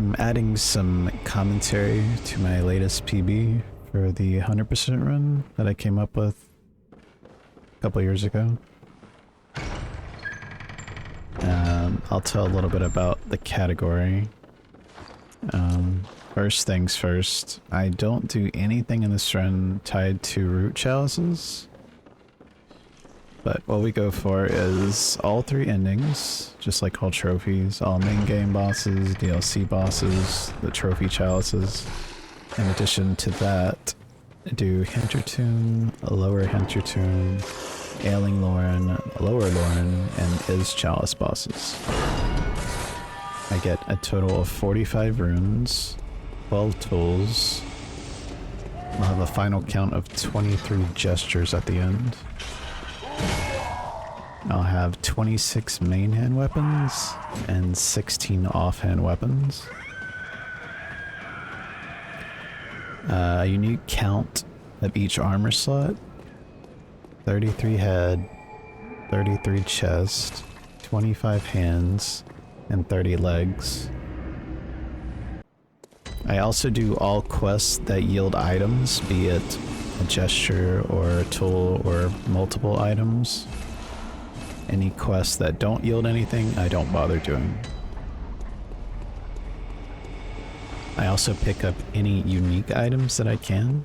I'm adding some commentary to my latest PB for the 100% run that I came up with a couple years ago. I'll tell a little bit about the category. First things first, I don't do anything in this run tied to root chalices. But what we go for is all 3 endings, just like all trophies, all main game bosses, DLC bosses, the trophy chalices. In addition to that, do Hintertomb, Lower Hintertomb, Ailing Loran, Lower Loran, and Isz Chalice bosses. I get a total of 45 runes, 12 tools. I'll have a final count of 23 gestures at the end. I'll have 26 main hand weapons and 16 offhand weapons. A unique count of each armor slot. 33 head, 33 chest, 25 hands, and 30 legs. I also do all quests that yield items, be it a gesture or a tool or multiple items. Any quests that don't yield anything, I don't bother doing. I also pick up any unique items that I can,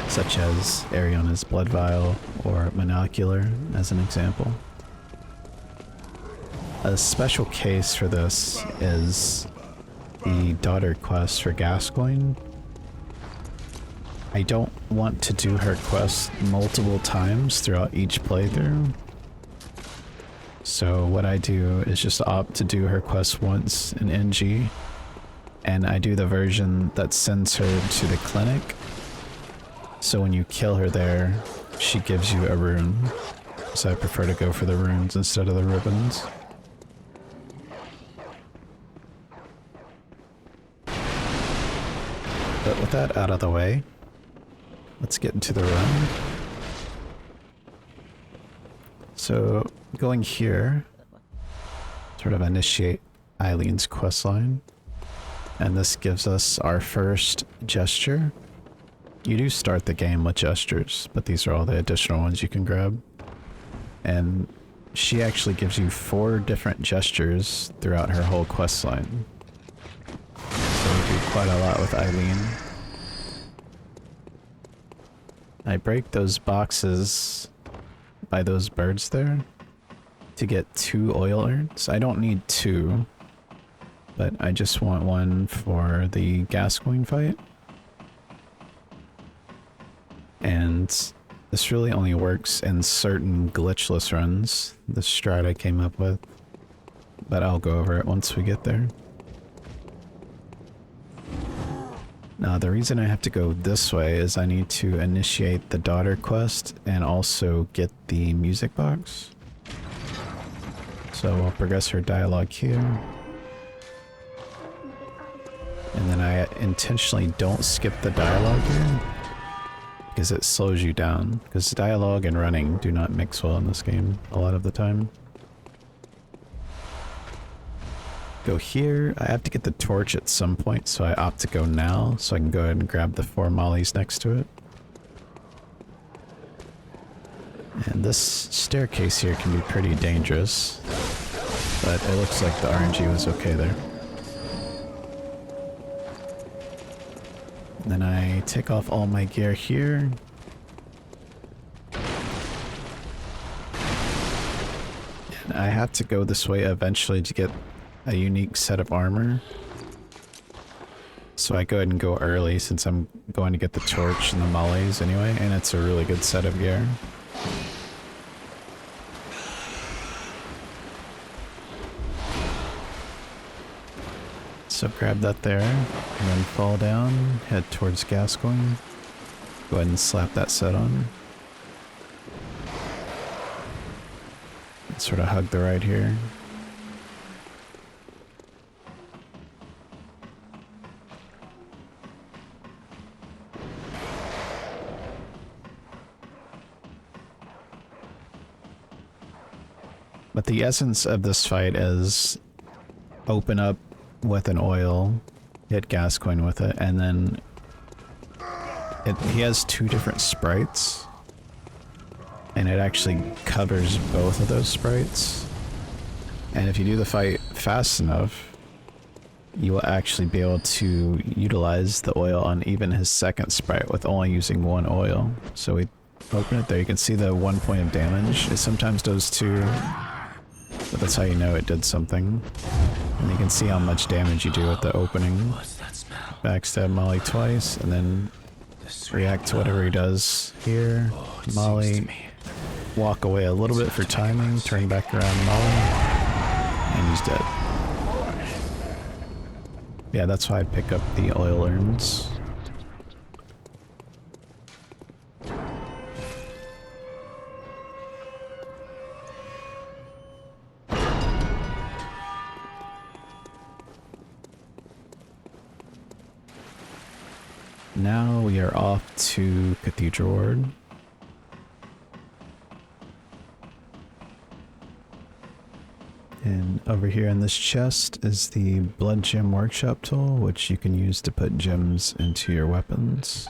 such as Arianna's Blood Vial or Monocular, as an example. A special case for this is the daughter quest for Gascoigne. I don't want to do her quest multiple times throughout each playthrough. So what I do is just opt to do her quest once in NG, and I do the version that sends her to the clinic. So when you kill her there, she gives you a rune. So I prefer to go for the runes instead of the ribbons. But with that out of the way, let's get into the run. So going here, sort of initiate Eileen's questline, and this gives us our first gesture. You do start the game with gestures, but these are all the additional ones you can grab. And she actually gives you 4 different gestures throughout her whole questline. So we do quite a lot with Aileen. I break those boxes by those birds there to get 2 oil urns. I don't need 2, but I just want 1 for the Gascoigne fight. And this really only works in certain glitchless runs, the strat I came up with, but I'll go over it once we get there. Now the reason I have to go this way is I need to initiate the daughter quest and also get the music box. So I'll progress her dialogue here. And then I intentionally don't skip the dialogue here, because it slows you down, because dialogue and running do not mix well in this game a lot of the time. Go here. I have to get the torch at some point, so I opt to go now, so I can go ahead and grab the 4 mollies next to it. And this staircase here can be pretty dangerous, but it looks like the RNG was okay there. And then I take off all my gear here. And I have to go this way eventually to get a unique set of armor. So I go ahead and go early since I'm going to get the torch and the mollies anyway, and it's a really good set of gear. So grab that there, and then fall down, head towards Gascoigne. Go ahead and slap that set on. And sort of hug the right here. But the essence of this fight is open up with an oil, hit gas coin with it, and then he has two different sprites, and it actually covers both of those sprites. And if you do the fight fast enough, you will actually be able to utilize the oil on even his second sprite with only using one oil. So we open it there, you can see the 1 point of damage. It sometimes does 2, but that's how you know it did something. And you can see how much damage you do with the opening. Backstab Molly twice, and then react to whatever he does here. Molly, walk away a little bit for timing, turn back around Molly, and he's dead. Yeah, that's why I pick up the oil urns. Now we are off to Cathedral Ward. And over here in this chest is the Blood Gem Workshop tool, which you can use to put gems into your weapons.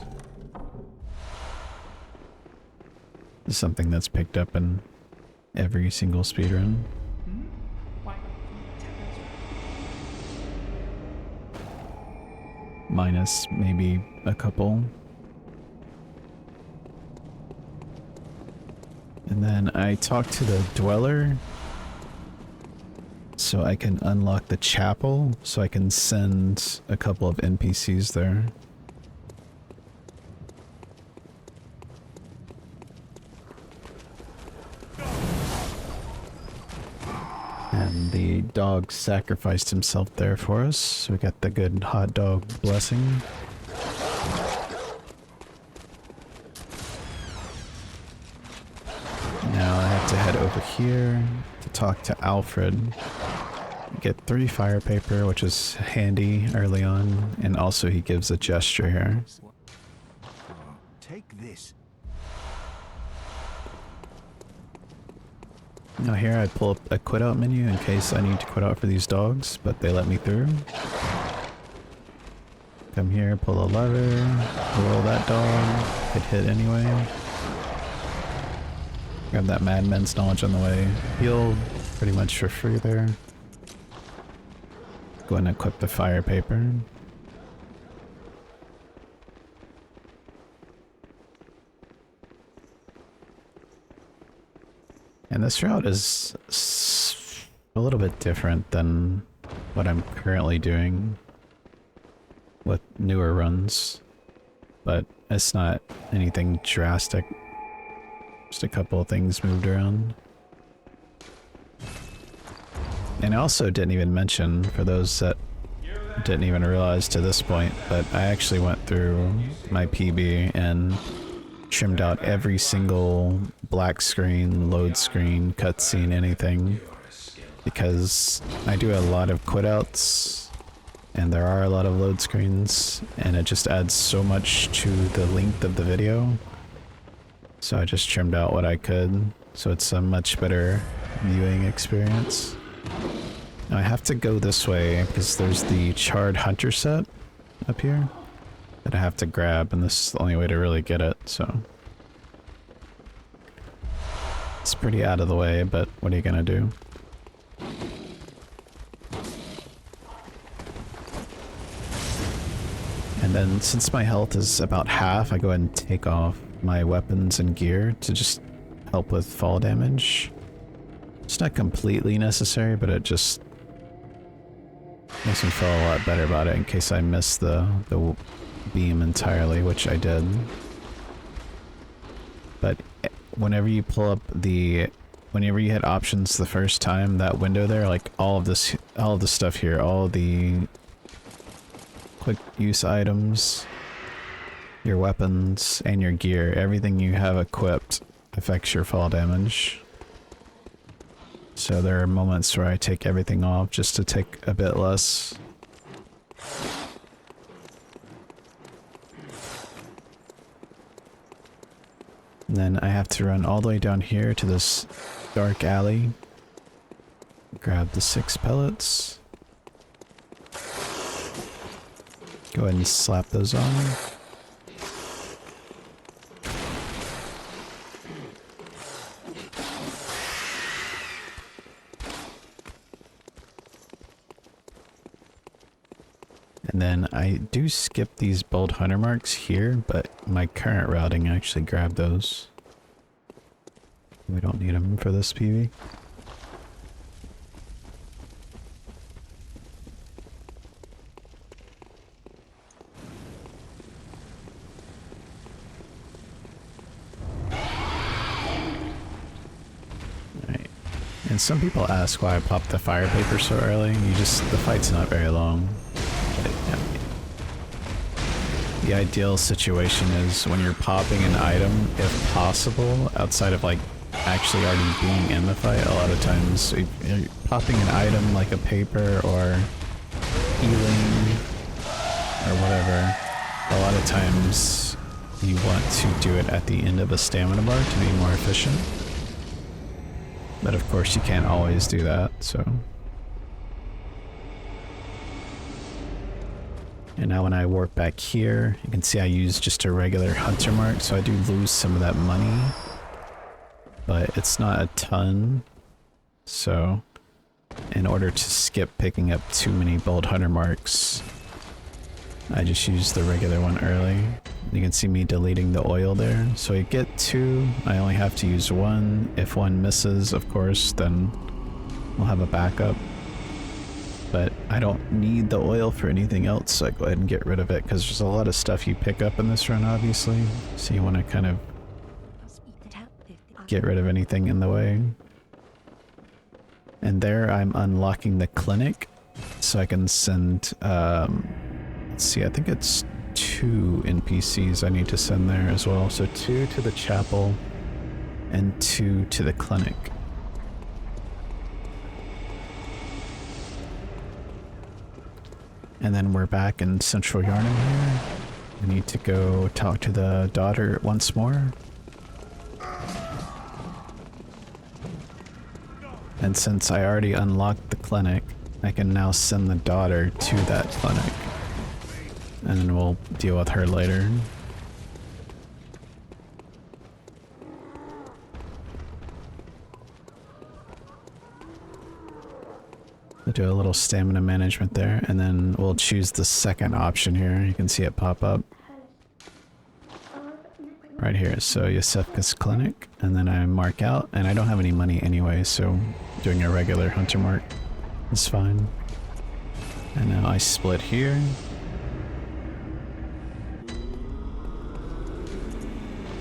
This is something that's picked up in every single speedrun. Minus maybe a couple. And then I talked to the Dweller, so I can unlock the chapel, so I can send a couple of NPCs there. And the dog sacrificed himself there for us, so we got the good hot dog blessing. Now I have to head over here to talk to Alfred. Get 3 fire paper, which is handy early on, and also he gives a gesture here. Take this. Now here I pull up a quit out menu in case I need to quit out for these dogs, but they let me through. Come here, pull the lever, roll that dog, could hit anyway. Grab that Madman's Knowledge on the way. Heal pretty much for free there. Go ahead and equip the fire paper. And this route is a little bit different than what I'm currently doing with newer runs, but it's not anything drastic. Just a couple of things moved around. And I also didn't even mention, for those that didn't even realize to this point, but I actually went through my PB and trimmed out every single black screen, load screen, cutscene, anything, because I do a lot of quit outs and there are a lot of load screens, and it just adds so much to the length of the video. So I just trimmed out what I could, so it's a much better viewing experience. Now I have to go this way because there's the Charred Hunter set up here that I have to grab, and this is the only way to really get it, so. It's pretty out of the way, but what are you gonna do? And then since my health is about half, I go ahead and take off my weapons and gear to just help with fall damage. It's not completely necessary, but it just makes me feel a lot better about it in case I miss the beam entirely, which I did. But whenever you pull up whenever you hit options the first time, that window there, like all of the stuff here, all the quick use items, your weapons, and your gear, everything you have equipped affects your fall damage. So there are moments where I take everything off just to take a bit less. And then I have to run all the way down here to this dark alley. Grab the 6 pellets. Go ahead and slap those on. And then I do skip these bold hunter marks here, but my current routing actually grabbed those. We don't need them for this PV. Alright. And some people ask why I popped the fire paper so early. The fight's not very long. But, yeah. The ideal situation is when you're popping an item, if possible, outside of like actually already being in the fight. A lot of times you're popping an item like a paper or healing or whatever. A lot of times you want to do it at the end of a stamina bar to be more efficient. But of course you can't always do that, so. And now when I warp back here, you can see I use just a regular hunter mark, so I do lose some of that money. But it's not a ton, so in order to skip picking up too many bold hunter marks, I just use the regular one early. You can see me deleting the oil there. So I get 2, I only have to use 1. If one misses, of course, then we'll have a backup. But I don't need the oil for anything else, so I go ahead and get rid of it, because there's a lot of stuff you pick up in this run, obviously. So you want to kind of get rid of anything in the way. And there I'm unlocking the clinic, so I can send, let's see, I think it's 2 NPCs I need to send there as well. So 2 to the chapel and 2 to the clinic. And then we're back in Central Yarnum here. I need to go talk to the daughter once more. And since I already unlocked the clinic, I can now send the daughter to that clinic. And then we'll deal with her later. We'll do a little stamina management there, and then we'll choose the second option here. You can see it pop up right here. So Yosefka's clinic, and then I mark out, and I don't have any money anyway, so doing a regular hunter mark is fine. And now I split here.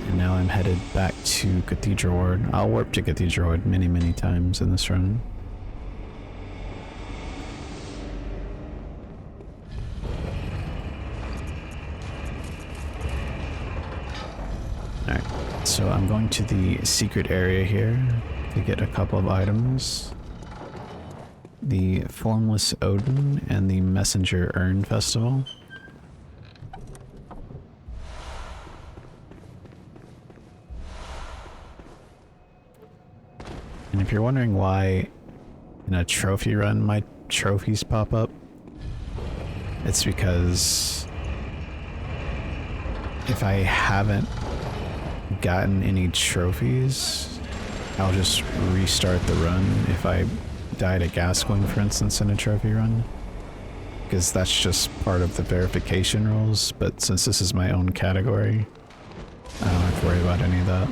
And now I'm headed back to Cathedral Ward. I'll warp to Cathedral Ward many times in this run. Alright, so I'm going to the secret area here to get a couple of items. The Formless Odin and the Messenger Urn Festival. And if you're wondering why in a trophy run my trophies pop up, it's because if I haven't gotten any trophies, I'll just restart the run if I died at Gascoigne, for instance, in a trophy run. Because that's just part of the verification rules, but since this is my own category, I don't have to worry about any of that.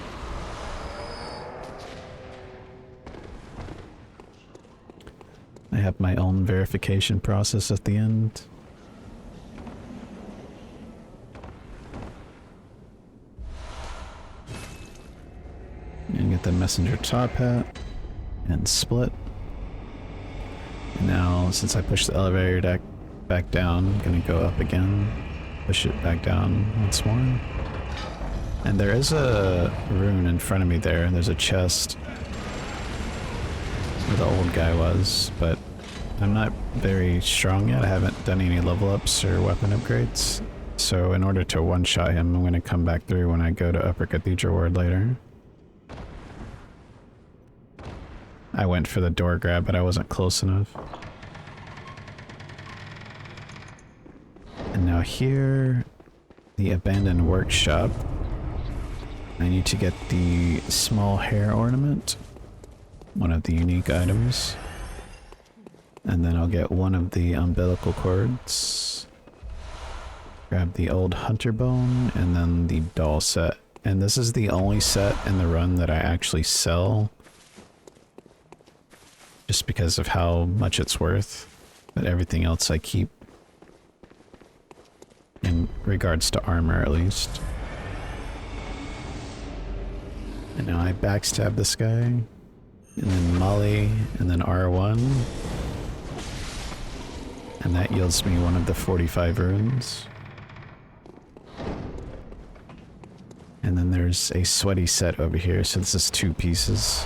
I have my own verification process at the end. And get the messenger top hat and split. And now, since I pushed the elevator deck back down, I'm gonna go up again, push it back down once more. And there is a rune in front of me there. There's a chest where the old guy was, but I'm not very strong yet. I haven't done any level ups or weapon upgrades. So in order to one-shot him, I'm going to come back through when I go to Upper Cathedral Ward later. I went for the door grab, but I wasn't close enough. And now here, the abandoned workshop, I need to get the small hair ornament, one of the unique items. And then I'll get one of the umbilical cords. Grab the old hunter bone and then the doll set. And this is the only set in the run that I actually sell. Just because of how much it's worth. But everything else I keep. In regards to armor at least. And now I backstab this guy. And then Molly. And then R1. And that yields me one of the 45 runes. And then there's a sweaty set over here, so this is 2 pieces.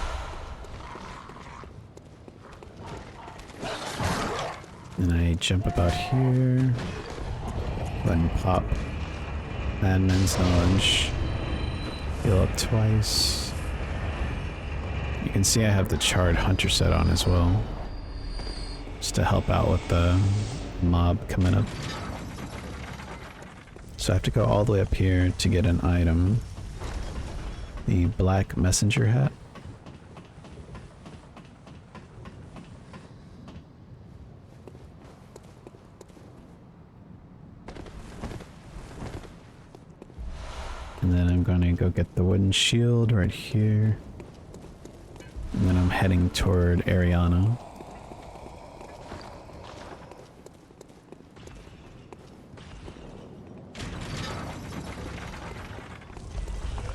And I jump about here. Go ahead and pop Madman's Knowledge. Heal up twice. You can see I have the Charred Hunter set on as well. Just to help out with the mob coming up. So I have to go all the way up here to get an item. The black messenger hat. And then I'm going to go get the wooden shield right here. And then I'm heading toward Arianna.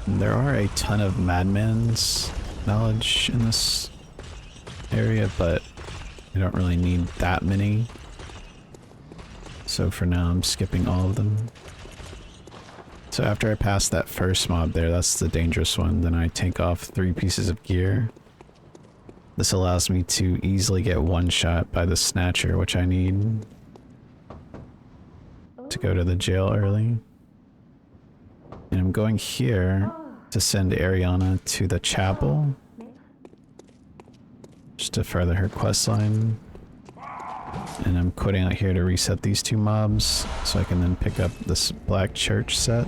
There are a ton of Madman's knowledge in this area, but I don't really need that many. So for now I'm skipping all of them. So after I pass that first mob there, that's the dangerous one, then I take off 3 pieces of gear. This allows me to easily get one shot by the snatcher, which I need to go to the jail early. And I'm going here to send Arianna to the chapel. Just to further her quest line. And I'm quitting out here to reset these 2 mobs so I can then pick up this black church set.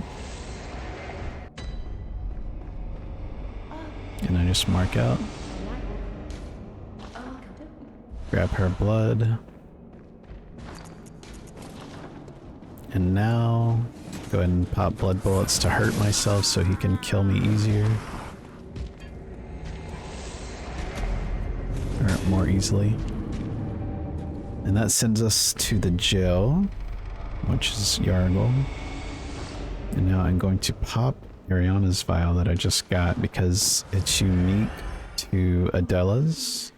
And I just mark out. Grab her blood. And now go ahead and pop blood bullets to hurt myself so he can kill me easier. Or more easily. And that sends us to the jail, which is Yargle. And now I'm going to pop Arianna's vial that I just got because it's unique to Adela's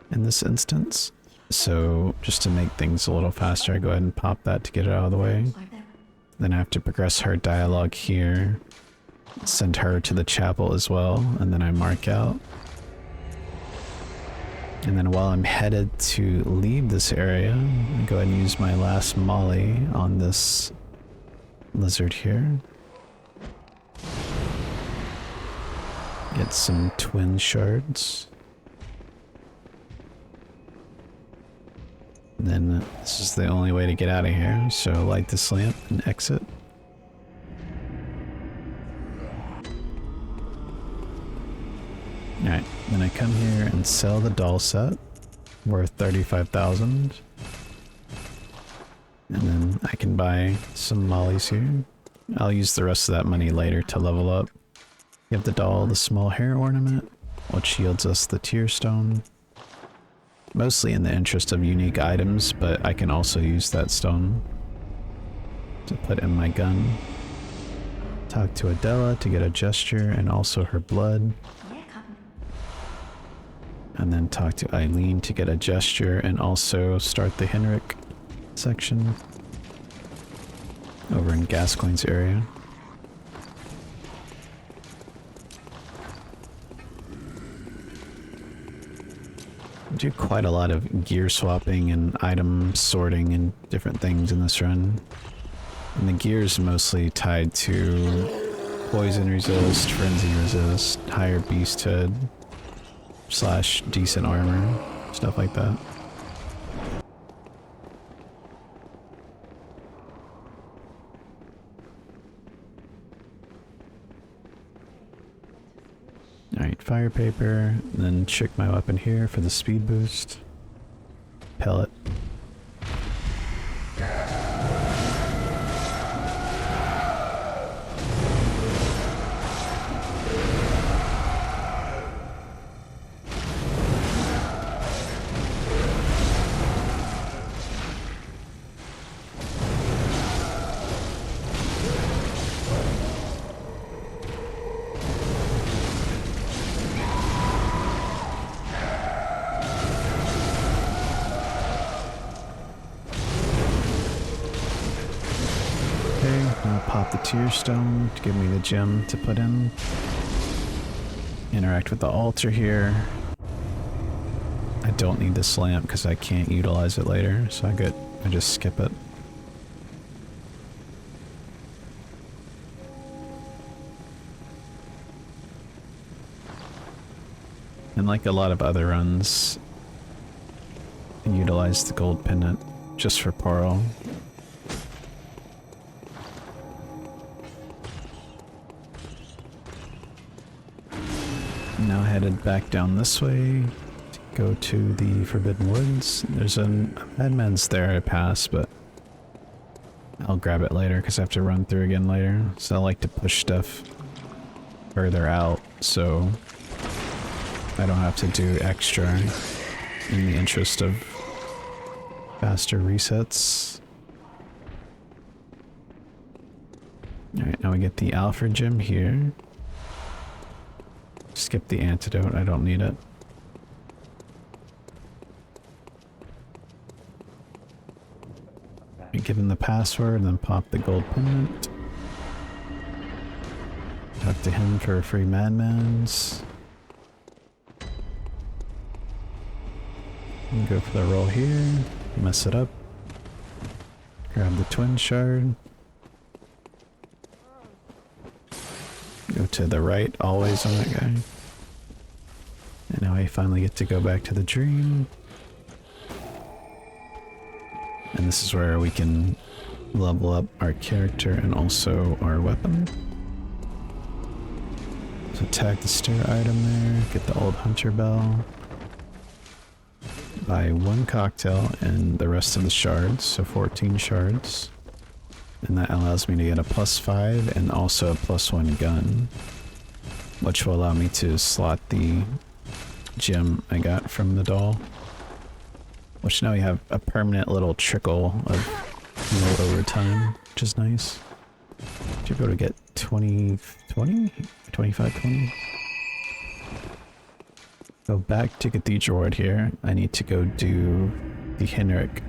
in this instance. So just to make things a little faster, I go ahead and pop that to get it out of the way. Then I have to progress her dialogue here, send her to the chapel as well, and then I mark out. And then while I'm headed to leave this area, I go ahead and use my last molly on this lizard here. Get some twin shards. And then this is the only way to get out of here, so light this lamp and exit. Alright, then I come here and sell the doll set, worth 35,000. And then I can buy some mollies here. I'll use the rest of that money later to level up. Give the doll the small hair ornament, which yields us the tear stone. Mostly in the interest of unique items, but I can also use that stone to put in my gun. Talk to Adela to get a gesture and also her blood. And then talk to Aileen to get a gesture and also start the Henrik section over in Gascoigne's area. I do quite a lot of gear swapping and item sorting and different things in this run. And the gear is mostly tied to poison resist, frenzy resist, higher beasthood, / decent armor, stuff like that. fire paper, and then check my weapon here for the speed boost. Pellet. I'll pop the tier stone to give me the gem to put in. Interact with the altar here. I don't need this lamp because I can't utilize it later, so I just skip it. And like a lot of other runs, I utilize the gold pendant just for Pearl. Now headed back down this way to go to the Forbidden Woods. There's a madman's there I pass, but I'll grab it later because I have to run through again later. So I like to push stuff further out so I don't have to do extra in the interest of faster resets. Alright, now we get the Alfred gem here. Skip the antidote, I don't need it. Give him the password and then pop the gold pendant. Talk to him for a free madman's. And go for the roll here, mess it up. Grab the twin shard. Go to the right, always on that guy. And now I finally get to go back to the dream. And this is where we can level up our character and also our weapon. So tag the stair item there, get the old hunter bell. Buy 1 cocktail and the rest of the shards, so 14 shards. And that allows me to get a +5 and also a +1 gun, which will allow me to slot the gem I got from the doll. Which now we have a permanent little trickle of heal over time, which is nice. Should be able to get 20, 25, 20? Go back to Cathedral Ward here. I need to go do the Henrik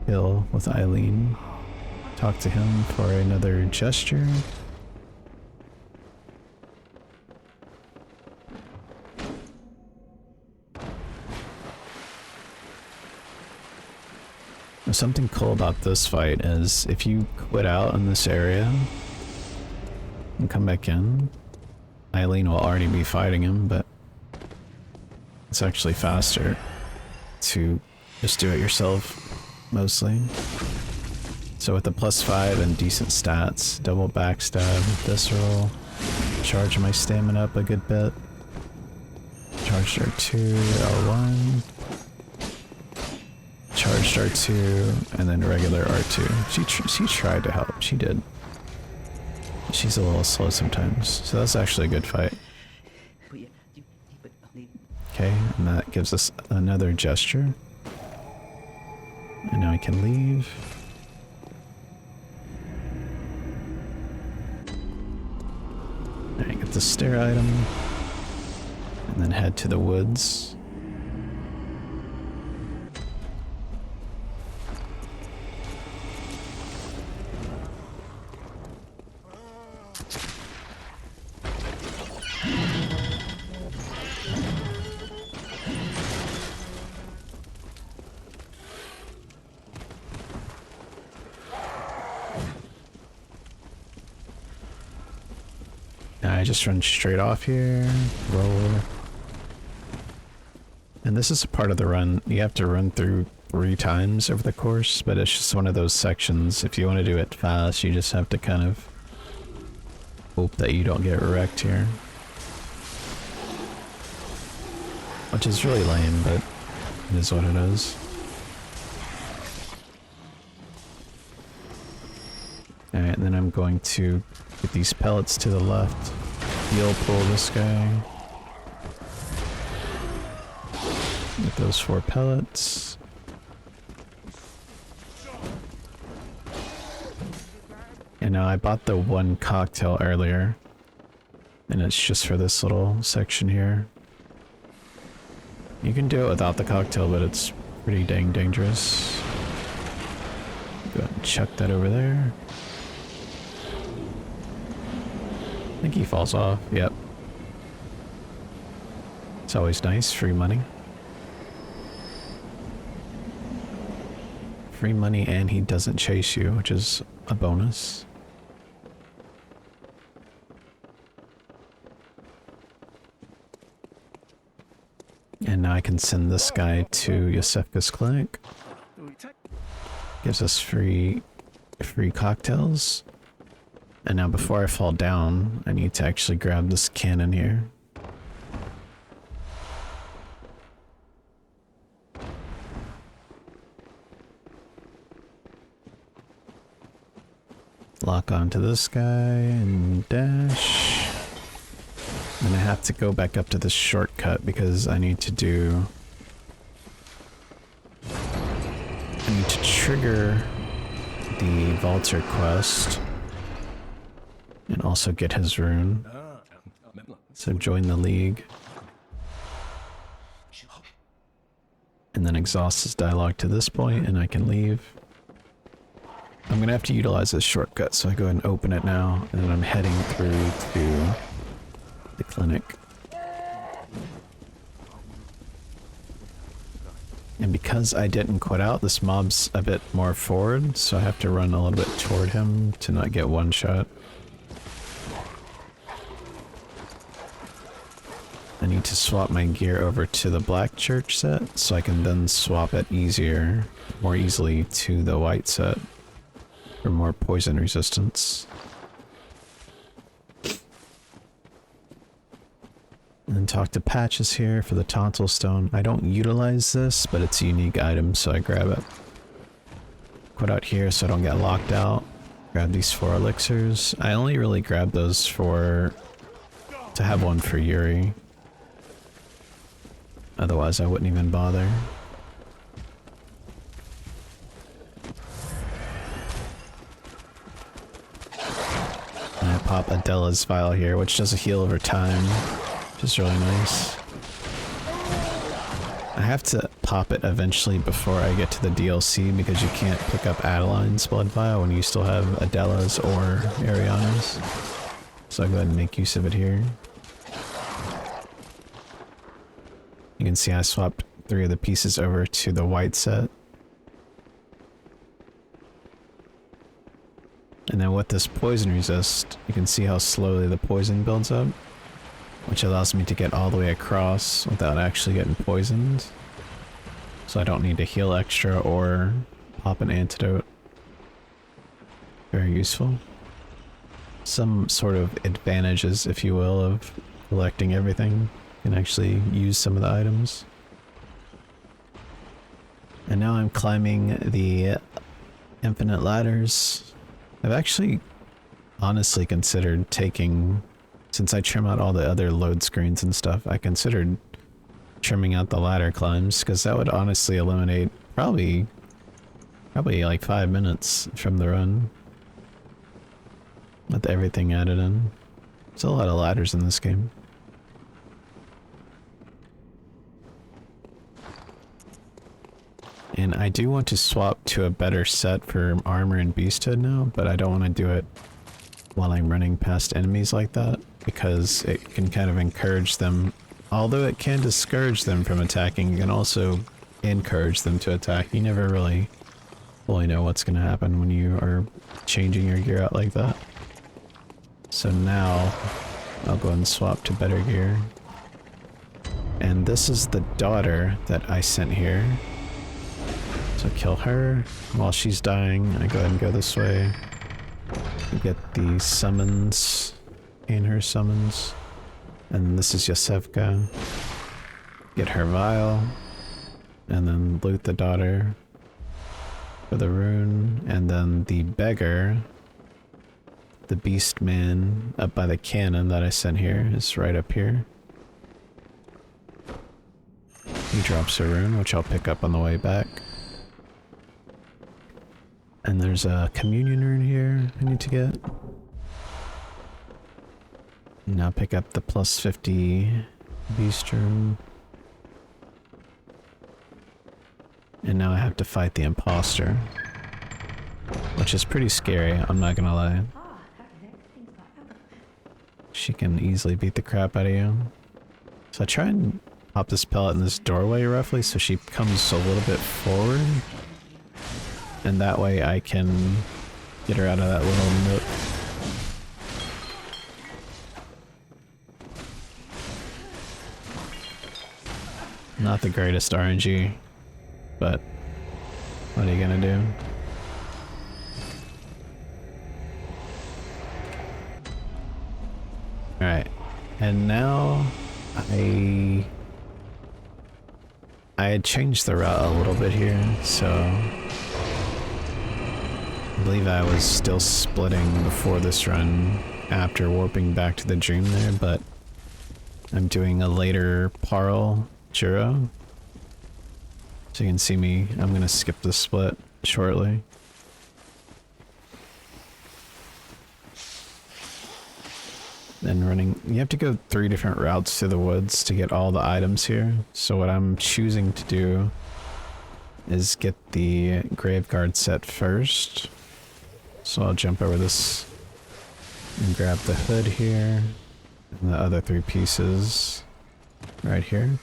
hill with Ailing. Talk to him for another gesture. Something cool about this fight is if you quit out in this area and come back in, Ailing will already be fighting him, but it's actually faster to just do it yourself, mostly. So with the +5 and decent stats, double backstab, visceral, charge my stamina up a good bit, charge R2, L1, charged R2, and then regular R2. She tried to help, she did. She's a little slow sometimes, so that's actually a good fight. Okay, and that gives us another gesture. And now I can leave. Alright, get the stair item. And then head to the woods. I just run straight off here, roll. And this is a part of the run you have to run through 3 times over the course, but it's just one of those sections. If you want to do it fast, you just have to kind of hope that you don't get wrecked here. which is really lame, but it is what it is. Alright, and then I'm going to get these pellets to the left. Heal pull this guy. Get those 4 pellets. And now I bought the 1 cocktail earlier. And it's just for this little section here. You can do it without the cocktail, but it's pretty dang dangerous. Go ahead and chuck that over there. I think he falls off. Yep. It's always nice. Free money. Free money, and he doesn't chase you, which is a bonus. And now I can send this guy to Yosefka's clinic. Gives us free cocktails. And now before I fall down, I need to actually grab this cannon here. Lock onto this guy and dash. And I have to go back up to this shortcut because I need to trigger the Vaulter quest and also get his rune. So join the League. And then exhaust his dialogue to this point and I can leave. I'm gonna have to utilize this shortcut, so I go ahead and open it now, and then I'm heading through to the clinic. And because I didn't quit out, this mob's a bit more forward, so I have to run a little bit toward him to not get one shot. I need to swap my gear over to the black church set, so I can then swap it more easily to the white set for more poison resistance. And then talk to Patches here for the Tonsil Stone. I don't utilize this, but it's a unique item, so I grab it. Put out here so I don't get locked out. Grab these 4 elixirs. I only really grab those to have one for Yuri. Otherwise I wouldn't even bother. And I pop Adela's Vial here, which does a heal over time. Which is really nice. I have to pop it eventually before I get to the DLC because you can't pick up Adeline's Blood Vial when you still have Adela's or Arianna's. So I'll go ahead and make use of it here. You can see I swapped 3 of the pieces over to the white set. And then with this poison resist, you can see how slowly the poison builds up, which allows me to get all the way across without actually getting poisoned. So I don't need to heal extra or pop an antidote. Very useful. Some sort of advantages, if you will, of collecting everything. You can actually use some of the items. And now I'm climbing the infinite ladders. I've actually honestly considered taking, since I trim out all the other load screens and stuff, I considered trimming out the ladder climbs, because that would honestly eliminate probably like 5 minutes from the run. With everything added in. There's a lot of ladders in this game. And I do want to swap to a better set for armor and beasthood now, but I don't want to do it while I'm running past enemies like that, because it can kind of encourage them. Although it can discourage them from attacking, it can also encourage them to attack. You never really fully know what's going to happen when you are changing your gear out like that. So now I'll go and swap to better gear. And this is the daughter that I sent here. So kill her while she's dying. I go ahead and go this way. Get the summons and her summons. And this is Yosefka. get her vial, and then loot the daughter for the rune, and then the beggar, the beast man up by the cannon that I sent here, is right up here. He drops a rune, which I'll pick up on the way back. And there's a communion rune here I need to get. Now pick up the plus 50 beast rune. And now I have to fight the imposter, which is pretty scary, I'm not gonna lie. She can easily beat the crap out of you. So I try and pop this pellet in this doorway roughly so she comes a little bit forward. And that way I can get her out of that little nook. Not the greatest RNG, but what are you gonna do? Alright, and now I had changed the route a little bit here, so I believe I was still splitting before this run after warping back to the dream there, but I'm doing a later Parl Juro. So you can see me, I'm gonna skip the split shortly. Then running, you have to go 3 different routes to the woods to get all the items here. So what I'm choosing to do is get the Graveguard set first. So I'll jump over this and grab the hood here and the other 3 pieces right here.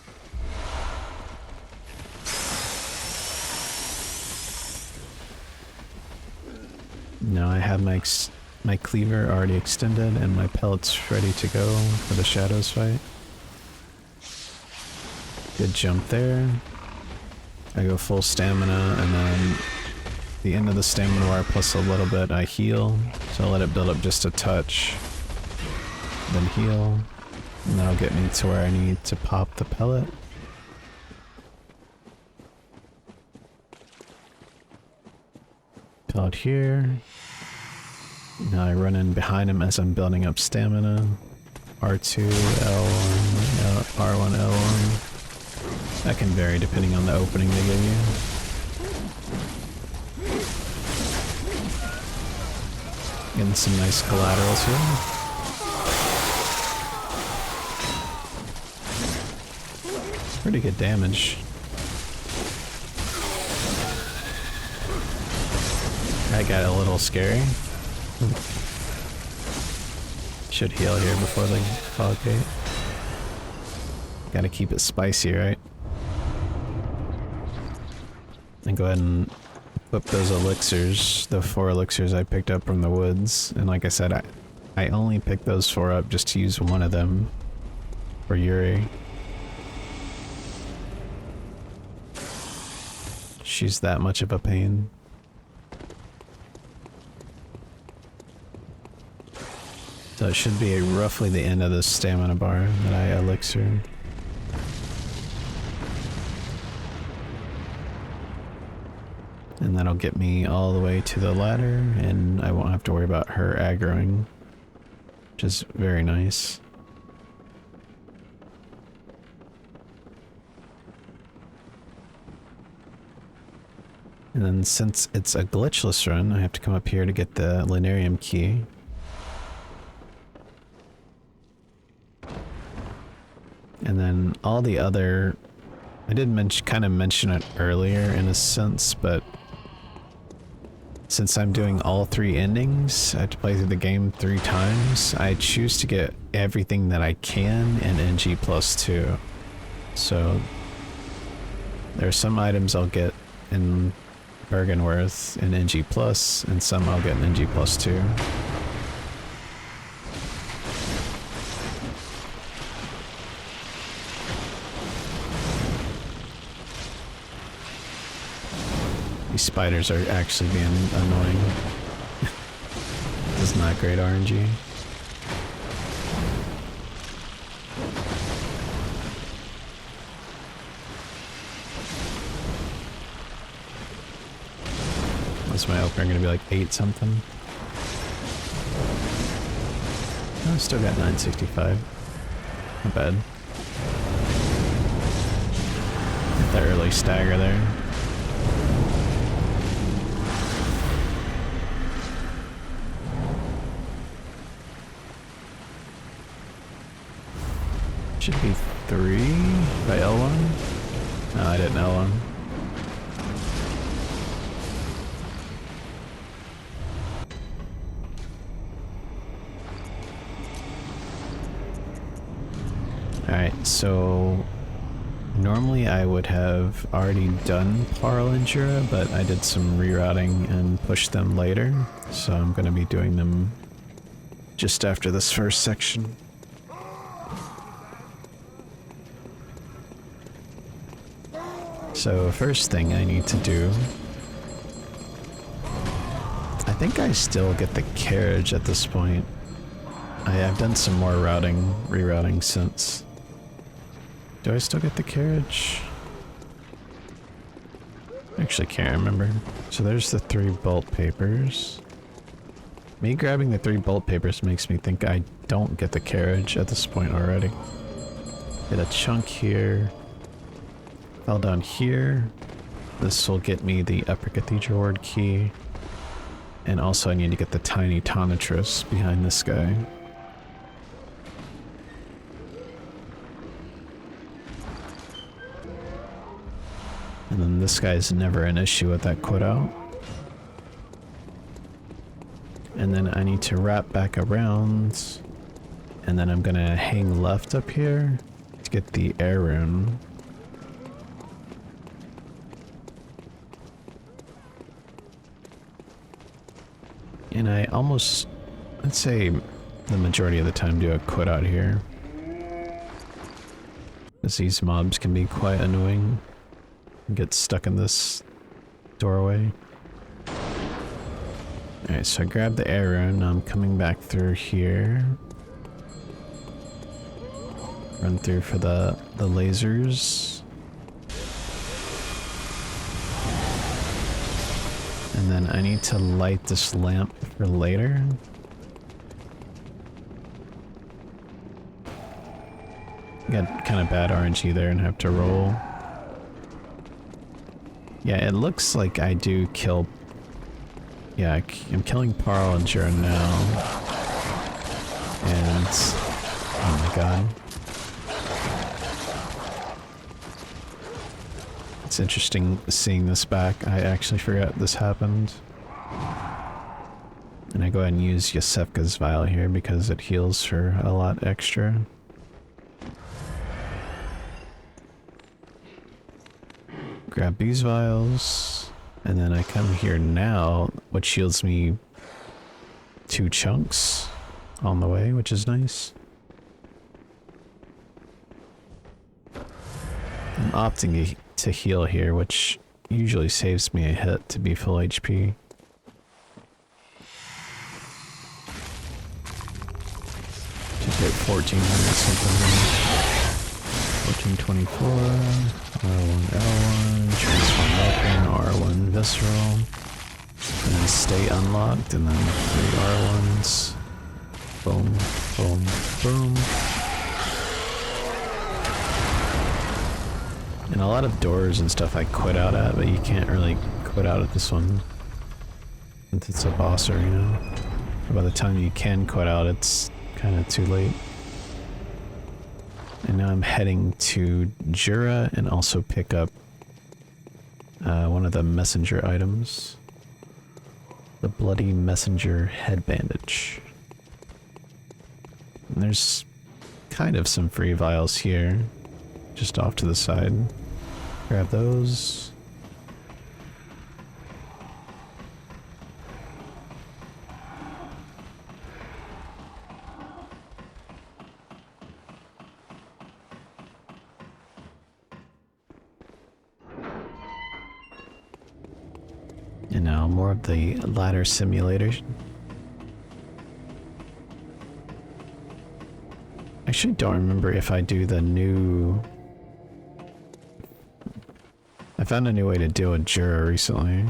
Now I have my cleaver already extended and my pellets ready to go for the shadows fight. Good jump there. I go full stamina, and then the end of the stamina bar plus a little bit I heal, so I'll let it build up just a touch, then heal, and that'll get me to where I need to pop the pellet. Pellet here. Now I run in behind him as I'm building up stamina. R2, L1, R1, L1. That can vary depending on the opening they give you. Getting some nice collaterals here. Pretty good damage. That got a little scary. Should heal here before the fog gate. Gotta keep it spicy, right? And go ahead and equip those elixirs, the 4 elixirs I picked up from the woods. And like I said, I only picked those 4 up just to use one of them for Yuri. She's that much of a pain. So it should be roughly the end of the stamina bar that I elixir. And that'll get me all the way to the ladder, and I won't have to worry about her aggroing, which is very nice. And then since it's a glitchless run, I have to come up here to get the Linarium key. And then all the other, I did kind of mention it earlier in a sense, but since I'm doing all 3 endings, I have to play through the game 3 times. I choose to get everything that I can in NG plus 2. So there are some items I'll get in Bergenworth in NG plus, and some I'll get in NG plus 2. These spiders are actually being annoying. This is not great RNG. Is my opener gonna be like 8 something? Oh, I still got 965. Not bad. Get that early stagger there. Should be 3 by L1. No, I didn't L1. Alright, so normally I would have already done Parl and Jura, but I did some rerouting and pushed them later, so I'm going to be doing them just after this first section. So first thing I need to do, I think I still get the carriage at this point. I've done some more rerouting since. Do I still get the carriage? Actually can't remember. So there's the 3 bolt papers. Me grabbing the 3 bolt papers makes me think I don't get the carriage at this point already. Get a chunk here. Fell down here. This will get me the Upper Cathedral Ward key. And also I need to get the tiny Tonitrus behind this guy. And then this guy's never an issue with that quit out. And then I need to wrap back around. And then I'm gonna hang left up here to get the air rune. And I almost, I'd say the majority of the time do a quit out here. Because these mobs can be quite annoying. Get stuck in this doorway. Alright, so I grabbed the air rune. Now I'm coming back through here. Run through for the lasers. And then I need to light this lamp for later. Got kind of bad RNG there and have to roll. Yeah, it looks like I do kill... Yeah, I'm killing Parl and Jura now. And... Oh my god. It's interesting seeing this back. I actually forgot this happened. And I go ahead and use Yosefka's Vial here because it heals for a lot extra. Grab these vials, and then I come here now, which shields me 2 chunks on the way, which is nice. I'm opting to heal here, which usually saves me a hit to be full HP. Just hit 1400 something. 1424, R1 L1, transform weapon, R1 visceral, and then stay unlocked, and then 3 R1s. Boom, boom, boom. And a lot of doors and stuff I quit out at, but you can't really quit out at this one. Since it's a boss arena. By the time you can quit out, it's kind of too late. And now I'm heading to Jura and also pick up one of the messenger items. The Bloody Messenger Head Bandage. And there's kind of some free vials here, just off to the side. Grab those. And now more of the ladder simulator. I actually don't remember if I do the new... I found a new way to deal with Jura recently.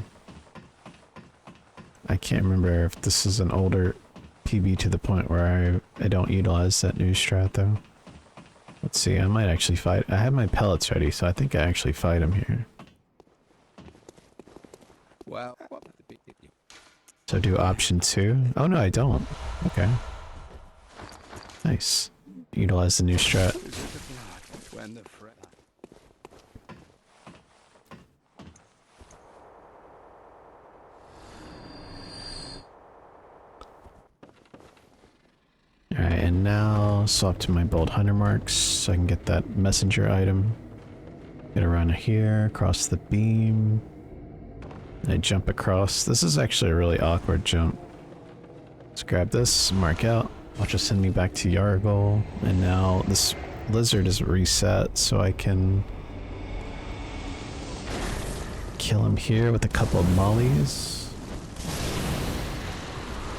can't remember if this is an older PB to the point where I don't utilize that new strat though. Let's see, I might actually fight. I have my pellets ready, so I think I actually fight him here. Well, So do option 2. Oh no, I don't. Okay. Nice. Utilize the new strat. Alright, and now swap to my bold hunter marks so I can get that messenger item. Get around here, across the beam. And I jump across. This is actually a really awkward jump. Let's grab this, mark out. Watch it send me back to Yargle. And now this lizard is reset so I can kill him here with a couple of mollies.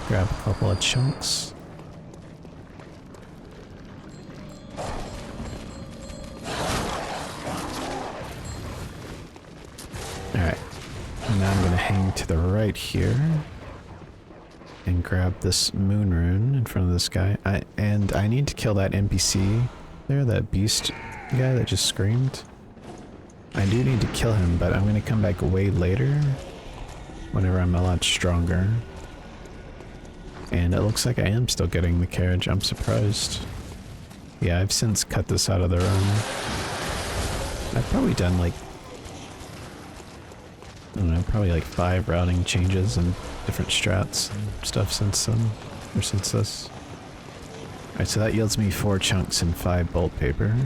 Grab a couple of chunks. Alright, now I'm gonna hang to the right here and grab this moon rune in front of this guy. I need to kill that NPC there, that beast guy that just screamed. I do need to kill him, but I'm gonna come back way later whenever I'm a lot stronger. And it looks like I am still getting the carriage. I'm surprised. Yeah, I've since cut this out of the run. I've probably done like, I don't know, probably like 5 routing changes and different strats and stuff since then, or since this. Alright, so that yields me 4 chunks and 5 bolt paper.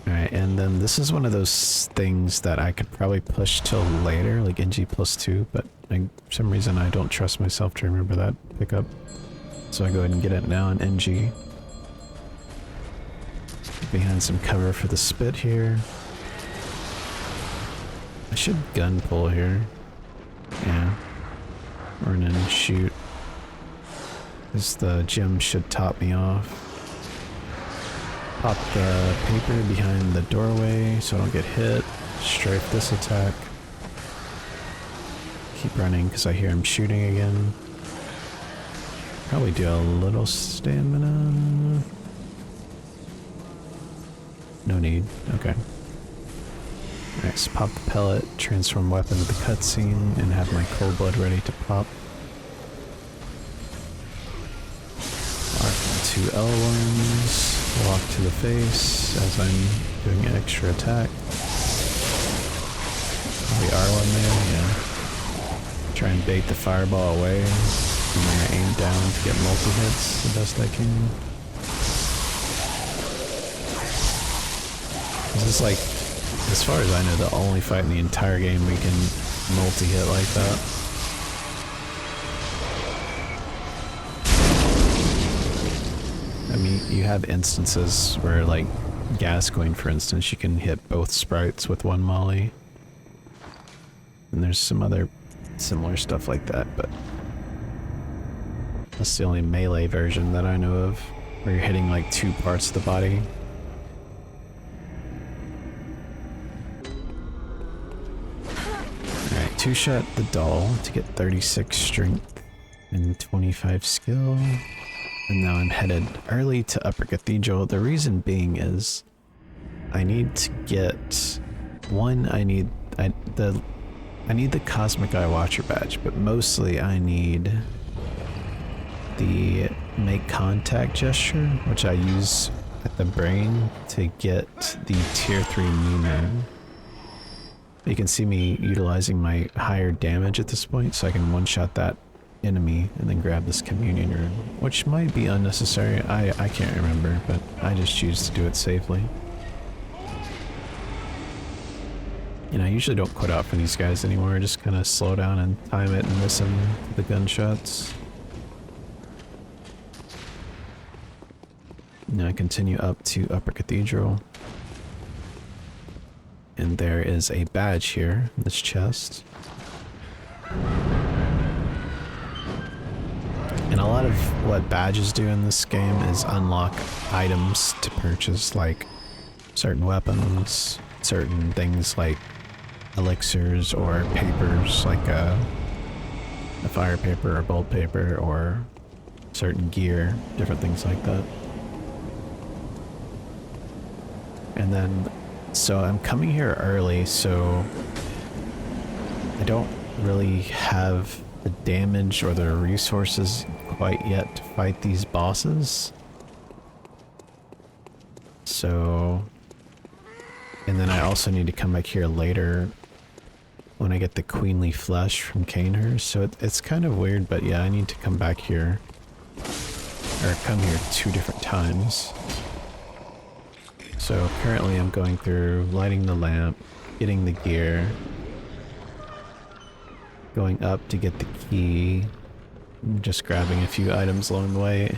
Alright, and then this is one of those things that I could probably push till later, like NG +2, but for some reason I don't trust myself to remember that pickup. So I go ahead and get it now in NG. Behind some cover for the spit here. I should gun pull here. Yeah. Or then shoot. Because the gem should top me off. Pop the paper behind the doorway so I don't get hit. Strafe this attack. Keep running because I hear him shooting again. Probably do a little stamina. No need. Okay. Alright, so pop the pellet, transform weapon to the cutscene, and have my cold blood ready to pop. Mark 2 L1s, walk to the face as I'm doing an extra attack. Probably R1 there, yeah. Try and bait the fireball away, and then I aim down to get multi-hits the best I can. This is like, as far as I know, the only fight in the entire game we can multi-hit like that. I mean, you have instances where, like, Gascoigne, for instance, you can hit both sprites with one molly. And there's some other similar stuff like that, but that's the only melee version that I know of, where you're hitting, like, 2 parts of the body. Alright, 2-shot the doll to get 36 strength and 25 skill. And now I'm headed early to Upper Cathedral. The reason being is I need to get I need the Cosmic Eye Watcher badge, but mostly I need the make contact gesture, which I use at the brain to get the tier 3 moon. You can see me utilizing my higher damage at this point, so I can one-shot that enemy and then grab this communion rune, which might be unnecessary. I can't remember, but I just choose to do it safely. And I usually don't quit out for these guys anymore, I just kind of slow down and time it and listen to the gunshots. Now I continue up to Upper Cathedral. And there is a badge here in this chest. And a lot of what badges do in this game is unlock items to purchase, like certain weapons, certain things like elixirs or papers, like a fire paper or bolt paper, or certain gear, different things like that. And then, so I'm coming here early, so I don't really have the damage or the resources quite yet to fight these bosses. So, and then I also need to come back here later when I get the queenly flesh from Canehurst. So it's kind of weird, but yeah, I need to come back here, or come here 2 different times. So currently I'm going through lighting the lamp, getting the gear, going up to get the key, just grabbing a few items along the way,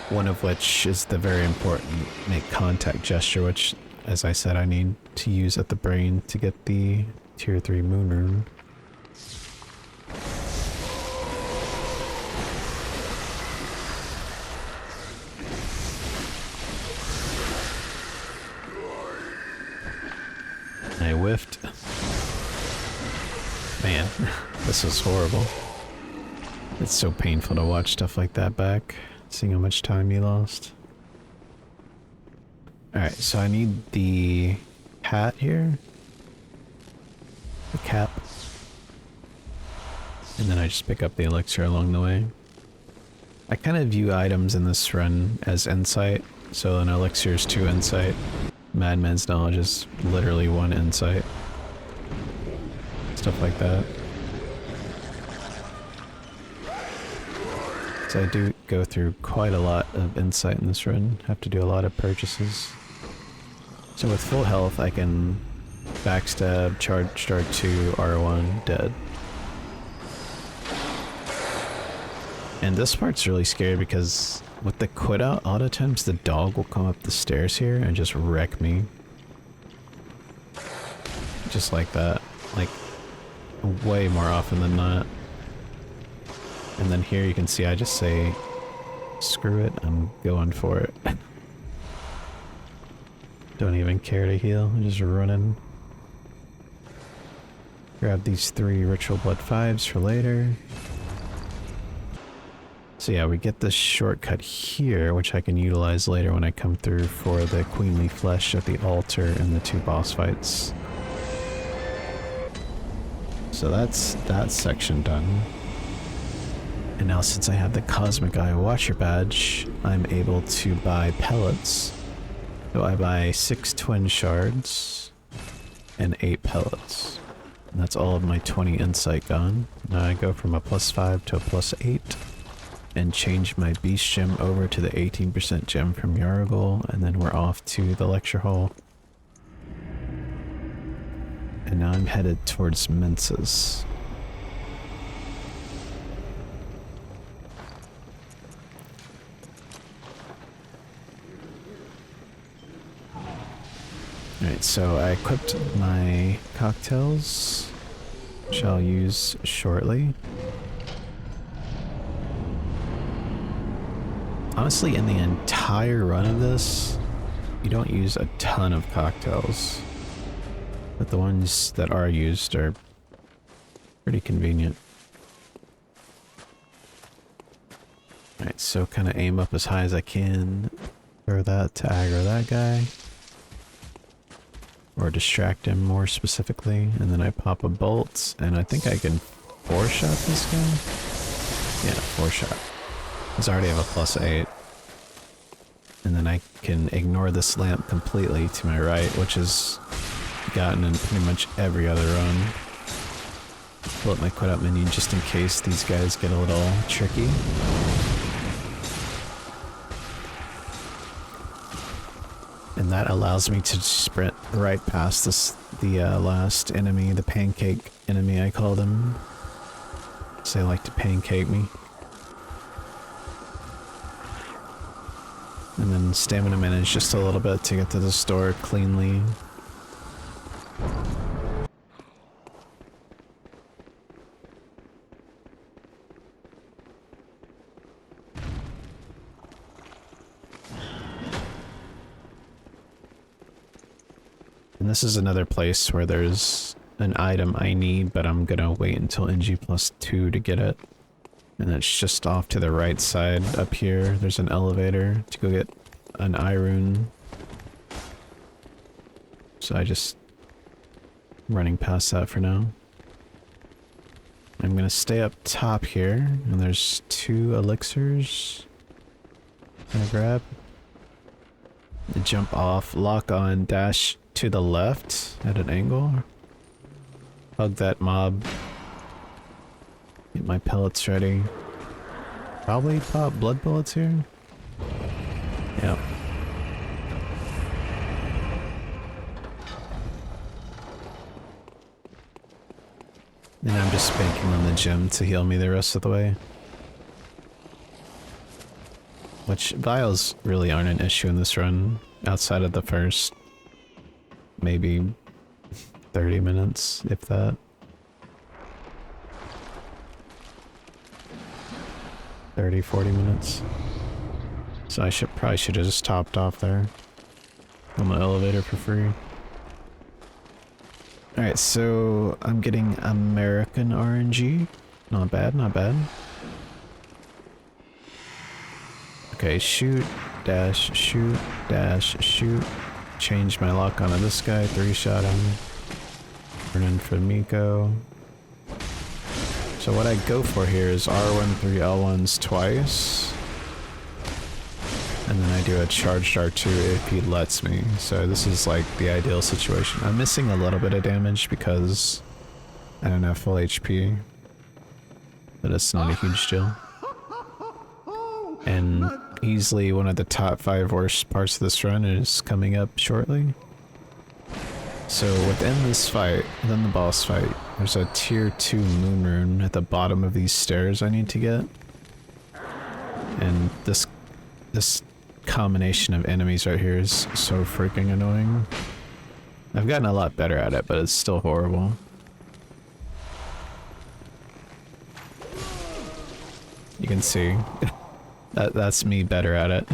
one of which is the very important make contact gesture, which, as I said, I need to use at the brain to get the tier 3 moon rune. I whiffed. Man, this is horrible. It's so painful to watch stuff like that back, seeing how much time you lost. Alright, so I need the hat here. The cap. And then I just pick up the elixir along the way. I kind of view items in this run as insight, so an elixir is 2 insight. Madman's knowledge is literally 1 insight. Stuff like that. So I do go through quite a lot of insight in this run, have to do a lot of purchases. So with full health I can backstab, charge start 2, R1, dead. And this part's really scary because with the quit out, a lot of times the dog will come up the stairs here and just wreck me. Just like that. Like, way more often than not. And then here you can see I just say, screw it, I'm going for it. Don't even care to heal, I'm just running. Grab these 3 ritual blood 5s for later. So yeah, we get this shortcut here, which I can utilize later when I come through for the queenly flesh at the altar and the 2 boss fights. So that's that section done. And now since I have the Cosmic Eye Watcher badge, I'm able to buy pellets. So I buy 6 twin shards and 8 pellets. And that's all of my 20 insight gone. Now I go from a +5 to a +8. And change my beast gem over to the 18% gem from Yargul, and then we're off to the lecture hall. And now I'm headed towards Mensa's. Alright, so I equipped my cocktails, which I'll use shortly. Honestly, in the entire run of this, you don't use a ton of cocktails, but the ones that are used are pretty convenient. Alright, so kind of aim up as high as I can, throw that to aggro that guy, or distract him more specifically, and then I pop a bolt, and I think I can 4-shot this guy? Yeah, 4-shot. Because I already have a +8. And then I can ignore this lamp completely to my right, which is gotten in pretty much every other run. Pull up my quit out menu just in case these guys get a little tricky. And that allows me to sprint right past the last enemy, the pancake enemy I called him. So they like to pancake me. And then stamina manage just a little bit to get to the store cleanly. And this is another place where there's an item I need, but I'm gonna wait until NG+2 to get it. And it's just off to the right side up here. There's an elevator to go get an eye rune. So I just running past that for now. I'm gonna stay up top here, and there's 2 elixirs. Gonna grab. Jump off, lock on, dash to the left at an angle. Hug that mob. Get my pellets ready. Probably pop blood bullets here. Yep. And I'm just banking on the gem to heal me the rest of the way. Which, vials really aren't an issue in this run, outside of the first maybe 30 minutes, if that. 30, 40 minutes. So I probably should have just topped off there on the elevator for free. Alright, so I'm getting American RNG. Not bad, not bad. Okay, shoot, dash, shoot, dash, shoot. Change my lock onto this guy, 3-shot him. Turn in for Miko. So what I go for here is R1, 3 L1s twice. And then I do a charged R2 if he lets me. So this is like the ideal situation. I'm missing a little bit of damage because I don't have full HP. But it's not a huge deal. And easily one of the top 5 worst parts of this run is coming up shortly. So within this fight, within the boss fight, there's a tier 2 moon rune at the bottom of these stairs I need to get. And this combination of enemies right here is so freaking annoying. I've gotten a lot better at it, but it's still horrible. You can see. That's me better at it.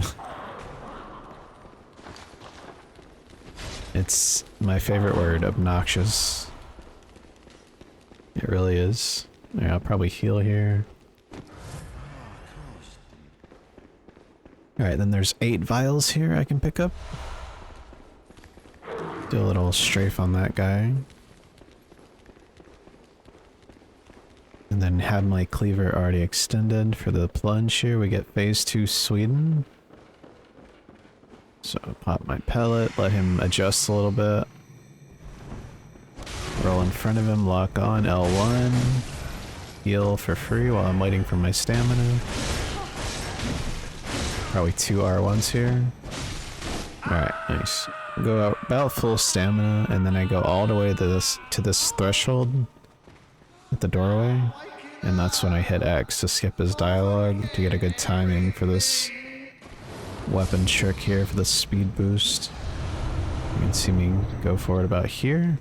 It's my favorite word, obnoxious. It really is. Yeah, I'll probably heal here. Alright, then there's 8 vials here I can pick up. Do a little strafe on that guy. And then have my cleaver already extended for the plunge here. We get phase 2 Sweden. So pop my pellet, let him adjust a little bit. Roll in front of him, lock on L1. Heal for free while I'm waiting for my stamina. Probably 2 R1s here. Alright, nice. Go out about full stamina, and then I go all the way to this threshold at the doorway. And that's when I hit X to skip his dialogue to get a good timing for this weapon trick here for the speed boost. You can see me go for it about here.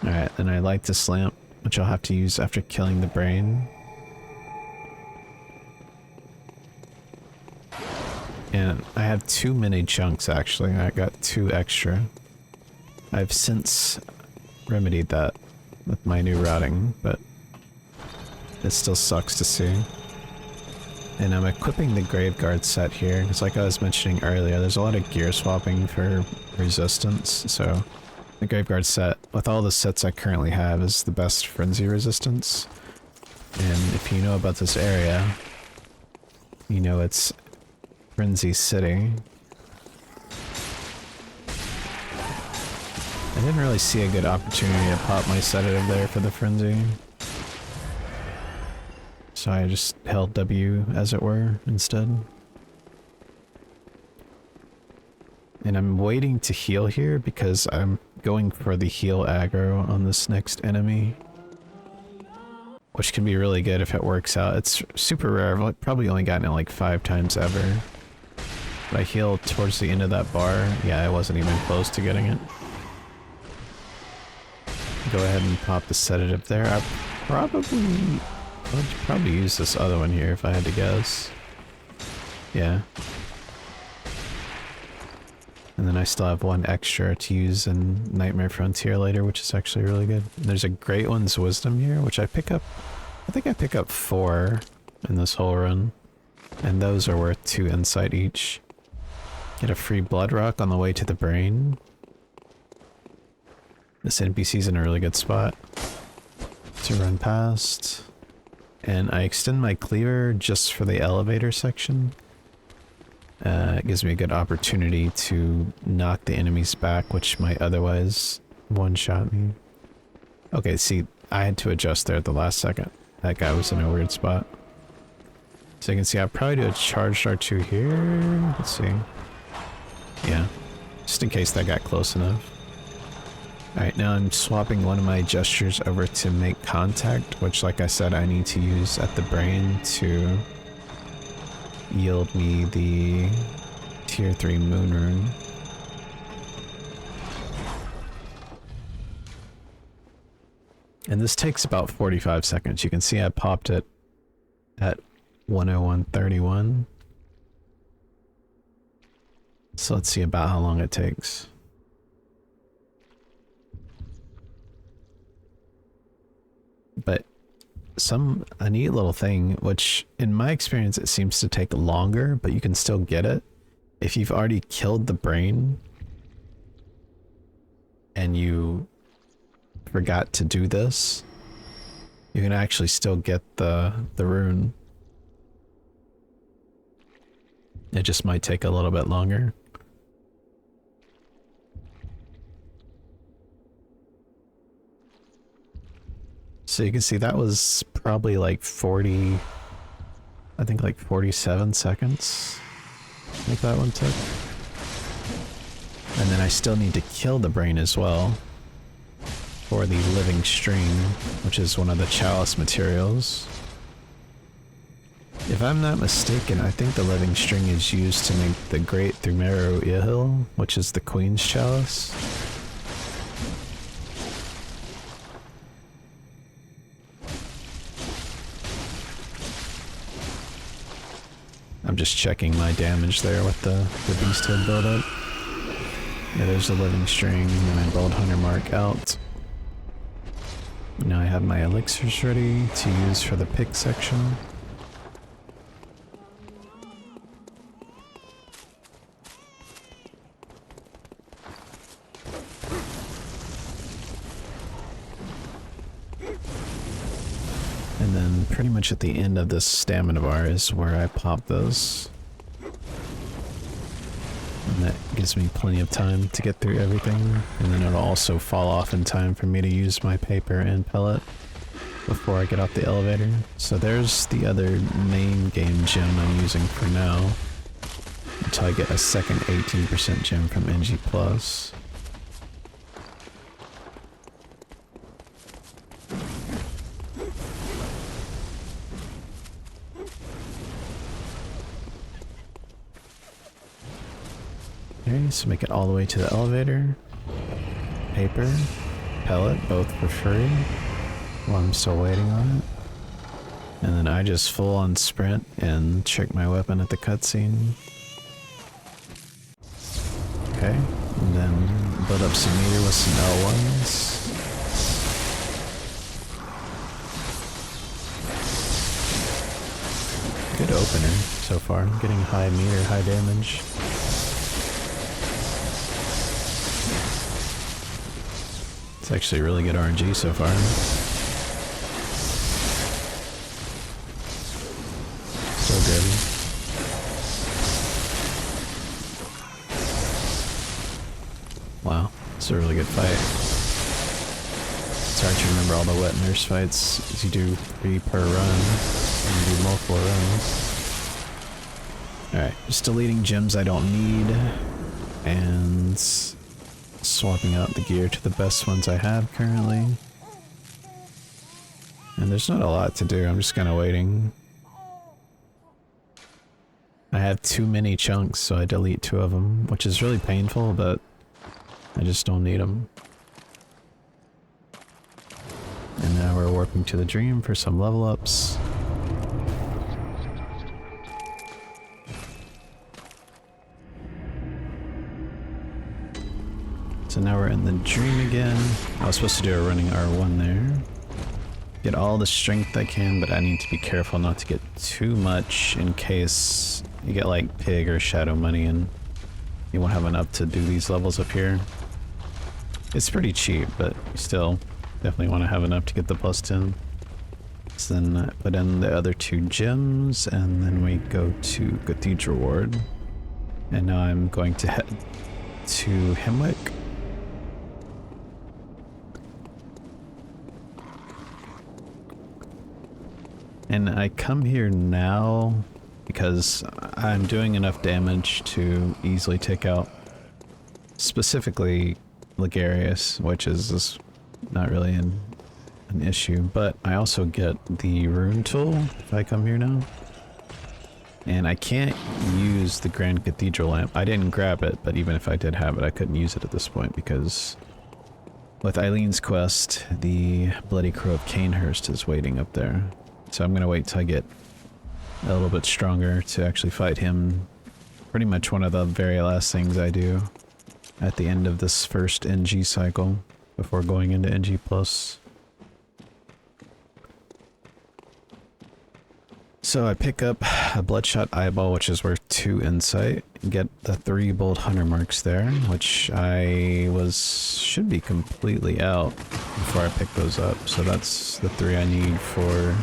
Alright, then I light this lamp, which I'll have to use after killing the brain. And I have too many chunks actually, I got 2 extra. I've since remedied that with my new routing, but it still sucks to see. And I'm equipping the Graveguard set here, because like I was mentioning earlier, there's a lot of gear swapping for resistance, so the Graveguard set, with all the sets I currently have, is the best frenzy resistance. And if you know about this area, you know it's Frenzy City. I didn't really see a good opportunity to pop my sedative there for the frenzy. So I just held W, as it were, instead. And I'm waiting to heal here because I'm going for the heal aggro on this next enemy. Which can be really good if it works out. It's super rare, I've probably only gotten it like 5 times ever. But I healed towards the end of that bar. Yeah, I wasn't even close to getting it. Go ahead and pop the sedative there. I'd probably use this other one here if I had to guess. Yeah. And then I still have one extra to use in Nightmare Frontier later, which is actually really good. And there's a Great One's Wisdom here, which I pick up. I think I pick up 4 in this whole run. And those are worth 2 insight each. Get a free Blood Rock on the way to the brain. This NPC's in a really good spot to run past. And I extend my cleaver just for the elevator section. It gives me a good opportunity to knock the enemies back, which might otherwise one-shot me. Okay, see, I had to adjust there at the last second. That guy was in a weird spot. So you can see I'll probably do a charged R2 here. Let's see. Yeah, just in case that got close enough. Alright, now I'm swapping one of my gestures over to make contact, which, like I said, I need to use at the brain to yield me the tier 3 moon rune. And this takes about 45 seconds. You can see I popped it at 101:31. So let's see about how long it takes. But a neat little thing, which in my experience it seems to take longer, but you can still get it. If you've already killed the brain and you forgot to do this, you can actually still get the rune. It just might take a little bit longer. So you can see that was probably like 40, I think like 47 seconds. I think that one took. And then I still need to kill the brain as well for the living string, which is one of the chalice materials. If I'm not mistaken, I think the living string is used to make the Great Thumero Ihil, which is the Queen's Chalice. I'm just checking my damage there with the beast head buildup. Yeah, there's the living string, and I build Hunter Mark out. Now I have my elixirs ready to use for the pick section. And then pretty much at the end of this stamina bar is where I pop those. And that gives me plenty of time to get through everything. And then it'll also fall off in time for me to use my paper and pellet before I get off the elevator. So there's the other main game gem I'm using for now, until I get a second 18% gem from NG+. Okay, so make it all the way to the elevator. Paper, pellet, both for free while I'm still waiting on it. And then I just full on sprint and check my weapon at the cutscene. Okay, and then build up some meter with some L1s. Good opener so far. I'm getting high meter, high damage. It's actually really good RNG so far. So good. Wow, it's a really good fight. It's hard to remember all the wet nurse fights, as you do 3 per run, and you do multiple runs. Alright, just deleting gems I don't need, and swapping out the gear to the best ones I have currently. And there's not a lot to do, I'm just kind of waiting. I have too many chunks, so I delete 2 of them, which is really painful, but I just don't need them. And now we're warping to the dream for some level ups. So now we're in the dream again. I was supposed to do a running R1 there. Get all the strength I can, but I need to be careful not to get too much in case you get like pig or shadow money and you won't have enough to do these levels up here. It's pretty cheap, but you still definitely want to have enough to get the plus 10. So then I put in the other 2 gems, and then we go to Cathedral Ward. And now I'm going to head to Hemwick. And I come here now because I'm doing enough damage to easily take out specifically Ligarius, which is not really an issue, but I also get the rune tool if I come here now. And I can't use the Grand Cathedral lamp. I didn't grab it, but even if I did have it, I couldn't use it at this point because with Eileen's quest, the Bloody Crow of Canehurst is waiting up there. So I'm gonna wait till I get a little bit stronger to actually fight him. Pretty much one of the very last things I do at the end of this first NG cycle before going into NG+. So I pick up a Bloodshot Eyeball, which is worth 2 insight, get the 3 bold hunter marks there, which should be completely out before I pick those up. So that's the 3 I need for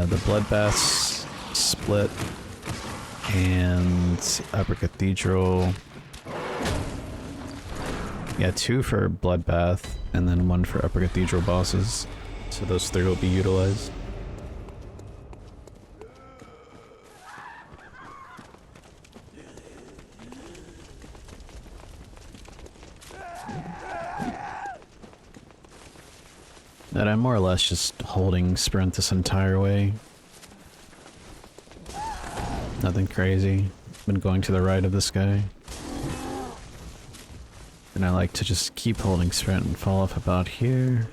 the Bloodbath split and Upper Cathedral. Yeah, 2 for Bloodbath and then 1 for Upper Cathedral bosses. So those 3 will be utilized. And I'm more or less just holding sprint this entire way. Nothing crazy. Been going to the right of this guy. And I like to just keep holding sprint and fall off about here.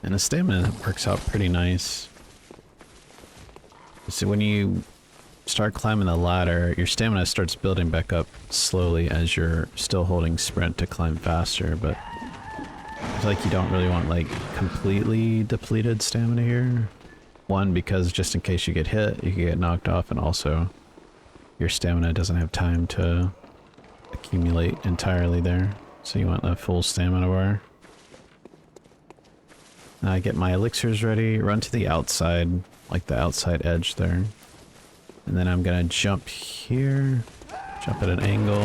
And the stamina works out pretty nice. So when you start climbing the ladder, your stamina starts building back up slowly as you're still holding sprint to climb faster, but I feel like you don't really want like completely depleted stamina here. One, because just in case you get hit, you can get knocked off, and also your stamina doesn't have time to accumulate entirely there. So you want a full stamina bar. Now I get my elixirs ready, run to the outside, like the outside edge there. And then I'm gonna jump here, jump at an angle.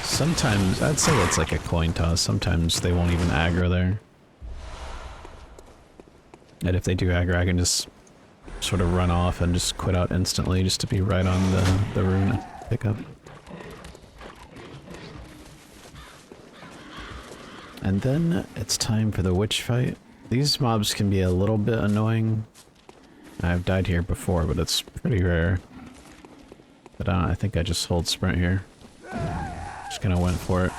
Sometimes, I'd say it's like a coin toss, sometimes they won't even aggro there. And if they do aggro, I can just sort of run off and just quit out instantly just to be right on the rune pickup. And then it's time for the witch fight. These mobs can be a little bit annoying. I've died here before, but it's pretty rare. But I think I just hold sprint here. Just kinda went for it.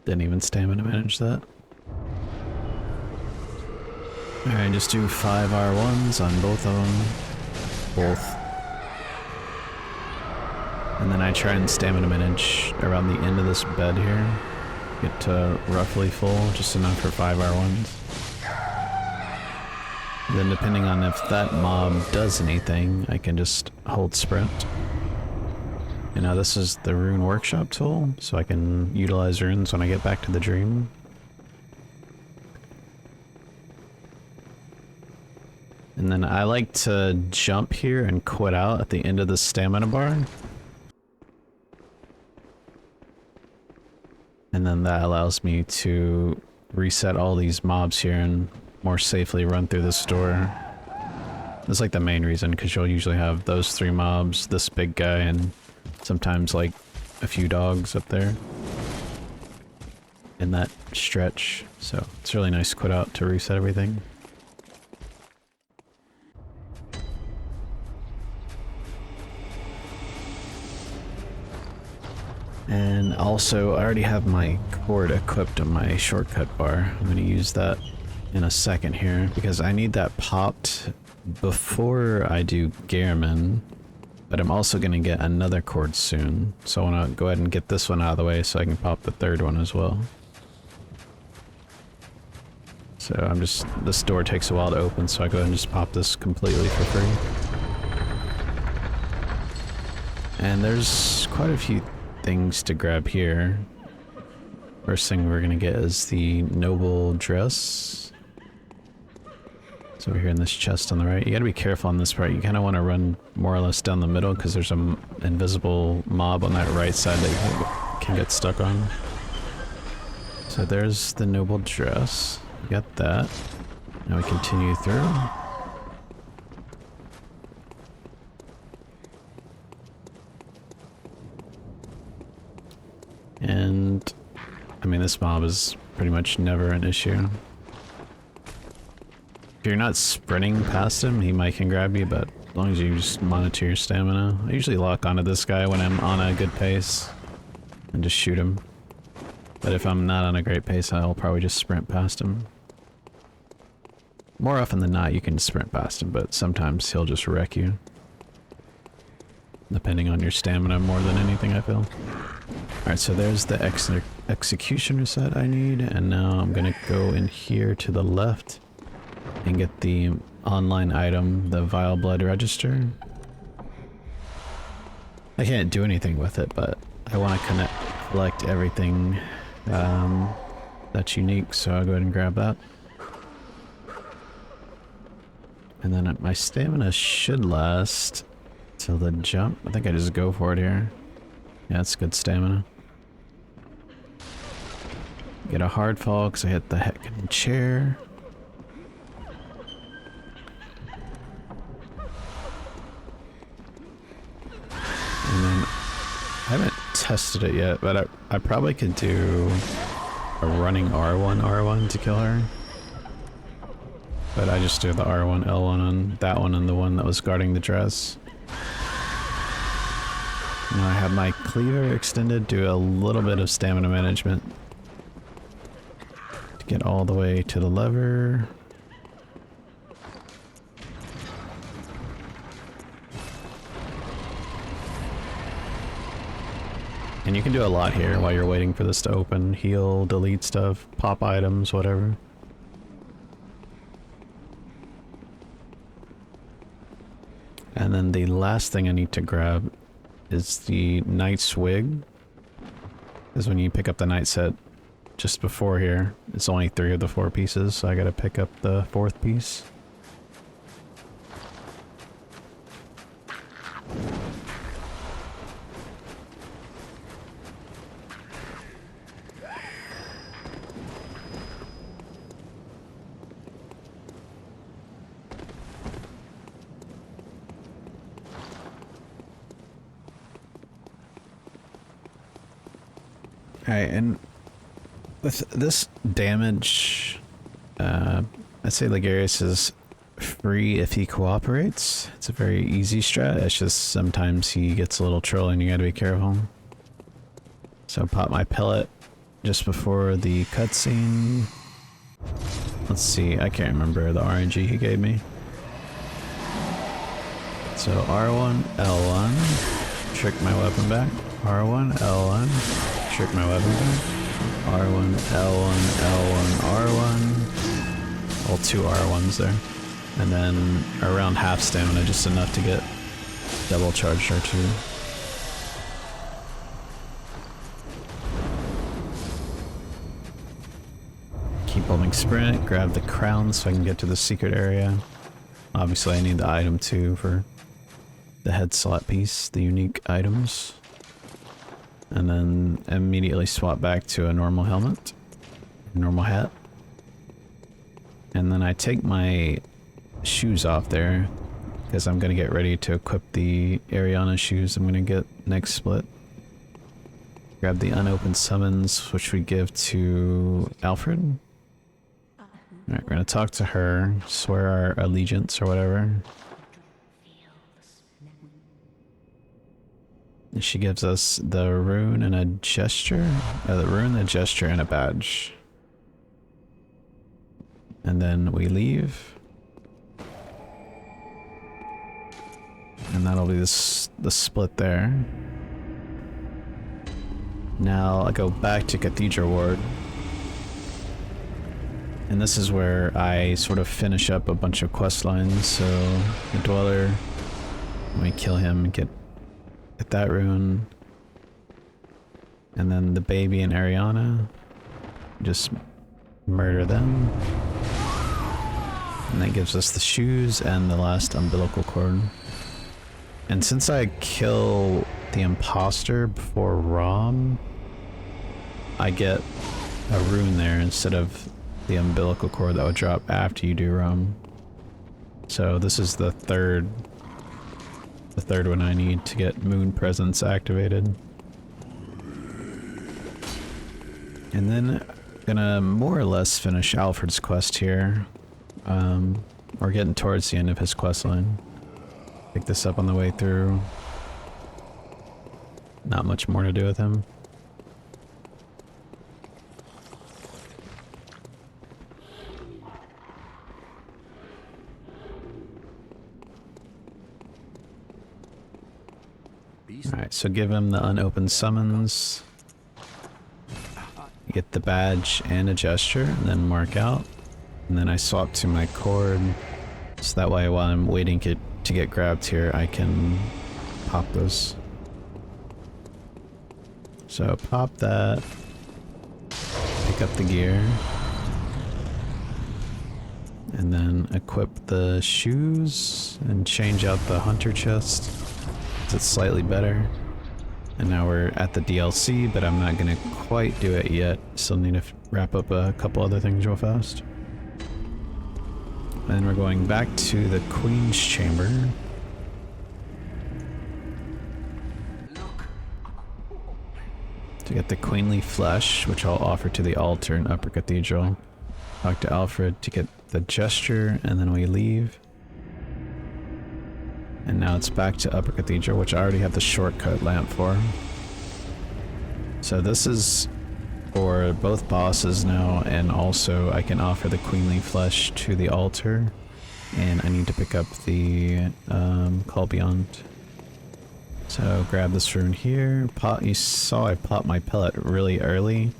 Didn't even stamina manage that. Alright, just do 5 R1s on both of them. Both. And then I try and stamina manage around the end of this bed here. Get to roughly full, just enough for 5 R1s. Then depending on if that mob does anything, I can just hold sprint. And now this is the rune workshop tool, so I can utilize runes when I get back to the dream. And then I like to jump here and quit out at the end of the stamina bar. And then that allows me to reset all these mobs here and more safely run through this door. That's like the main reason, because you'll usually have those 3 mobs, this big guy, and sometimes like a few dogs up there in that stretch. So it's really nice to quit out to reset everything. And also, I already have my cord equipped on my shortcut bar. I'm going to use that in a second here because I need that popped before I do Gehrman, but I'm also going to get another cord soon, so I want to go ahead and get this one out of the way so I can pop the third one as well. So I'm just, this door takes a while to open, so I go ahead and just pop this completely for free. And there's quite a few things to grab here. First thing we're gonna get is the noble dress. It's over here in this chest on the right. You gotta be careful on this part. You kind of want to run more or less down the middle because there's an invisible mob on that right side that you can get stuck on. So there's the noble dress. Got that. Now we continue through. And I mean, this mob is pretty much never an issue. If you're not sprinting past him, he might can grab you, but as long as you just monitor your stamina. I usually lock onto this guy when I'm on a good pace and just shoot him. But if I'm not on a great pace, I'll probably just sprint past him. More often than not, you can sprint past him, but sometimes he'll just wreck you. Depending on your stamina more than anything, I feel. Alright, so there's the executioner set I need, and now I'm gonna go in here to the left and get the online item, the Vial blood register. I can't do anything with it, but I want to collect everything that's unique, so I'll go ahead and grab that. And then my stamina should last till the jump. I think I just go for it here. Yeah, it's good stamina. Get a hard fall because I hit the heckin' chair. And then I haven't tested it yet, but I probably could do a running R1 to kill her. But I just do the R1, L1 on that one and the one that was guarding the dress. Now I have my cleaver extended, do a little bit of stamina management to get all the way to the lever. And you can do a lot here while you're waiting for this to open. Heal, delete stuff, pop items, whatever. And then the last thing I need to grab is the knight's wig. Because when you pick up the knight set just before here, it's only 3 of the 4 pieces, so I gotta pick up the 4th piece. Alright, and with this damage, I'd say Ligarius is free if he cooperates. It's a very easy strat, it's just sometimes he gets a little troll and you gotta be careful. So pop my pellet just before the cutscene. Let's see, I can't remember the RNG he gave me. So R1, L1, trick my weapon back. R1, L1. Trick my weapon back. R1, L1, L1, R1. All 2 R1s there. And then around half stamina, just enough to get double charged R2. Keep holding sprint, grab the crown so I can get to the secret area. Obviously I need the item too for the head slot piece, the unique items. And then immediately swap back to a normal helmet, normal hat. And then I take my shoes off there because I'm going to get ready to equip the Arianna shoes I'm going to get next split. Grab the unopened summons, which we give to Alfred. Alright, we're going to talk to her, swear our allegiance or whatever. She gives us the rune and a gesture. The rune, the gesture, and a badge. And then we leave. And that'll be the split there. Now I go back to Cathedral Ward. And this is where I sort of finish up a bunch of quest lines. So the Dweller, we kill him and get that rune. And then the baby and Arianna, just murder them. And that gives us the shoes and the last umbilical cord. And since I kill the imposter before Rom, I get a rune there instead of the umbilical cord that would drop after you do Rom. So this is the third one I need to get Moon Presence activated. And then gonna more or less finish Alfred's quest here. We're getting towards the end of his quest line. Pick this up on the way through. Not much more to do with him. Alright, so give him the unopened summons. Get the badge and a gesture, and then mark out. And then I swap to my cord, so that way while I'm waiting to get grabbed here, I can pop those. So pop that, pick up the gear, and then equip the shoes and change out the hunter chest. It's slightly better. And now we're at the DLC, but I'm not gonna quite do it yet. Still need to wrap up a couple other things real fast. And we're going back to the Queen's Chamber. To get the Queenly Flesh, which I'll offer to the altar in Upper Cathedral. Talk to Alfred to get the gesture, and then we leave. And now it's back to Upper Cathedral, which I already have the shortcut lamp for. So this is for both bosses now, and also I can offer the Queenly Flesh to the altar. And I need to pick up the Call Beyond. So grab this rune here. You saw I popped my pellet really early.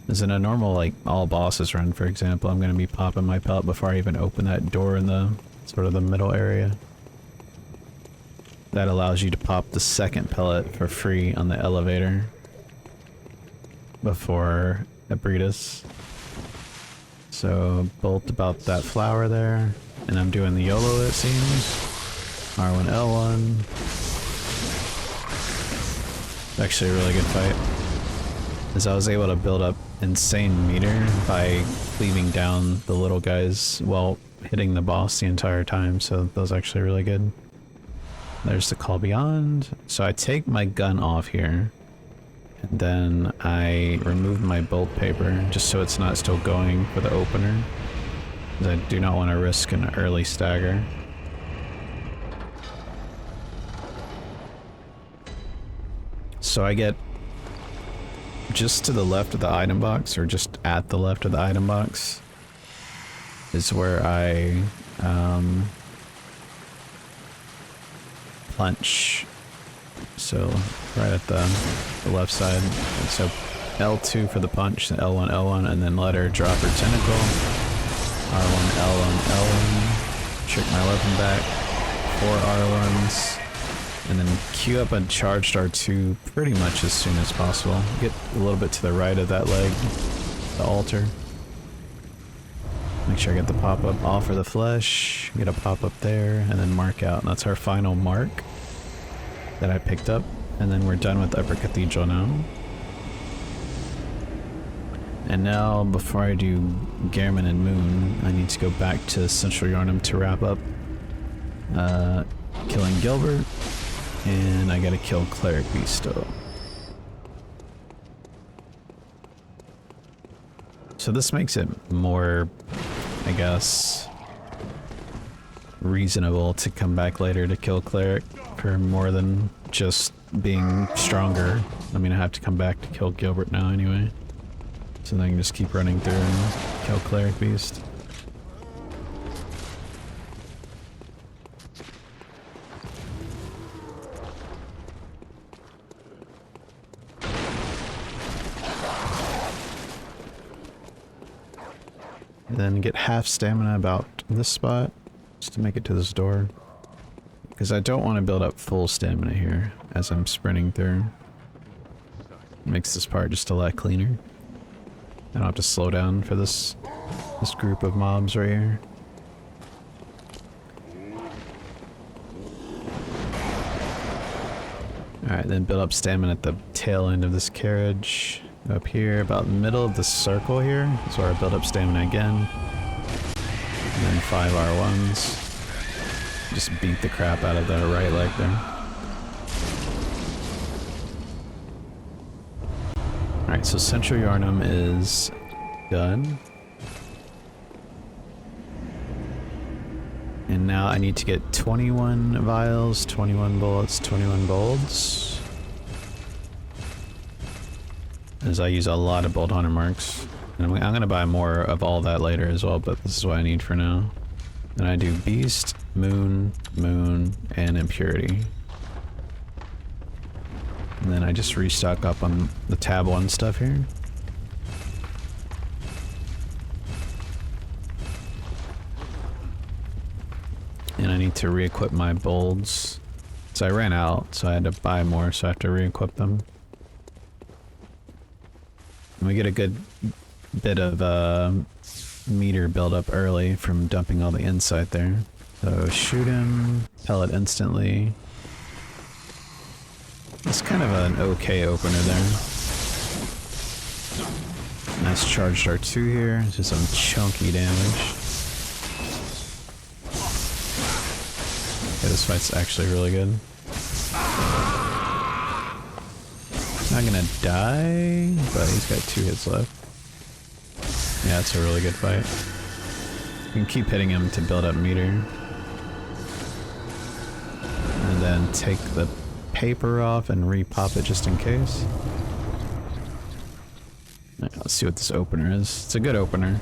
As in a normal, like, all bosses run, for example, I'm going to be popping my pellet before I even open that door in the sort of the middle area. That allows you to pop the second pellet for free on the elevator before Abritas. So bolt about that flower there, and I'm doing the YOLO it seems. R1 L1. It's actually a really good fight, as I was able to build up insane meter by cleaving down the little guys while hitting the boss the entire time, so that was actually really good. There's the Call Beyond. So I take my gun off here, and then I remove my bolt paper just so it's not still going for the opener, because I do not want to risk an early stagger. So I get just to the left of the item box, or just at the left of the item box, is where I punch. So right at the left side. And so L2 for the punch, then L1 L1, and then let her drop her tentacle. R1 L1 L1. Trick my weapon back. 4 R1s. And then queue up a charged R2 pretty much as soon as possible. Get a little bit to the right of that leg, the altar. Make sure I get the pop-up, offer the flesh, get a pop-up there, and then mark out. And that's our final mark that I picked up. And then we're done with Upper Cathedral now. And now, before I do Gehrman and Moon, I need to go back to Central Yharnam to wrap up killing Gilbert. And I gotta kill Cleric Beasto. So this makes it more, I guess, reasonable to come back later to kill Cleric for more than just being stronger. I mean, I have to come back to kill Gilbert now anyway. So then I can just keep running through and kill Cleric Beast. And then get half stamina about this spot, just to make it to this door. Because I don't want to build up full stamina here as I'm sprinting through. Makes this part just a lot cleaner. I don't have to slow down for this group of mobs right here. Alright, then build up stamina at the tail end of this carriage. Up here, about the middle of the circle here, is where I build up stamina again. And then 5 R1s. Just beat the crap out of the right leg there. Alright, so Central Yarnum is done. And now I need to get 21 vials, 21 bullets, 21 bolts. As I use a lot of bolt hunter marks. And I'm gonna buy more of all that later as well, but this is what I need for now. Then I do Beast, Moon, Moon, and Impurity. And then I just restock up on the tab 1 stuff here. And I need to re-equip my bolds. So I ran out, so I had to buy more, so I have to re-equip them. And we get a good bit of meter buildup early from dumping all the insight there. So shoot him, pellet instantly. It's kind of an okay opener there. Nice charged R2 here, just some chunky damage. Okay, this fight's actually really good. Not gonna die, but he's got 2 hits left. Yeah, it's a really good fight. You can keep hitting him to build up meter. And then take the paper off and re-pop it just in case. Right, let's see what this opener is. It's a good opener.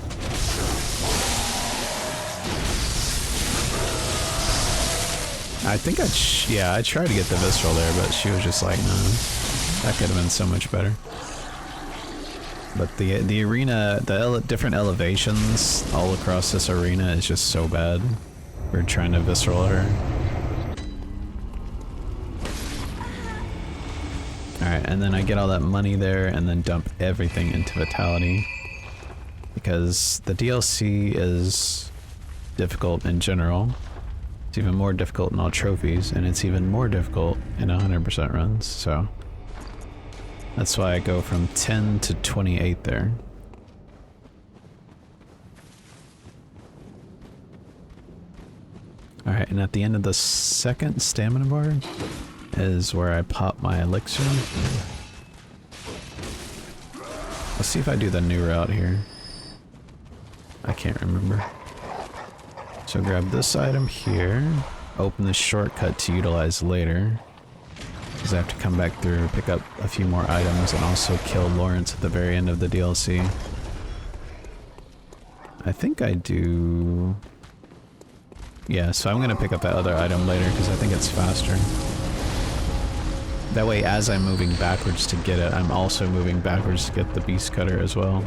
I think I tried to get the visceral there, but she was just like, no. That could have been so much better. But the arena, the different elevations all across this arena is just so bad. We're trying to visceral her. Alright, and then I get all that money there and then dump everything into Vitality. Because the DLC is difficult in general. It's even more difficult in all trophies, and it's even more difficult in 100% runs, so... That's why I go from 10 to 28 there. Alright, and at the end of the second stamina bar is where I pop my elixir. Let's see if I do the new route here. I can't remember. So grab this item here, open the shortcut to utilize later. Because I have to come back through, pick up a few more items, and also kill Lawrence at the very end of the DLC. I think I do... Yeah, so I'm gonna pick up that other item later, because I think it's faster. That way, as I'm moving backwards to get it, I'm also moving backwards to get the beast cutter as well.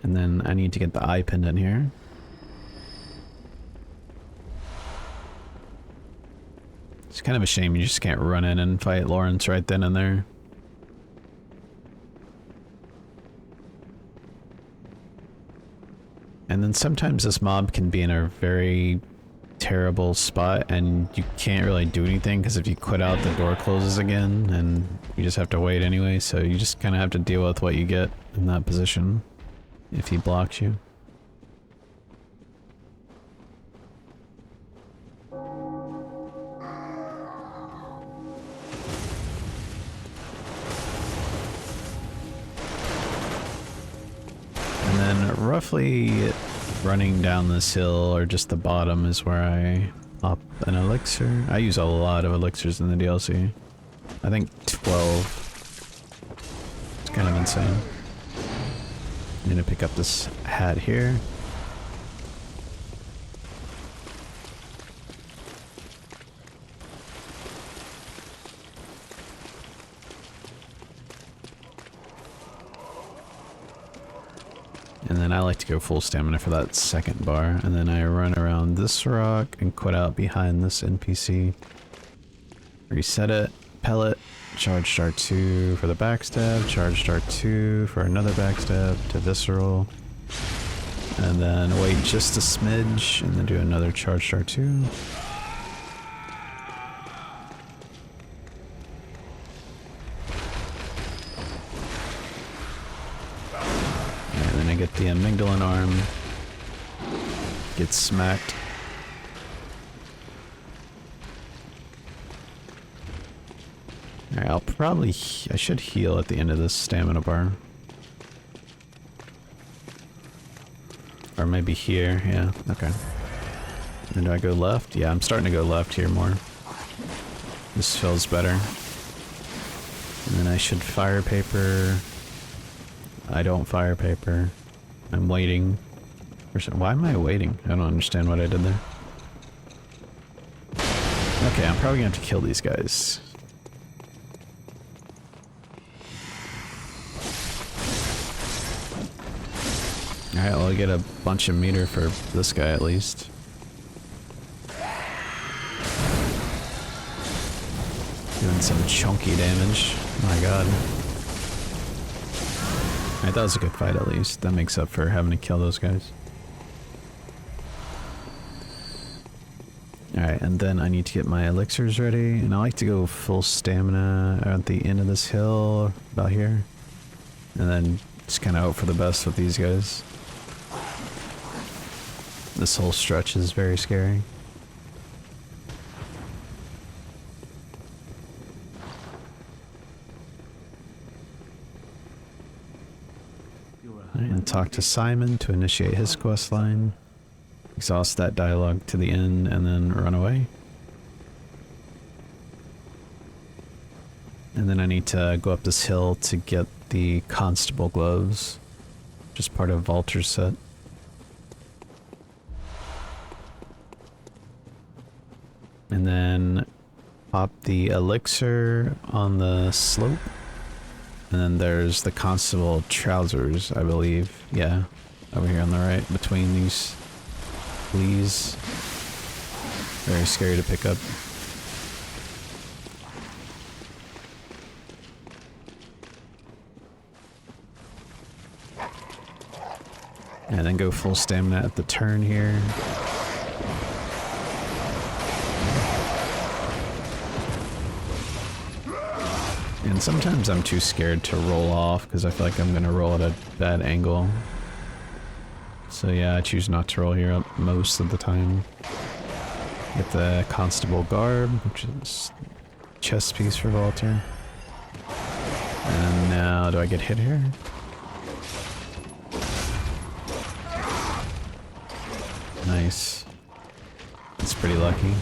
And then I need to get the eye pendant here. It's kind of a shame you just can't run in and fight Lawrence right then and there. And then sometimes this mob can be in a very terrible spot and you can't really do anything because if you quit out, the door closes again and you just have to wait anyway, so you just kind of have to deal with what you get in that position if he blocks you. And then roughly running down this hill, or just the bottom, is where I pop an elixir. I use a lot of elixirs in the DLC. I think 12. It's kind of insane. I'm gonna pick up this hat here. then I like to go full stamina for that second bar, and then I run around this rock and quit out behind this NPC. Reset it, pellet, charged R2 for the backstab, charged R2 for another backstab to visceral, and then wait just a smidge, and then do another charged R2. And then I get the amygdalin arm, get smacked. Alright, I'll probably... I should heal at the end of this stamina bar. Or maybe here, yeah, okay. Then do I go left? Yeah, I'm starting to go left here more. This feels better. And then I should fire paper. I don't fire paper. I'm waiting. Why am I waiting? I don't understand what I did there. Okay, I'm probably gonna have to kill these guys. Alright, well I get a bunch of meter for this guy at least. Doing some chunky damage. Oh my god. Alright, that was a good fight at least. That makes up for having to kill those guys. Alright, and then I need to get my elixirs ready, and I like to go full stamina at the end of this hill, about here. And then just kind of hope for the best with these guys. This whole stretch is very scary. And talk to Simon to initiate his quest line. Exhaust that dialogue to the end and then run away. And then I need to go up this hill to get the constable gloves. Just part of Walter's set. And then pop the elixir on the slope. And then there's the constable trousers, I believe. Yeah, over here on the right, between these fleas. Very scary to pick up. And then go full stamina at the turn here. And sometimes I'm too scared to roll off because I feel like I'm gonna roll at a bad angle. So yeah, I choose not to roll here most of the time. Get the constable garb, which is chest piece for Walter. And now, do I get hit here? Nice. That's pretty lucky.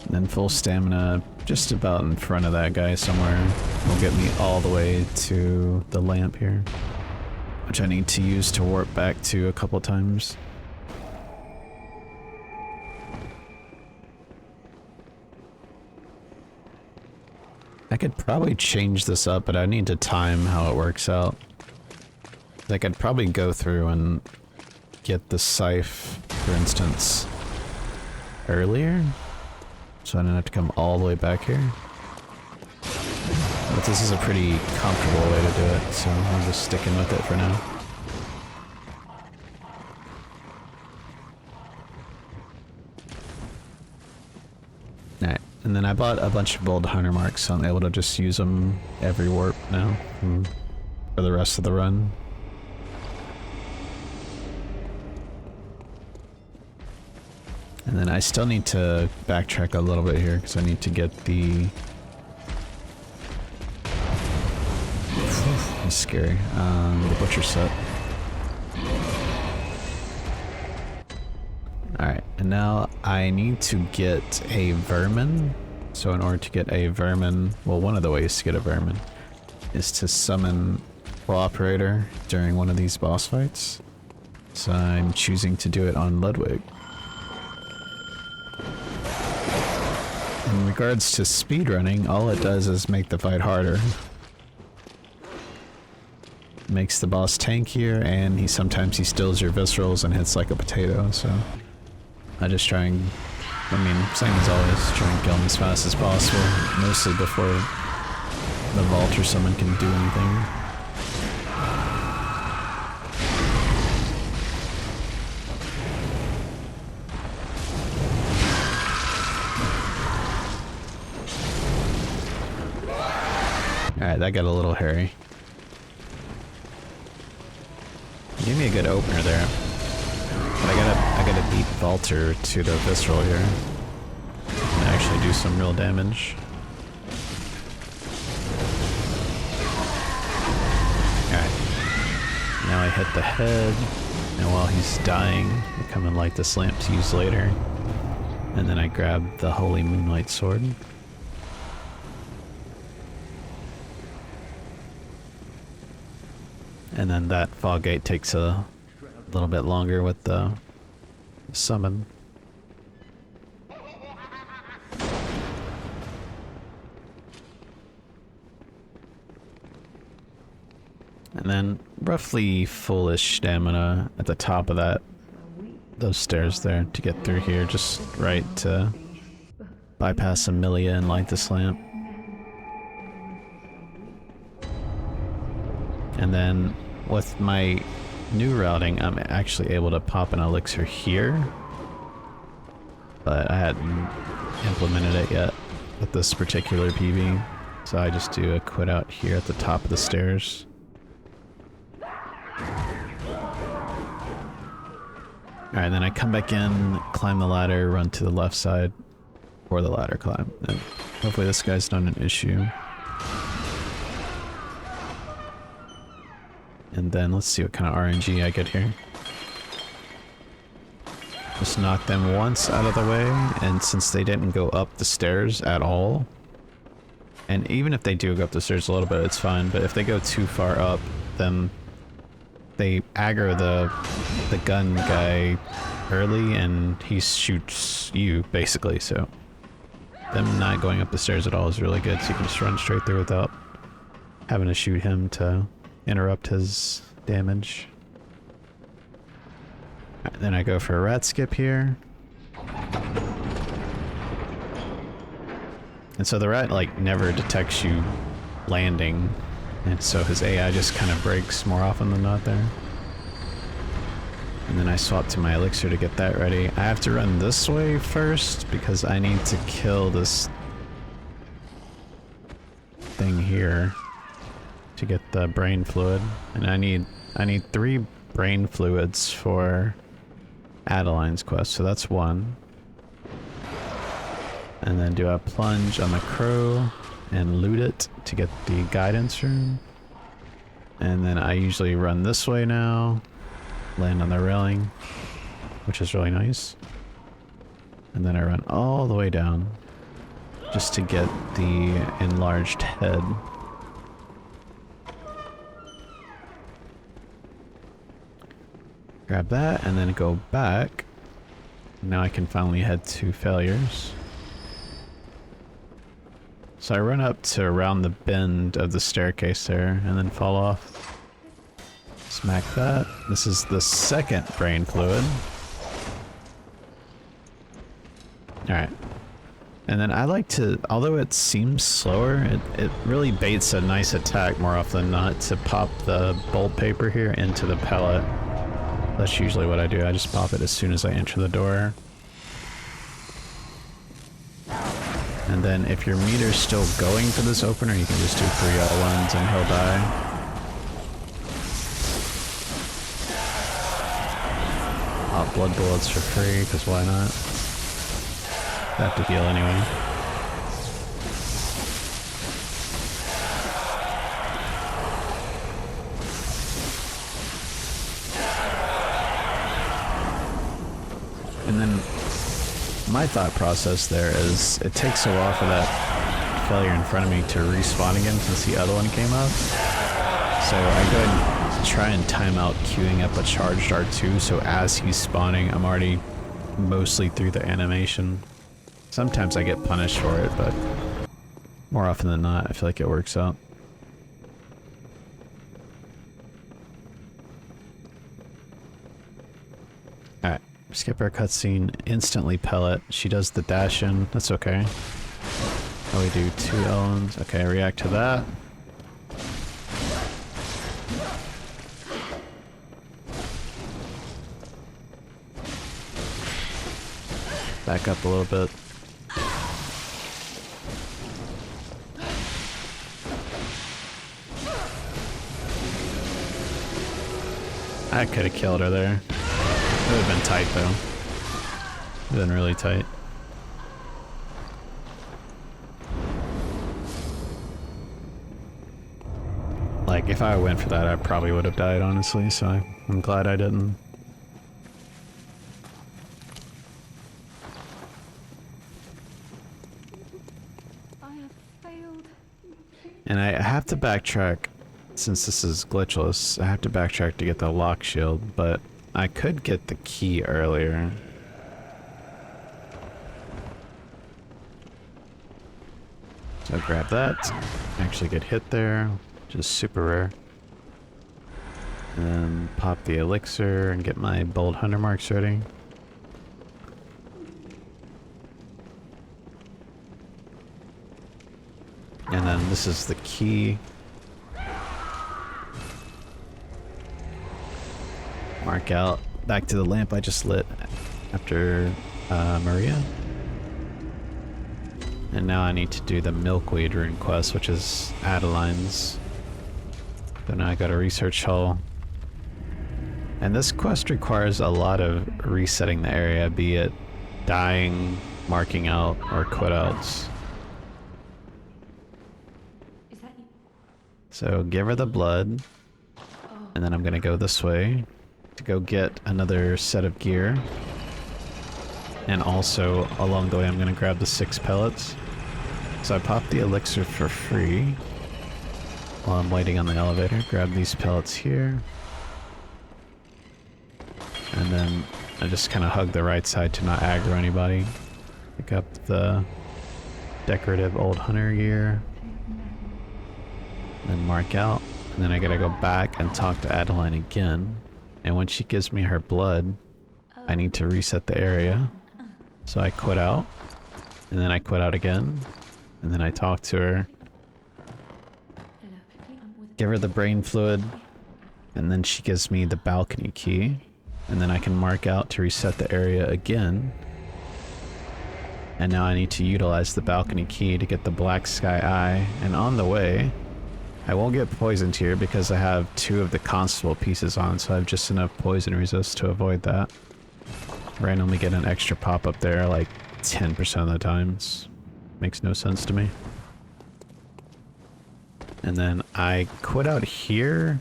Then full stamina just about in front of that guy somewhere will get me all the way to the lamp here, which I need to use to warp back to a couple times. I could probably change this up, but I need to time how it works out. I could probably go through and get the scythe, for instance, earlier. So I don't have to come all the way back here. But this is a pretty comfortable way to do it, so I'm just sticking with it for now. Alright, and then I bought a bunch of gold hunter marks, so I'm able to just use them every warp now for the rest of the run. And then I still need to backtrack a little bit here because I need to get the... That's scary. The butcher set. Alright, and now I need to get a vermin. So in order to get a vermin, well, one of the ways to get a vermin is to summon Cooperator during one of these boss fights. So I'm choosing to do it on Ludwig. in regards to speedrunning, all it does is make the fight harder. Makes the boss tankier, and sometimes he steals your viscerals and hits like a potato, so I just try and, I mean, same as always, try and kill him as fast as possible, mostly before the vault or someone can do anything. Alright, that got a little hairy. Give me a good opener there. But I gotta beat Valter to the visceral here. And actually do some real damage. Alright. Now I hit the head, and while he's dying, I come and light this lamp to use later. And then I grab the Holy Moonlight Sword. And then that fog gate takes a little bit longer with the summon. And then roughly fullish stamina at the top of those stairs there to get through here, just right to bypass Amelia and light this lamp. And then with my new routing, I'm actually able to pop an elixir here, but I hadn't implemented it yet with this particular PB, so I just do a quit out here at the top of the stairs. Alright, then I come back in, climb the ladder, run to the left side for the ladder climb, and hopefully this guy's not an issue. And then let's see what kind of RNG I get here. Just knock them once out of the way, and since they didn't go up the stairs at all, and even if they do go up the stairs a little bit, it's fine, but if they go too far up, then they aggro the gun guy early, and he shoots you, basically, so them not going up the stairs at all is really good, so you can just run straight through without having to shoot him to interrupt his damage. Right, then I go for a rat skip here. And so the rat like never detects you landing, and so his AI just kind of breaks more often than not there. And then I swap to my elixir to get that ready. I have to run this way first because I need to kill this thing here to get the brain fluid, and I need 3 brain fluids for Adeline's quest, so that's 1. And then do a plunge on the crow and loot it to get the guidance room. And then I usually run this way now, land on the railing, which is really nice. And then I run all the way down just to get the enlarged head. Grab that and then go back. Now I can finally head to failures. So I run up to around the bend of the staircase there and then fall off. Smack that. This is the second brain fluid. Alright. And then I like to, although it seems slower, it really baits a nice attack more often than not to pop the bolt paper here into the pellet. That's usually what I do. I just pop it as soon as I enter the door. And then if your meter's still going for this opener, you can just do 3 L1s and he'll die. Pop blood bullets for free, because why not? I have to heal anyway. And then my thought process there is it takes a while for that failure in front of me to respawn again since the other one came up. So I go ahead and try and time out queuing up a charged R2, so as he's spawning I'm already mostly through the animation. Sometimes I get punished for it, but more often than not, I feel like it works out. Alright, skip our cutscene, instantly pellet. She does the dash in, that's okay. Oh, we do 2 Ellens. Okay, react to that. Back up a little bit. I could have killed her there. It would have been tight though. It would have been really tight. Like, if I went for that, I probably would have died, honestly, so I'm glad I didn't. And I have to backtrack, since this is glitchless, I have to backtrack to get the lock shield, but I could get the key earlier. So grab that, actually get hit there, which is super rare. And then pop the elixir and get my bold hunter marks ready. And then this is the key. Mark out back to the lamp I just lit after Maria. And now I need to do the milkweed rune quest, which is Adeline's. So now I got a research hall. And this quest requires a lot of resetting the area, be it dying, marking out, or quit outs. So give her the blood, and then I'm gonna go this way to go get another set of gear. And also, along the way, I'm gonna grab the 6 pellets. So I pop the elixir for free while I'm waiting on the elevator. Grab these pellets here. And then I just kind of hug the right side to not aggro anybody. Pick up the decorative old hunter gear. Then mark out, and then I gotta go back and talk to Adeline again. And when she gives me her blood, I need to reset the area. So I quit out, and then I quit out again, and then I talk to her. Give her the brain fluid, and then she gives me the balcony key. And then I can mark out to reset the area again. And now I need to utilize the balcony key to get the black sky eye, and on the way, I won't get poisoned here because I have 2 of the constable pieces on, so I have just enough poison resist to avoid that. Randomly get an extra pop up there like 10% of the times. Makes no sense to me. And then I quit out here.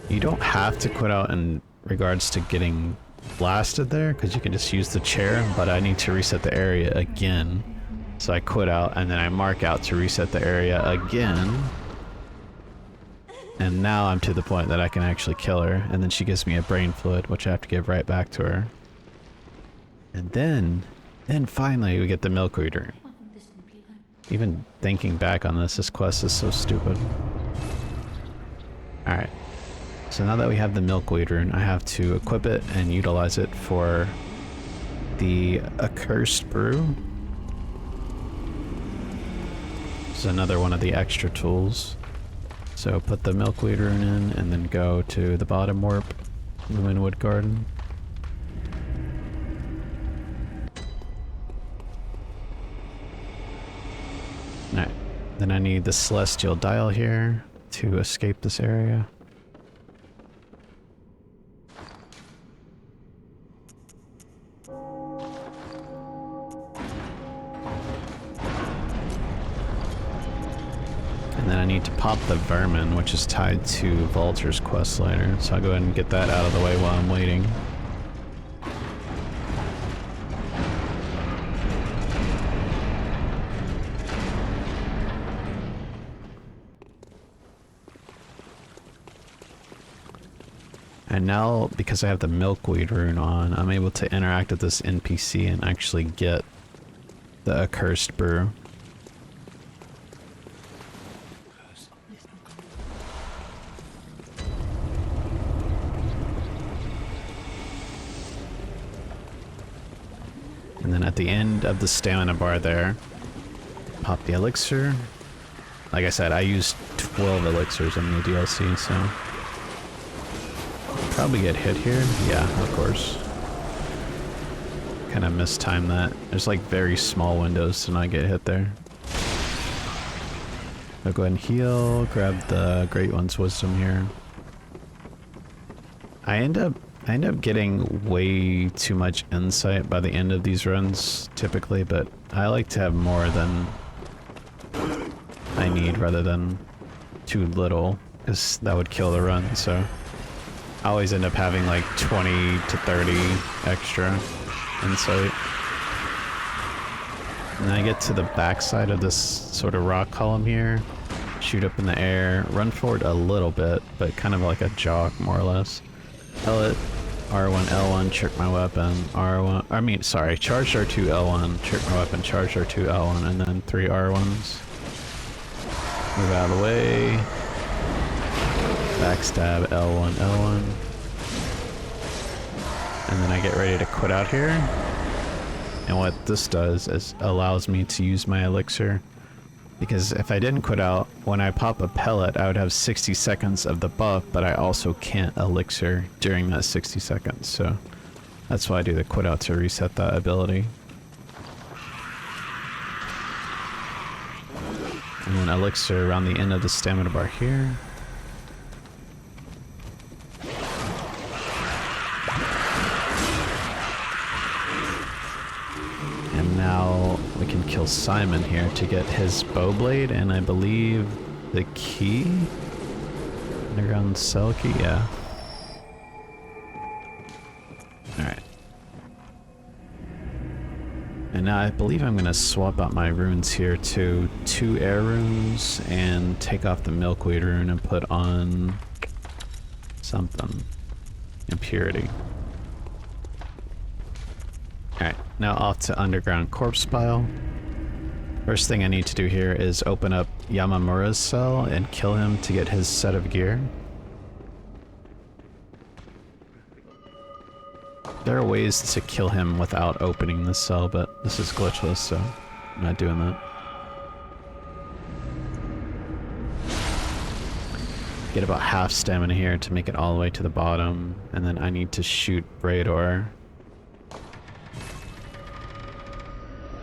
You don't have to quit out in regards to getting blasted there, because you can just use the chair, but I need to reset the area again. So I quit out, and then I mark out to reset the area again. And now I'm to the point that I can actually kill her, and then she gives me a brain fluid, which I have to give right back to her. And then finally we get the milkweed rune. Even thinking back on this quest is so stupid. Alright. So now that we have the milkweed rune, I have to equip it and utilize it for the accursed brew. This is another one of the extra tools. So put the milkweed rune in, and then go to the bottom warp, Lumenwood Garden. Alright, then I need the celestial dial here to escape this area. And then I need to pop the vermin, which is tied to Valter's quest later. So I'll go ahead and get that out of the way while I'm waiting. And now, because I have the milkweed rune on, I'm able to interact with this NPC and actually get the accursed brew. And then at the end of the stamina bar there, pop the elixir. Like I said, I used 12 elixirs in the DLC, so probably get hit here. Yeah, of course. Kind of mistimed that. There's like very small windows to not get hit there. I'll go ahead and heal, grab the Great One's Wisdom here. I end up getting way too much insight by the end of these runs, typically, but I like to have more than I need rather than too little, because that would kill the run, so I always end up having like 20 to 30 extra insight. And then I get to the backside of this sort of rock column here, shoot up in the air, run forward a little bit, but kind of like a jog more or less. Pellet, R1, L1, trick my weapon, R1, I mean, sorry, charge R2, L1, trick my weapon, charge R2, L1, and then 3 R1s. Move out of the way. Backstab, L1, L1. And then I get ready to quit out here. And what this does is allows me to use my elixir. Because if I didn't quit out, when I pop a pellet, I would have 60 seconds of the buff, but I also can't elixir during that 60 seconds, so that's why I do the quit out to reset that ability. And then elixir around the end of the stamina bar here. And now we can kill Simon here to get his bow blade and I believe the key? Underground cell key? Yeah. Alright. And now I believe I'm gonna swap out my runes here to 2 air runes and take off the milkweed rune and put on something. Impurity. Alright, now off to underground corpse pile. First thing I need to do here is open up Yamamura's cell and kill him to get his set of gear. There are ways to kill him without opening the cell, but this is glitchless, so I'm not doing that. Get about half stamina here to make it all the way to the bottom, and then I need to shoot Brador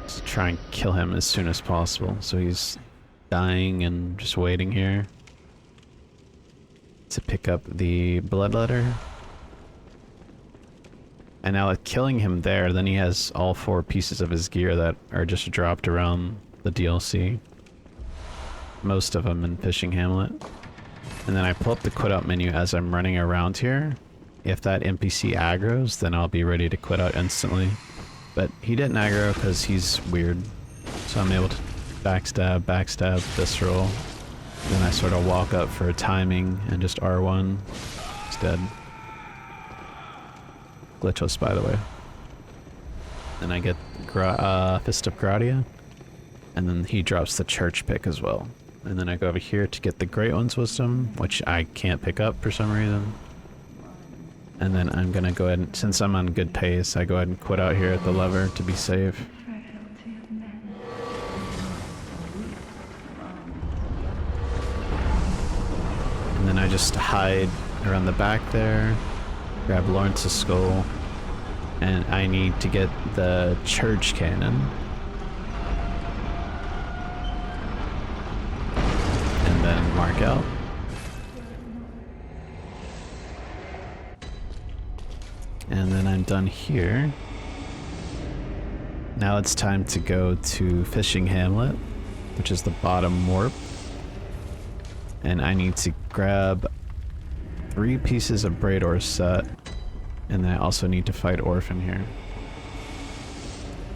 to try and kill him as soon as possible. So he's dying and just waiting here to pick up the bloodletter. And now with killing him there, then he has all 4 pieces of his gear that are just dropped around the DLC. Most of them in Fishing Hamlet. And then I pull up the quit out menu as I'm running around here. If that NPC aggroes, then I'll be ready to quit out instantly. But he didn't aggro because he's weird. So I'm able to backstab, visceral. Then I sort of walk up for timing and just R1. He's dead. Glitchless, by the way. Then I get Fist of Gradia. And then he drops the church pick as well. And then I go over here to get the Great One's Wisdom, which I can't pick up for some reason. And then I'm gonna go ahead and, since I'm on good pace, I go ahead and quit out here at the lever to be safe. And then I just hide around the back there, grab Lawrence's skull, and I need to get the church cannon. And then mark out. And then I'm done here. Now it's time to go to Fishing Hamlet, which is the bottom warp. And I need to grab 3 pieces of Brador set. And then I also need to fight Orphan here.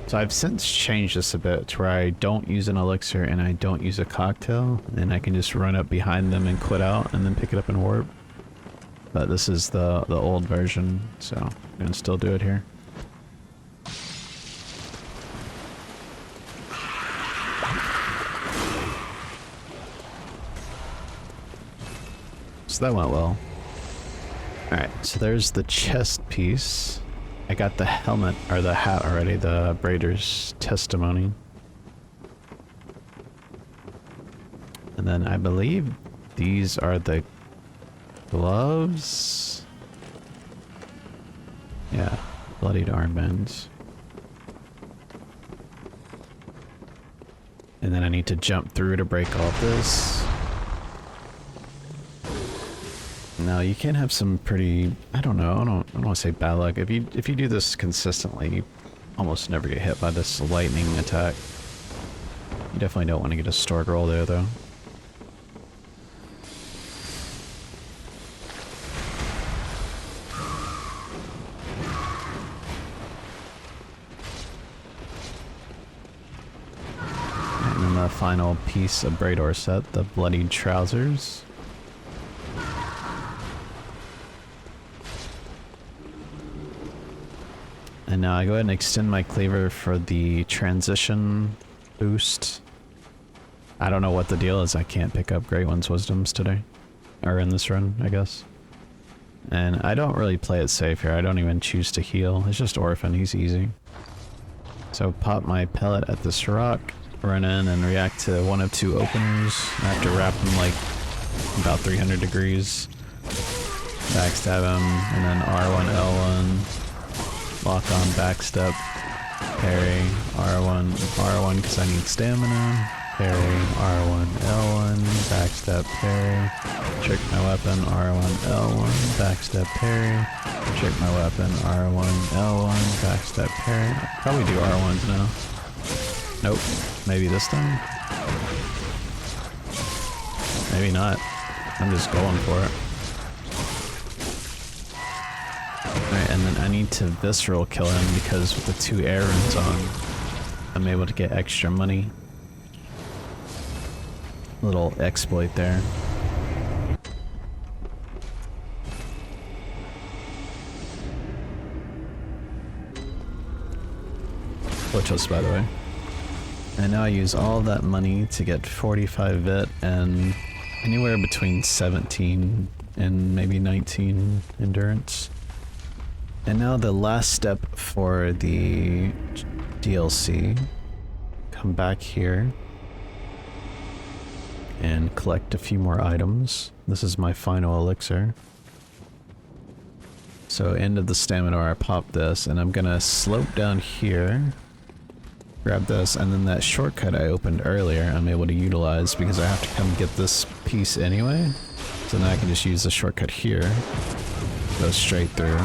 So I've since changed this a bit to where I don't use an elixir and I don't use a cocktail. And I can just run up behind them and quit out and then pick it up and warp. But this is the old version, so I'm gonna still do it here. So that went well. Alright, so there's the chest piece. I got the helmet, or the hat already, the Braider's Testimony. And then I believe these are the gloves? Yeah, bloodied armbands. And then I need to jump through to break all of this. Now you can have some pretty, I don't know, I don't want to say bad luck. If you do this consistently, you almost never get hit by this lightning attack. You definitely don't want to get a stork roll there though. And then the final piece of Braidor set, the bloodied trousers. And now I go ahead and extend my cleaver for the transition boost. I don't know what the deal is. I can't pick up Great One's Wisdoms today. Or in this run, I guess. And I don't really play it safe here. I don't even choose to heal. It's just Orphan. He's easy. So pop my pellet at this rock, run in and react to one of two openers. I have to wrap him like about 300 degrees. Backstab him, and then R1, L1. Lock on backstep, parry, R1, R1 because I need stamina, parry, R1, L1, backstep, parry, trick my weapon, R1, L1, backstep, parry, trick my weapon, R1, L1, backstep, parry. I'll probably do R1s now. Nope, maybe this time? Maybe not. I'm just going for it. Alright, and then I need to visceral kill him because with the 2 air runes on, I'm able to get extra money. Little exploit there. Glitchless, by the way. And now I use all that money to get 45 vit and anywhere between 17 and maybe 19 endurance. And now the last step for the DLC. Come back here and collect a few more items. This is my final elixir. So end of the stamina, I pop this and I'm gonna slope down here, grab this, and then that shortcut I opened earlier I'm able to utilize because I have to come get this piece anyway. So now I can just use the shortcut here, go straight through.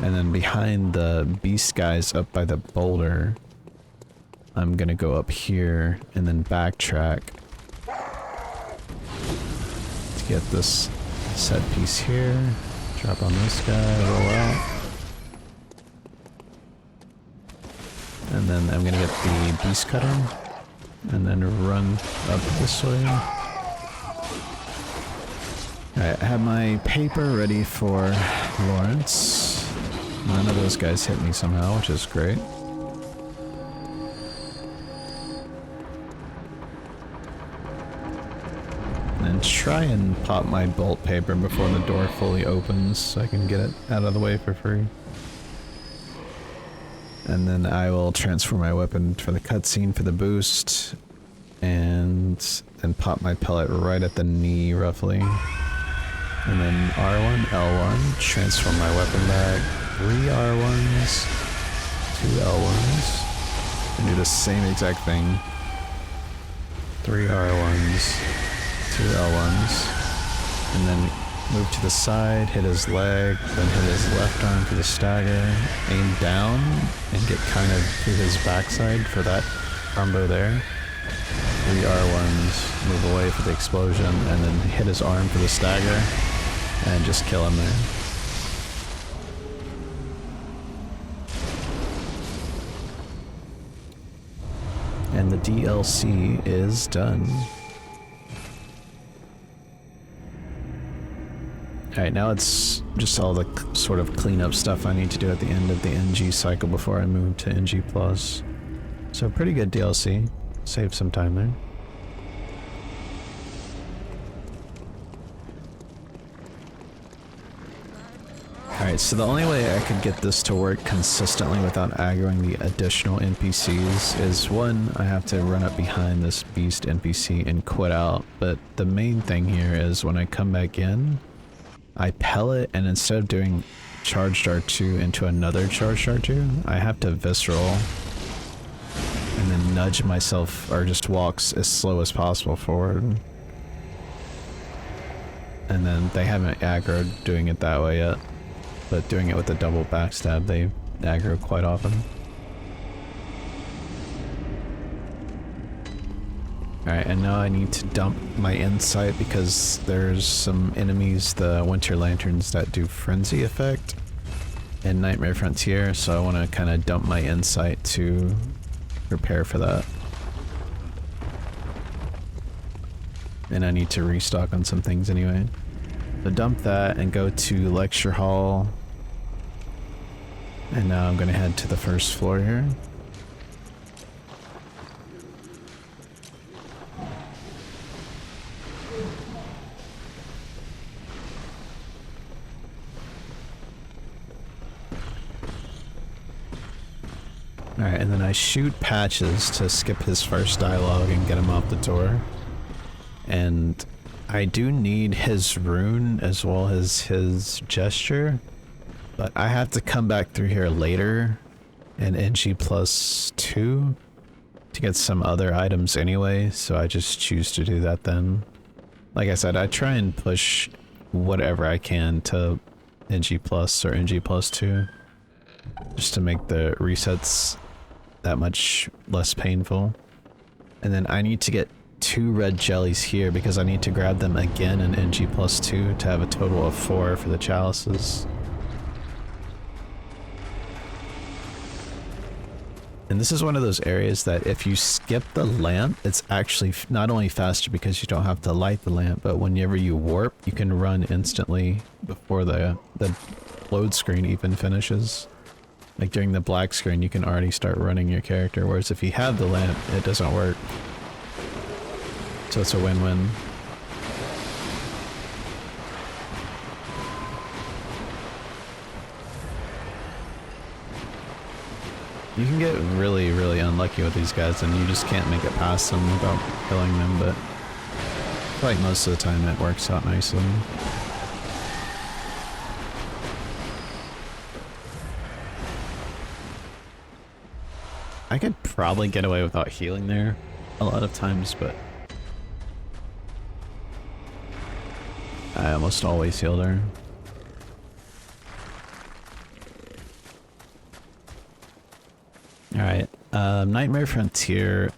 And then behind the beast guys up by the boulder, I'm gonna go up here and then backtrack to get this set piece here. Drop on this guy, roll out. And then I'm gonna get the beast cutter and then run up this way. Alright, I have my paper ready for Lawrence. None of those guys hit me somehow, which is great. And try and pop my bolt paper before the door fully opens so I can get it out of the way for free. And then I will transfer my weapon for the cutscene for the boost. And then pop my pellet right at the knee, roughly. And then R1, L1, transform my weapon back. 3 R1s, 2 L1s, and do the same exact thing. 3 R1s, 2 L1s, and then move to the side, hit his leg, then hit his left arm for the stagger, aim down, and get kind of to his backside for that combo there. 3 R1s, move away for the explosion, and then hit his arm for the stagger, and just kill him there. And the DLC is done. Alright, now it's just all the sort of cleanup stuff I need to do at the end of the NG cycle before I move to NG+. So pretty good DLC. Save some time there. Alright, so the only way I could get this to work consistently without aggroing the additional NPCs is one, I have to run up behind this beast NPC and quit out, but the main thing here is when I come back in, I pellet, and instead of doing charged R2 into another charged R2, I have to visceral and then nudge myself or just walks as slow as possible forward. And then they haven't aggroed doing it that way yet, but doing it with the double backstab, they aggro quite often. Alright, and now I need to dump my insight because there's some enemies, the Winter Lanterns, that do frenzy effect in Nightmare Frontier, so I want to kind of dump my insight to prepare for that. And I need to restock on some things anyway. So dump that and go to Lecture Hall. And now I'm going to head to the first floor here. Alright, and then I shoot Patches to skip his first dialogue and get him out the door. And I do need his rune as well as his gesture, but I have to come back through here later in NG+2 to get some other items anyway, so I just choose to do that then. Like I said, I try and push whatever I can to NG+ or NG+2 just to make the resets that much less painful. And then I need to get 2 red jellies here because I need to grab them again in NG+2 to have a total of 4 for the chalices. And this is one of those areas that if you skip the lamp, it's actually not only faster because you don't have to light the lamp, but whenever you warp, you can run instantly before the load screen even finishes. Like during the black screen, you can already start running your character, whereas if you have the lamp, it doesn't work. So it's a win-win. You can get really, really unlucky with these guys and you just can't make it past them without killing them, but I feel like most of the time it works out nicely. I could probably get away without healing there a lot of times, but I almost always healed her. Alright, Nightmare Frontier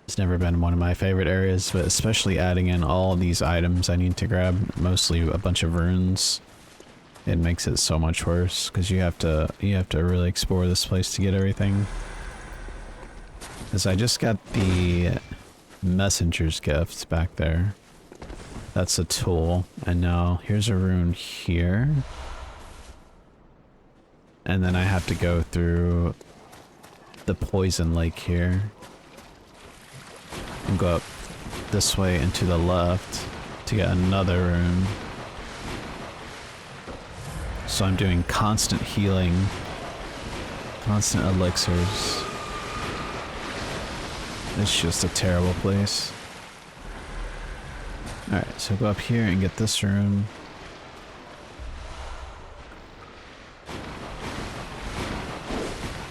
has never been one of my favorite areas, but especially adding in all of these items I need to grab, mostly a bunch of runes, it makes it so much worse, because you have to really explore this place to get everything. Because I just got the Messenger's Gift back there. That's a tool, and now here's a rune here. And then I have to go through the Poison Lake here. And go up this way and to the left to get another rune. So I'm doing constant healing, constant elixirs. It's just a terrible place. Alright, so go up here and get this rune.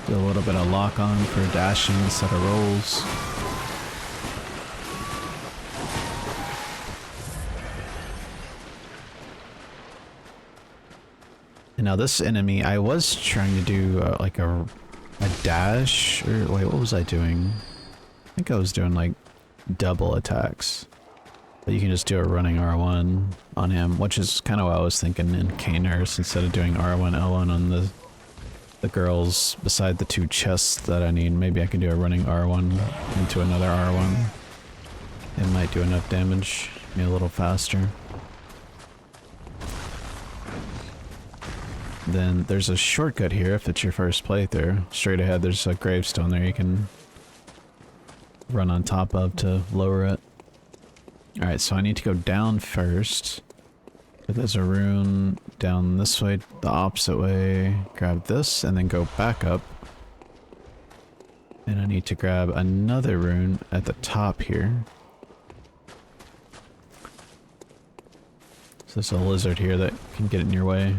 Do a little bit of lock on for dashing instead of rolls. And now this enemy, I was trying to do like a dash, or wait, what was I doing? I think I was doing like double attacks. But you can just do a running R1 on him, which is kind of what I was thinking in K-Nurse, instead of doing R1, L1 on the girls beside the 2 chests that I need. Maybe I can do a running R1 into another R1. It might do enough damage, me a little faster. Then there's a shortcut here if it's your first playthrough. Straight ahead there's a gravestone there you can run on top of to lower it. Alright, so I need to go down first. But there's a rune down this way, the opposite way. Grab this and then go back up. And I need to grab another rune at the top here. So there's a lizard here that can get in your way.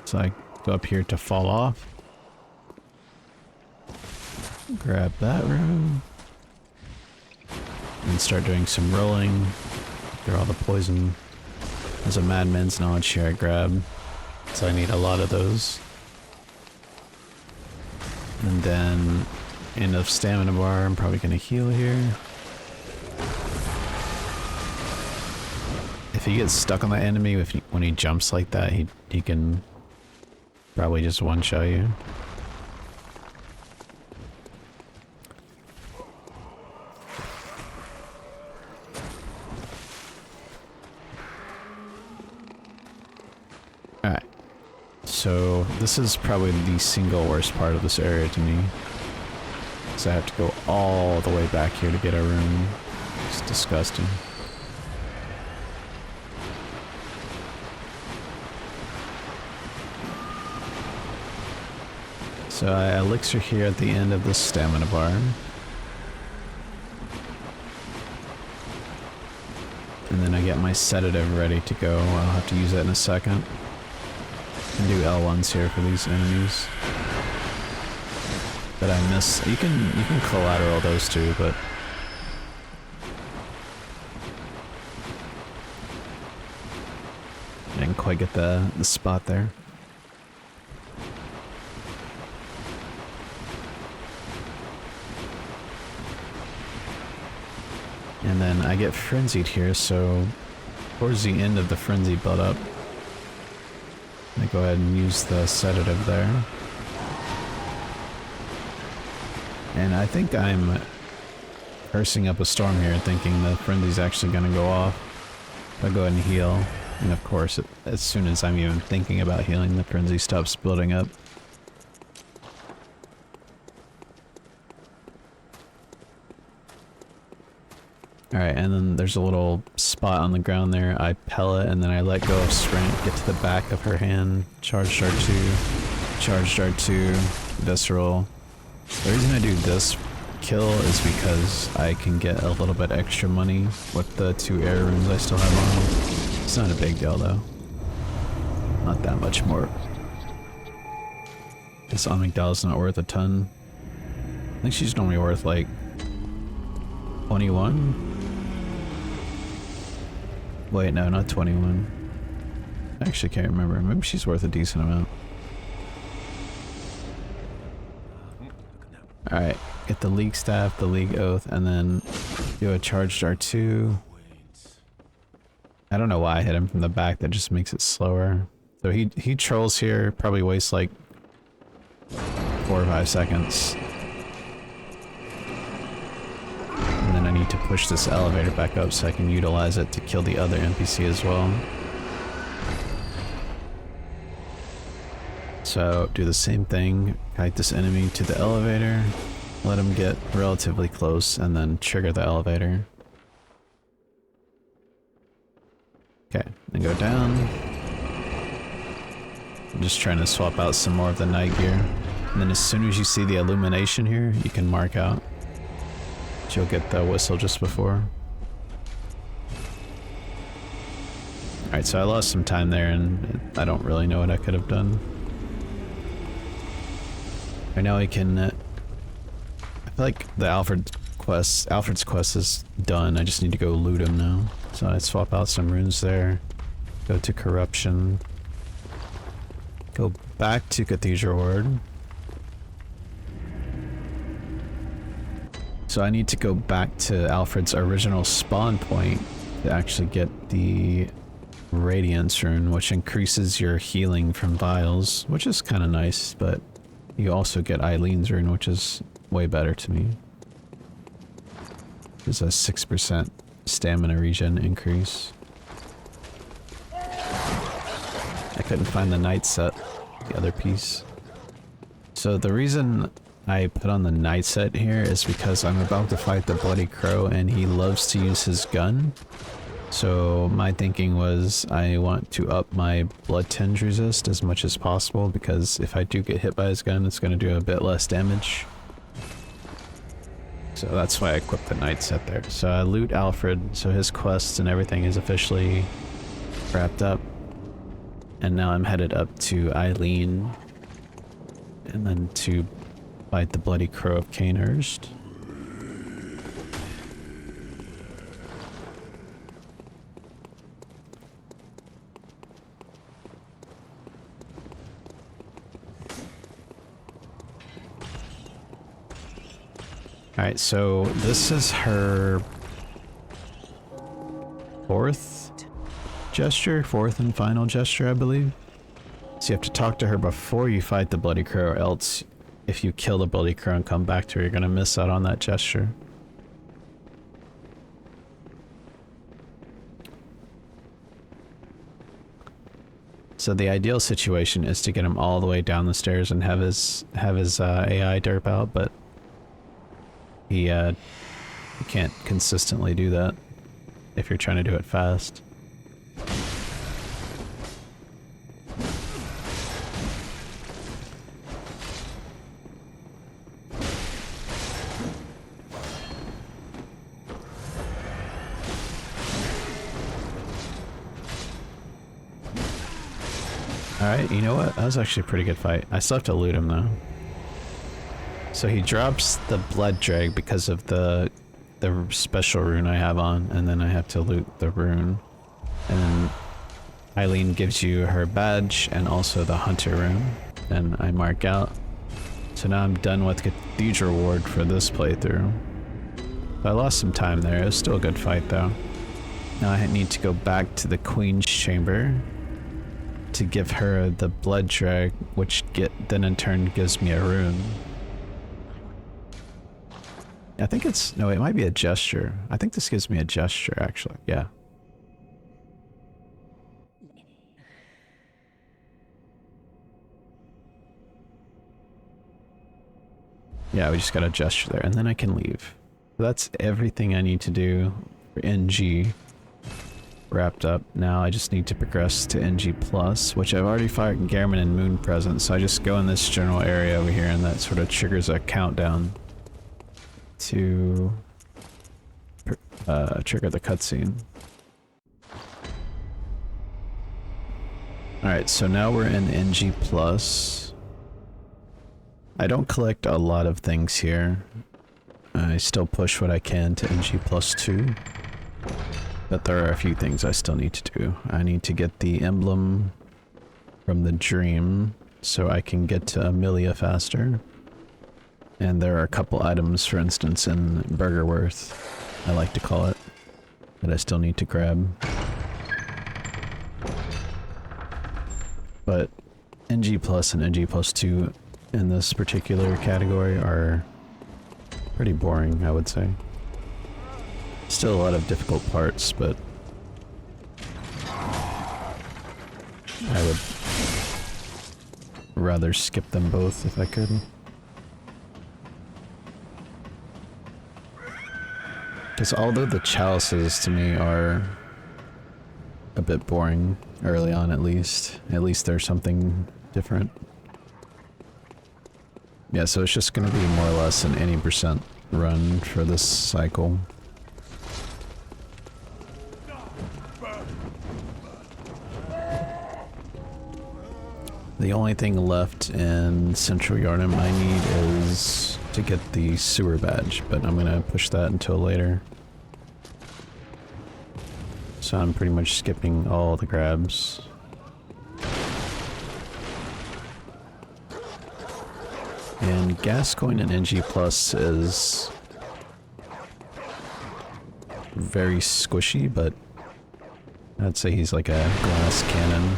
So I go up here to fall off. Grab that rune. And start doing some rolling. Through all the poison. There's a madman's knowledge here I grab. So I need a lot of those. And then end of stamina bar, I'm probably gonna heal here. If he gets stuck on the enemy when he jumps like that, he can probably just one-shot you. Alright. So this is probably the single worst part of this area to me. So I have to go all the way back here to get a rune. It's disgusting. So I elixir here at the end of the stamina bar. And then I get my sedative ready to go. I'll have to use it in a second. And do L1s here for these enemies. That I miss. You can collateral those too, but I didn't quite get the spot there. And then I get frenzied here, so towards the end of the frenzy build up, I go ahead and use the sedative there. And I think I'm cursing up a storm here, thinking the frenzy's actually gonna go off. I'll go ahead and heal. And of course, as soon as I'm even thinking about healing, the frenzy stops building up. Alright, and then there's a little spot on the ground there. I pellet and then I let go of sprint, get to the back of her hand, charged R2, charged R2, visceral. The reason I do this kill is because I can get a little bit extra money with the 2 air runes I still have on. It's not a big deal though. Not that much more. This amygdala's not worth a ton. I think she's normally worth like 21? Wait, no, not 21. I actually can't remember. Maybe she's worth a decent amount. Alright, get the League Staff, the League Oath, and then do a charged R2. I don't know why I hit him from the back, that just makes it slower. So he trolls here, probably wastes like 4 or 5 seconds. And then I need to push this elevator back up so I can utilize it to kill the other NPC as well. So do the same thing, kite this enemy to the elevator, let him get relatively close, and then trigger the elevator. Okay, then go down. I'm just trying to swap out some more of the night gear. And then as soon as you see the illumination here, you can mark out. You'll get the whistle just before. Alright, so I lost some time there and I don't really know what I could have done. Right now I can... I feel like the Alfred's quest is done. I just need to go loot him now. So I swap out some runes there. Go to Corruption. Go back to Cathedral Ward. So I need to go back to Alfred's original spawn point to actually get the Radiance rune, which increases your healing from vials, which is kind of nice, but you also get Eileen's rune, which is way better to me. There's a 6% stamina regen increase. I couldn't find the night set, the other piece. So the reason I put on the night set here is because I'm about to fight the Bloody Crow and he loves to use his gun. So my thinking was I want to up my blood tinge resist as much as possible, because if I do get hit by his gun, it's going to do a bit less damage. So that's why I equipped the knight set there. So I loot Alfred, so his quests and everything is officially wrapped up. And now I'm headed up to Ailing, and then to fight the Bloody Crow of Cainhurst. Alright, so this is her fourth and final gesture, I believe. So you have to talk to her before you fight the Bloody Crow, or else if you kill the Bloody Crow and come back to her, you're gonna miss out on that gesture. So the ideal situation is to get him all the way down the stairs and have his AI derp out, but he can't consistently do that if you're trying to do it fast. Alright, you know what? That was actually a pretty good fight. I still have to loot him though. So he drops the blood drag because of the special rune I have on, and then I have to loot the rune. And then Ailing gives you her badge and also the hunter rune, and I mark out. So now I'm done with Cathedral Ward for this playthrough. I lost some time there. It was still a good fight though. Now I need to go back to the Queen's Chamber to give her the blood drag, which then in turn gives me a rune. I think it's, no, it might be a gesture. I think this gives me a gesture, actually. Yeah. Yeah, we just got a gesture there, and then I can leave. So that's everything I need to do for NG wrapped up. Now I just need to progress to NG+, which I've already fired Garamond and Moon Present, so I just go in this general area over here, and that sort of triggers a countdown to trigger the cutscene. Alright, so now we're in NG+. I don't collect a lot of things here. I still push what I can to NG+2. But there are a few things I still need to do. I need to get the emblem from the dream so I can get to Amelia faster. And there are a couple items, for instance, in Burgerworth, I like to call it, that I still need to grab. But NG Plus and NG Plus 2 in this particular category are pretty boring, I would say. Still a lot of difficult parts, but I would rather skip them both if I could. Because although the chalices to me are a bit boring early on, at least there's something different. Yeah, so it's just going to be more or less an any percent run for this cycle. The only thing left in Central Yharnam I need is to get the sewer badge, but I'm gonna push that until later. So I'm pretty much skipping all the grabs. And Gascoigne and NG Plus is very squishy, but I'd say he's like a glass cannon.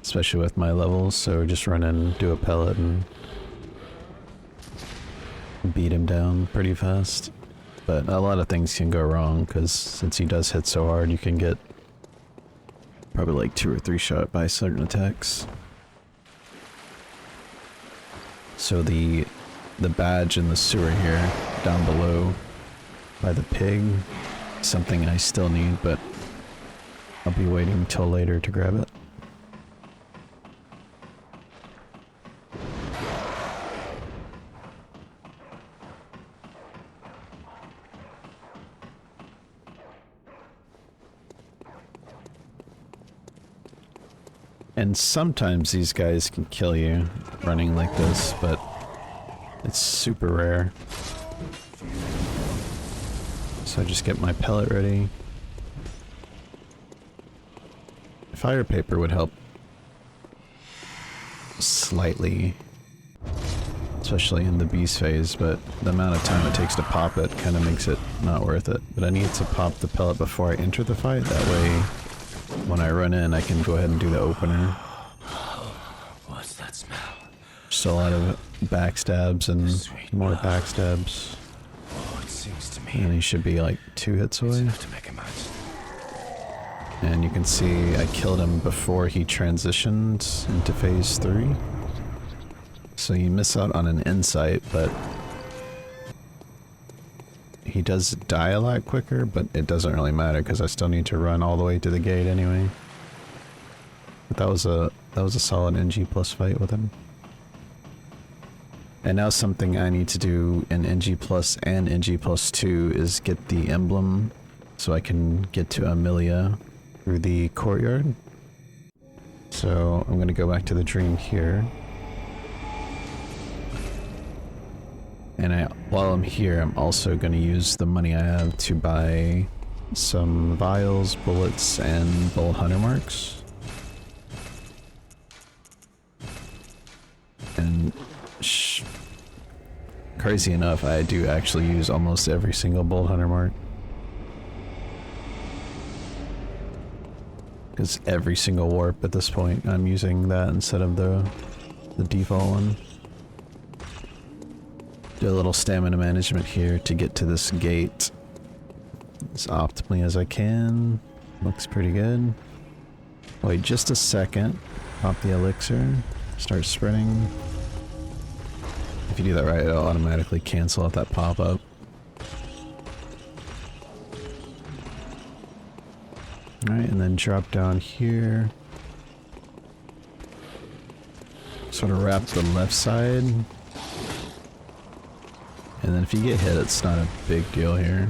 Especially with my levels, so just run in, do a pellet, and beat him down pretty fast. But a lot of things can go wrong, because since he does hit so hard, you can get probably like 2 or 3 shot by certain attacks. So the badge in the sewer here, down below, by the pig. Something I still need, but I'll be waiting till later to grab it. And sometimes these guys can kill you running like this, but it's super rare. So I just get my pellet ready. Fire paper would help slightly, especially in the beast phase, but the amount of time it takes to pop it kind of makes it not worth it. But I need to pop the pellet before I enter the fight, that way when I run in I can go ahead and do the opener. What's that smell? Just a lot of backstabs and more backstabs. Oh, it sings to me. And he should be like 2 hits away. Enough to make a match. And you can see I killed him before he transitioned into phase 3. So you miss out on an insight, but he does die a lot quicker, but it doesn't really matter because I still need to run all the way to the gate anyway. But that was a solid NG plus fight with him. And now something I need to do in NG plus and NG plus 2 is get the emblem so I can get to Amelia through the courtyard. So I'm gonna go back to the dream here. And while I'm here, I'm also gonna use the money I have to buy some vials, bullets, and bull hunter marks. And crazy enough, I do actually use almost every single bull hunter mark. Because every single warp at this point, I'm using that instead of the default one. Do a little stamina management here to get to this gate as optimally as I can. Looks pretty good. Wait just a second. Pop the elixir. Start sprinting. If you do that right, it'll automatically cancel out that pop-up. Alright, and then drop down here. Sort of wrap the left side. And then if you get hit, it's not a big deal here.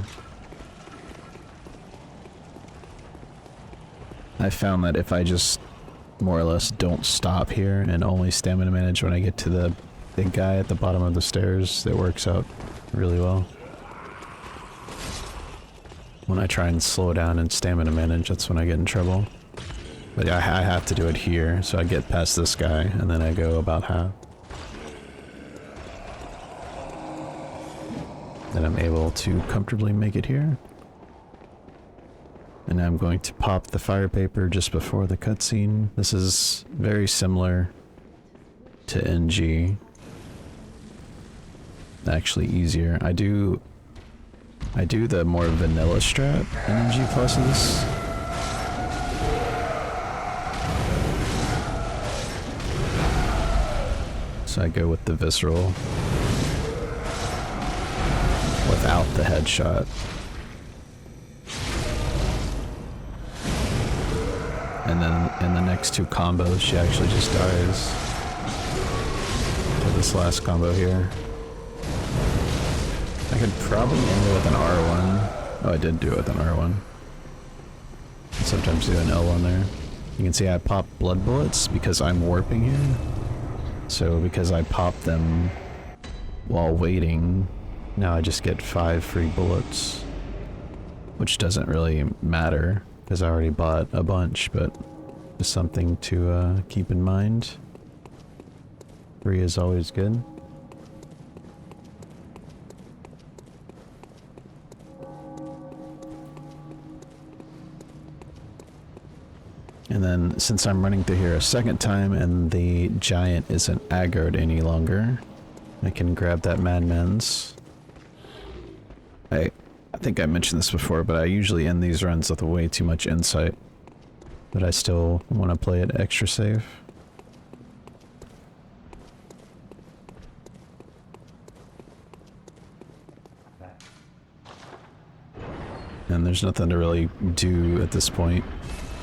I found that if I just more or less don't stop here and only stamina manage when I get to the big guy at the bottom of the stairs, it works out really well. When I try and slow down and stamina manage, that's when I get in trouble. But I have to do it here, so I get past this guy, and then I go about half. Then I'm able to comfortably make it here. And I'm going to pop the fire paper just before the cutscene. This is very similar to NG. Actually easier. I do the more vanilla strat in NG pluses. So I go with the visceral without the headshot. And then in the next 2 combos, she actually just dies. To this last combo here. I could probably end it with an R1. Oh, I did do it with an R1. Sometimes do an L1 there. You can see I pop blood bullets because I'm warping here. So because I popped them while waiting, now I just get 5 free bullets. Which doesn't really matter because I already bought a bunch, but just something to keep in mind. 3 is always good. And then, since I'm running through here a second time and the giant isn't aggroed any longer, I can grab that Madman's. I think I mentioned this before, but I usually end these runs with way too much insight. But I still want to play it extra safe. and there's nothing to really do at this point.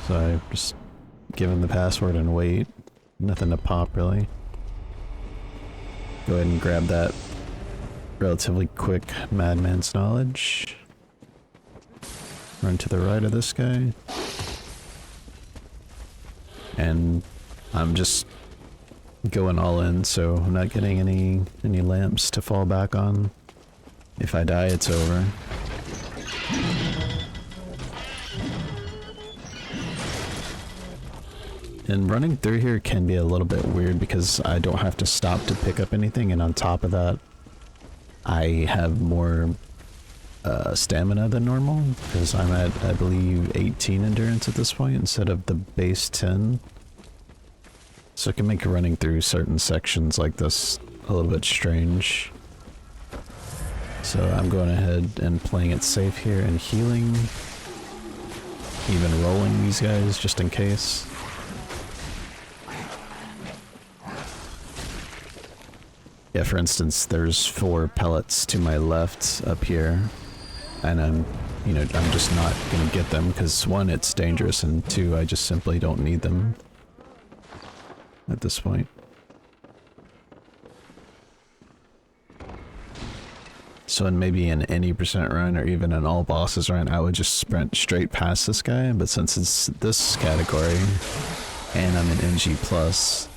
So I just give him the password and wait. Nothing to pop really. Go ahead and grab that relatively quick Madman's Knowledge. Run to the right of this guy. And I'm just going all in, so I'm not getting any lamps to fall back on. If I die, it's over. And running through here can be a little bit weird because I don't have to stop to pick up anything, and on top of that, I have more stamina than normal because I'm at, I believe, 18 endurance at this point instead of the base 10. So it can make running through certain sections like this a little bit strange. So I'm going ahead and playing it safe here and healing. Even rolling these guys just in case. Yeah, for instance, there's 4 pellets to my left up here. And I'm just not gonna get them because 1, it's dangerous, and 2, I just simply don't need them at this point. So in maybe an any percent run or even an all bosses run, I would just sprint straight past this guy, but since it's this category and I'm an NG plus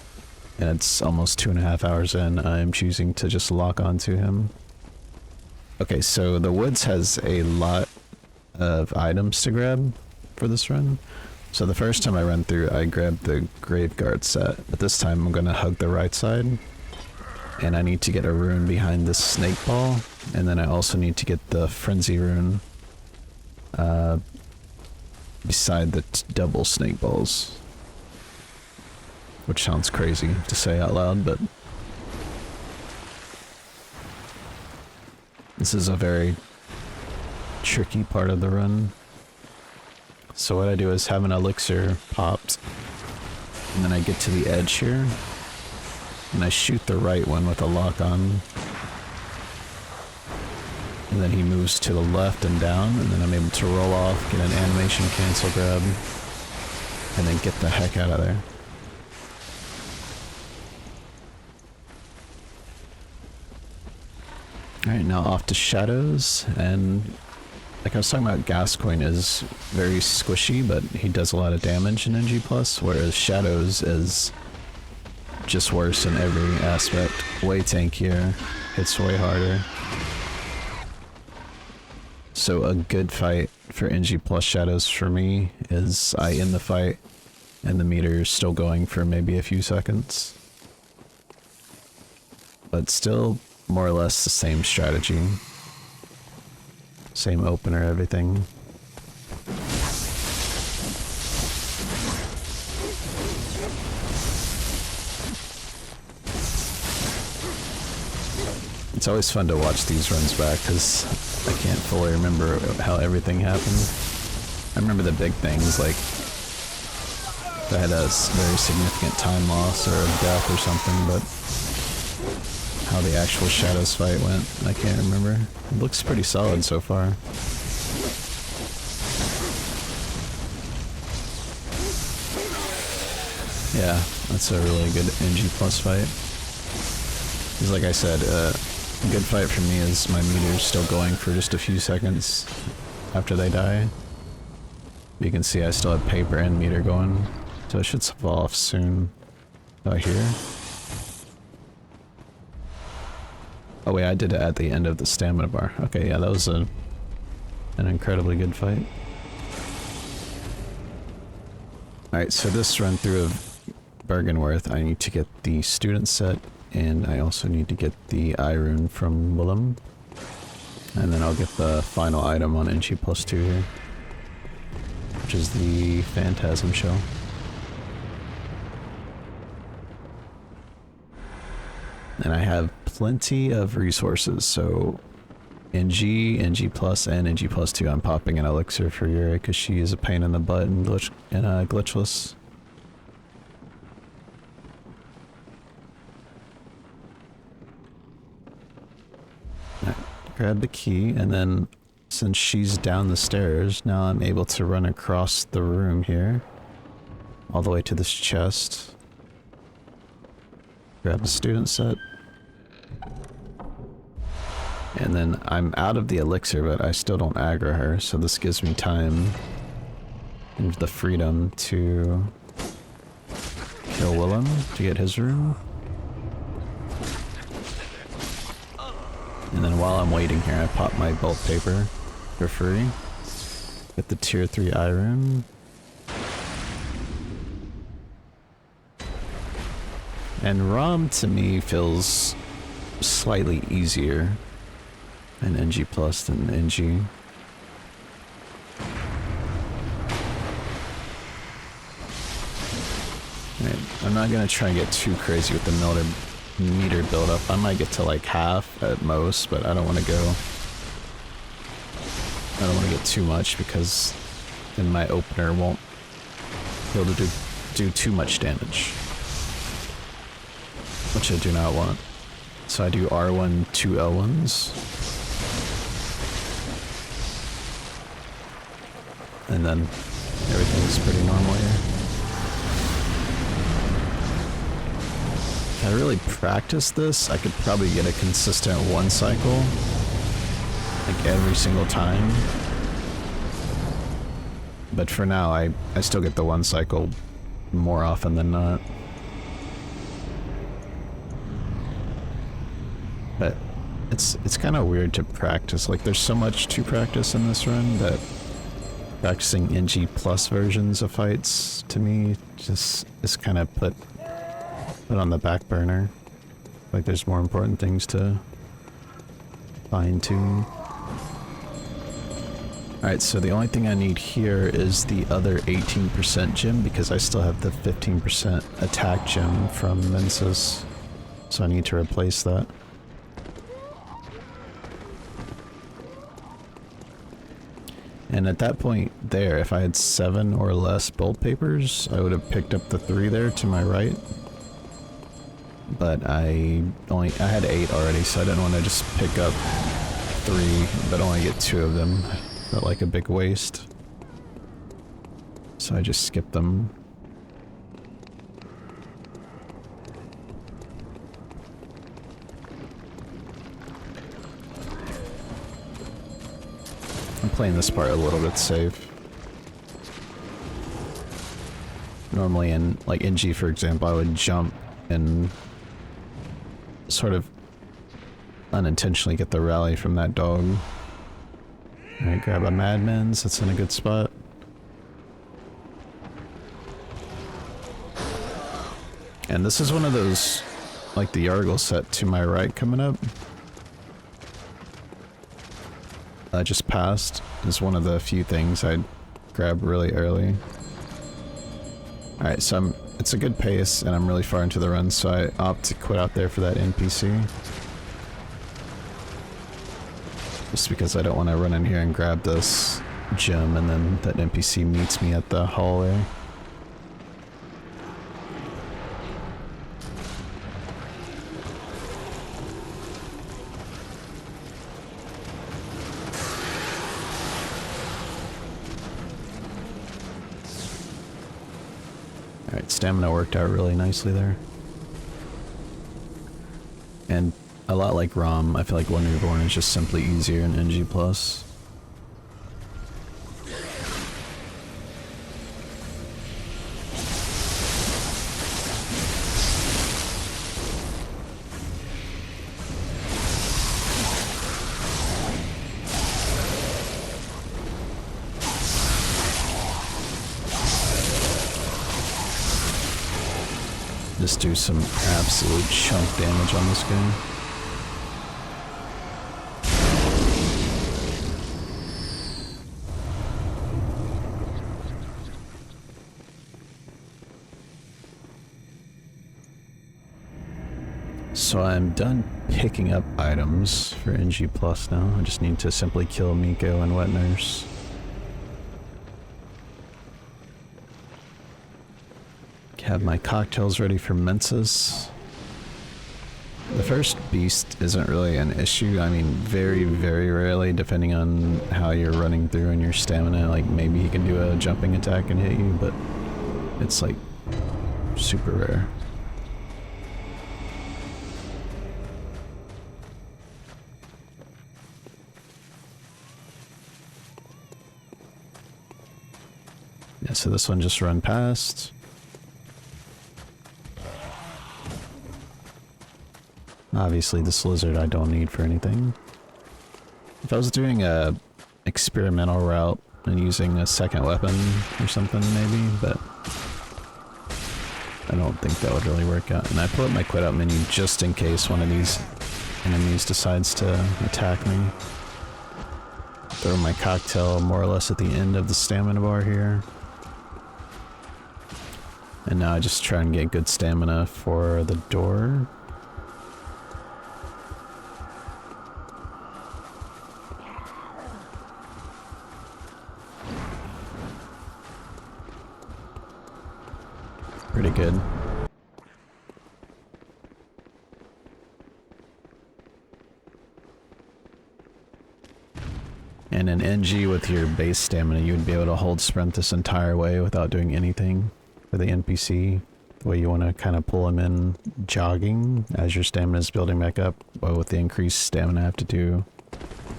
and it's almost 2.5 hours in, I'm choosing to just lock onto him. Okay, so the woods has a lot of items to grab for this run. So the first time I run through, I grabbed the Graveguard set, but this time I'm gonna hug the right side. And I need to get a rune behind this snake ball, and then I also need to get the Frenzy rune beside the double snake balls. Which sounds crazy to say out loud, but this is a very tricky part of the run. So what I do is have an elixir popped, and then I get to the edge here, and I shoot the right one with a lock on. And then he moves to the left and down, and then I'm able to roll off, get an animation cancel grab, and then get the heck out of there. Alright, now off to Shadows, and like I was talking about, Gascoigne is very squishy, but he does a lot of damage in NG+, whereas Shadows is just worse in every aspect. Way tankier, hits way harder. So a good fight for NG plus Shadows for me is I end the fight and the meter is still going for maybe a few seconds. But still more or less the same strategy. Same opener, everything. It's always fun to watch these runs back because I can't fully remember how everything happened. I remember the big things, like if I had a very significant time loss or a death or something, but how the actual Shadows fight went, I can't remember. It looks pretty solid so far. Yeah, that's a really good NG plus fight. Because like I said, a good fight for me is my meter's still going for just a few seconds after they die. You can see I still have paper and meter going, so it should fall off soon. About here. Oh wait, I did it at the end of the stamina bar. Okay, yeah, that was an incredibly good fight. Alright, so this run through of Bergenworth, I need to get the student set, and I also need to get the eye rune from Willem. And then I'll get the final item on NG plus 2 here, which is the Phantasm Shell. And I have plenty of resources, so NG plus, and NG plus 2, I'm popping an elixir for Yuri because she is a pain in the butt and glitchless. Grab the key, and then since she's down the stairs, now I'm able to run across the room here. All the way to this chest. Grab a student set. And then I'm out of the elixir, but I still don't aggro her, so this gives me time and the freedom to kill Willem to get his room. And then while I'm waiting here, I pop my bolt paper for free. Get the tier 3 eye rune. And ROM to me feels slightly easier in NG plus than NG. Right, I'm not gonna try and get too crazy with the meter build up. I might get to like half at most, but I don't want to get too much because then my opener won't be able to do too much damage, which I do not want. So I do R1, 2 L1s. And then everything's pretty normal here. If I really practice this, I could probably get a consistent 1 cycle, like every single time. But for now, I still get the 1 cycle more often than not. But it's kind of weird to practice. Like, there's so much to practice in this run that practicing NG plus versions of fights to me just is kind of put on the back burner. Like, there's more important things to fine tune. Alright, so the only thing I need here is the other 18% gem because I still have the 15% attack gem from Mensis. So I need to replace that. And at that point there, if I had 7 or less bolt papers, I would have picked up the 3 there to my right. But I had 8 already, so I didn't want to just pick up 3, but only get 2 of them. Felt like a big waste. So I just skipped them. I'm playing this part a little bit safe. Normally in, like, NG for example, I would jump and sort of unintentionally get the rally from that dog. Alright, grab a Madman's, that's in a good spot. And this is one of those, like the Yargle set to my right coming up. I just passed is one of the few things I'd grab really early. Alright, so it's a good pace and I'm really far into the run, so I opt to quit out there for that NPC. Just because I don't want to run in here and grab this gem and then that NPC meets me at the hallway. Alright, stamina worked out really nicely there. And a lot like ROM, I feel like One Reborn is just simply easier in NG+. Just do some absolute chunk damage on this guy. So I'm done picking up items for NG Plus now. I just need to simply kill Miko and Wet Nurse. Have my cocktails ready for Mensis. The first beast isn't really an issue. I mean, very, very rarely, depending on how you're running through and your stamina, like maybe he can do a jumping attack and hit you, but it's like super rare. Yeah, so this one just run past. Obviously this lizard I don't need for anything. If I was doing a experimental route and using a second weapon or something maybe, but I don't think that would really work out. And I put up my quit out menu just in case one of these enemies decides to attack me. Throw my cocktail more or less at the end of the stamina bar here. And now I just try and get good stamina for the door. Pretty good. And an NG with your base stamina, you would be able to hold sprint this entire way without doing anything for the NPC. The way you want to kind of pull him in jogging as your stamina is building back up, but with the increased stamina I have to do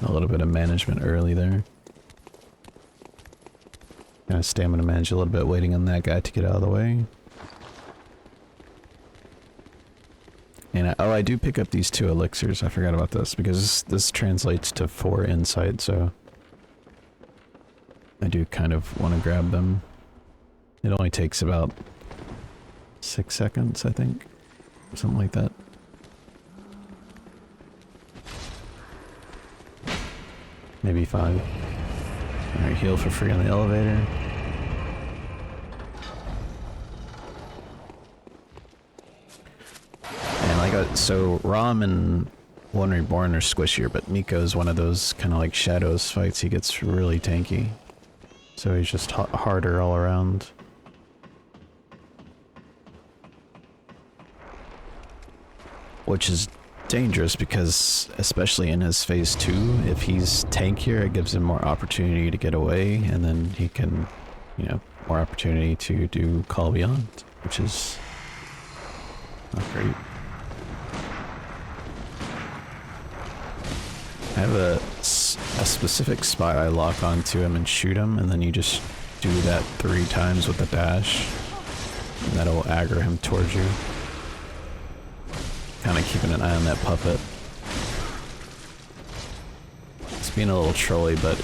a little bit of management early there. Kind of stamina manage a little bit, waiting on that guy to get out of the way. And I do pick up these 2 elixirs. I forgot about this because this translates to 4 insight, so I do kind of want to grab them. It only takes about 6 seconds, I think, something like that. Maybe 5. Alright, heal for free on the elevator. So Rom and One Reborn are squishier, but Miko is one of those kind of like Shadows fights. He gets really tanky. So he's just harder all around. Which is dangerous because, especially in his phase 2, if he's tankier, it gives him more opportunity to get away, and then he can, you know, more opportunity to do Call Beyond, which is not great. I have a specific spot I lock onto him and shoot him, and then you just do that 3 times with the dash, and that'll aggro him towards you. Kind of keeping an eye on that puppet. It's being a little trolly, but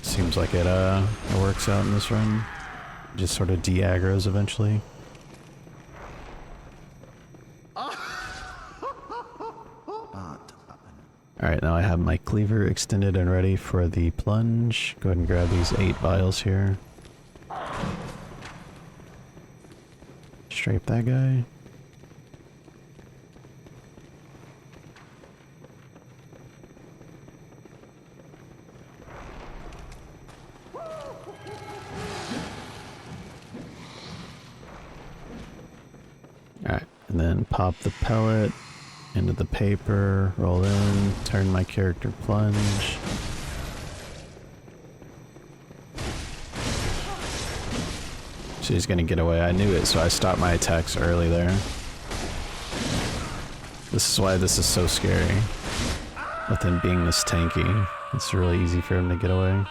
seems like it works out in this run. It just sort of de-aggroes eventually. Alright, now I have my cleaver extended and ready for the plunge. Go ahead and grab these 8 vials here. Strafe that guy. Alright, and then pop the pellet into the paper, roll in, turn my character plunge. She's gonna get away. I knew it, so I stopped my attacks early there. This is why this is so scary. With him being this tanky, it's really easy for him to get away.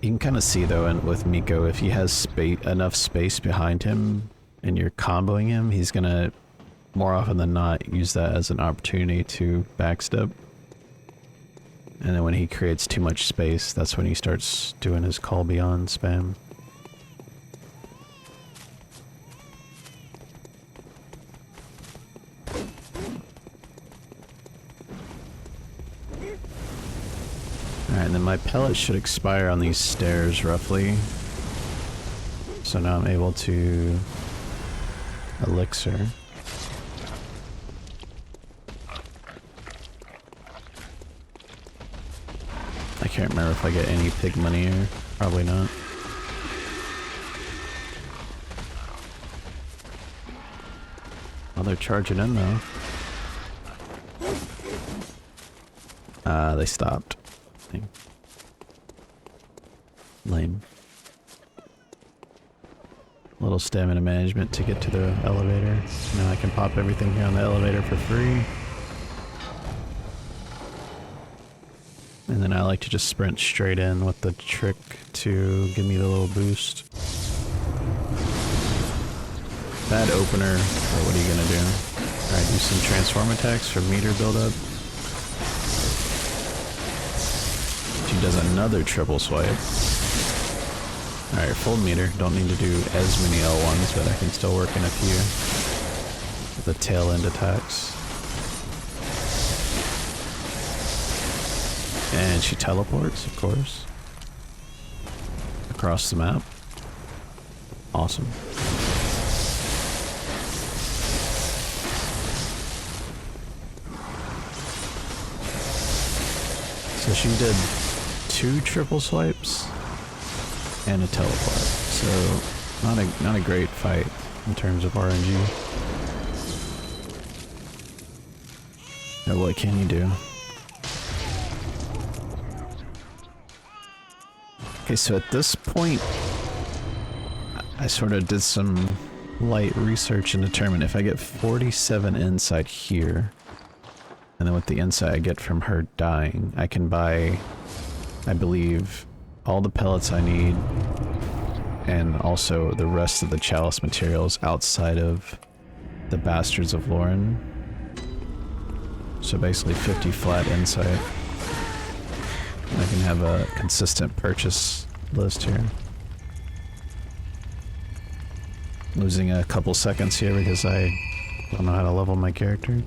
You can kind of see though, with Miko, if he has enough space behind him and you're comboing him, he's gonna more often than not use that as an opportunity to backstep. And then when he creates too much space, that's when he starts doing his Call Beyond spam. Alright, and then my pellet should expire on these stairs roughly. So now I'm able to elixir. I can't remember if I get any pig money here. Probably not. they're charging in though. They stopped. Lame. Little stamina management to get to the elevator. Now I can pop everything here on the elevator for free. And then I like to just sprint straight in with the trick to give me the little boost. Bad opener, but what are you gonna do? Alright, do some transform attacks for meter buildup. She does another triple swipe. Alright, full meter. Don't need to do as many L1s, but I can still work in a few with the tail end attacks. And she teleports, of course, across the map. Awesome. So she did 2 triple swipes and a teleport. So not a great fight in terms of RNG. Now what can you do? Okay, so at this point, I sort of did some light research and determined if I get 47 insight here, and then with the insight I get from her dying, I can buy, I believe, all the pellets I need, and also the rest of the chalice materials outside of the Bastards of Loran. So basically 50 flat insight. I can have a consistent purchase list here. Losing a couple seconds here because I don't know how to level my character.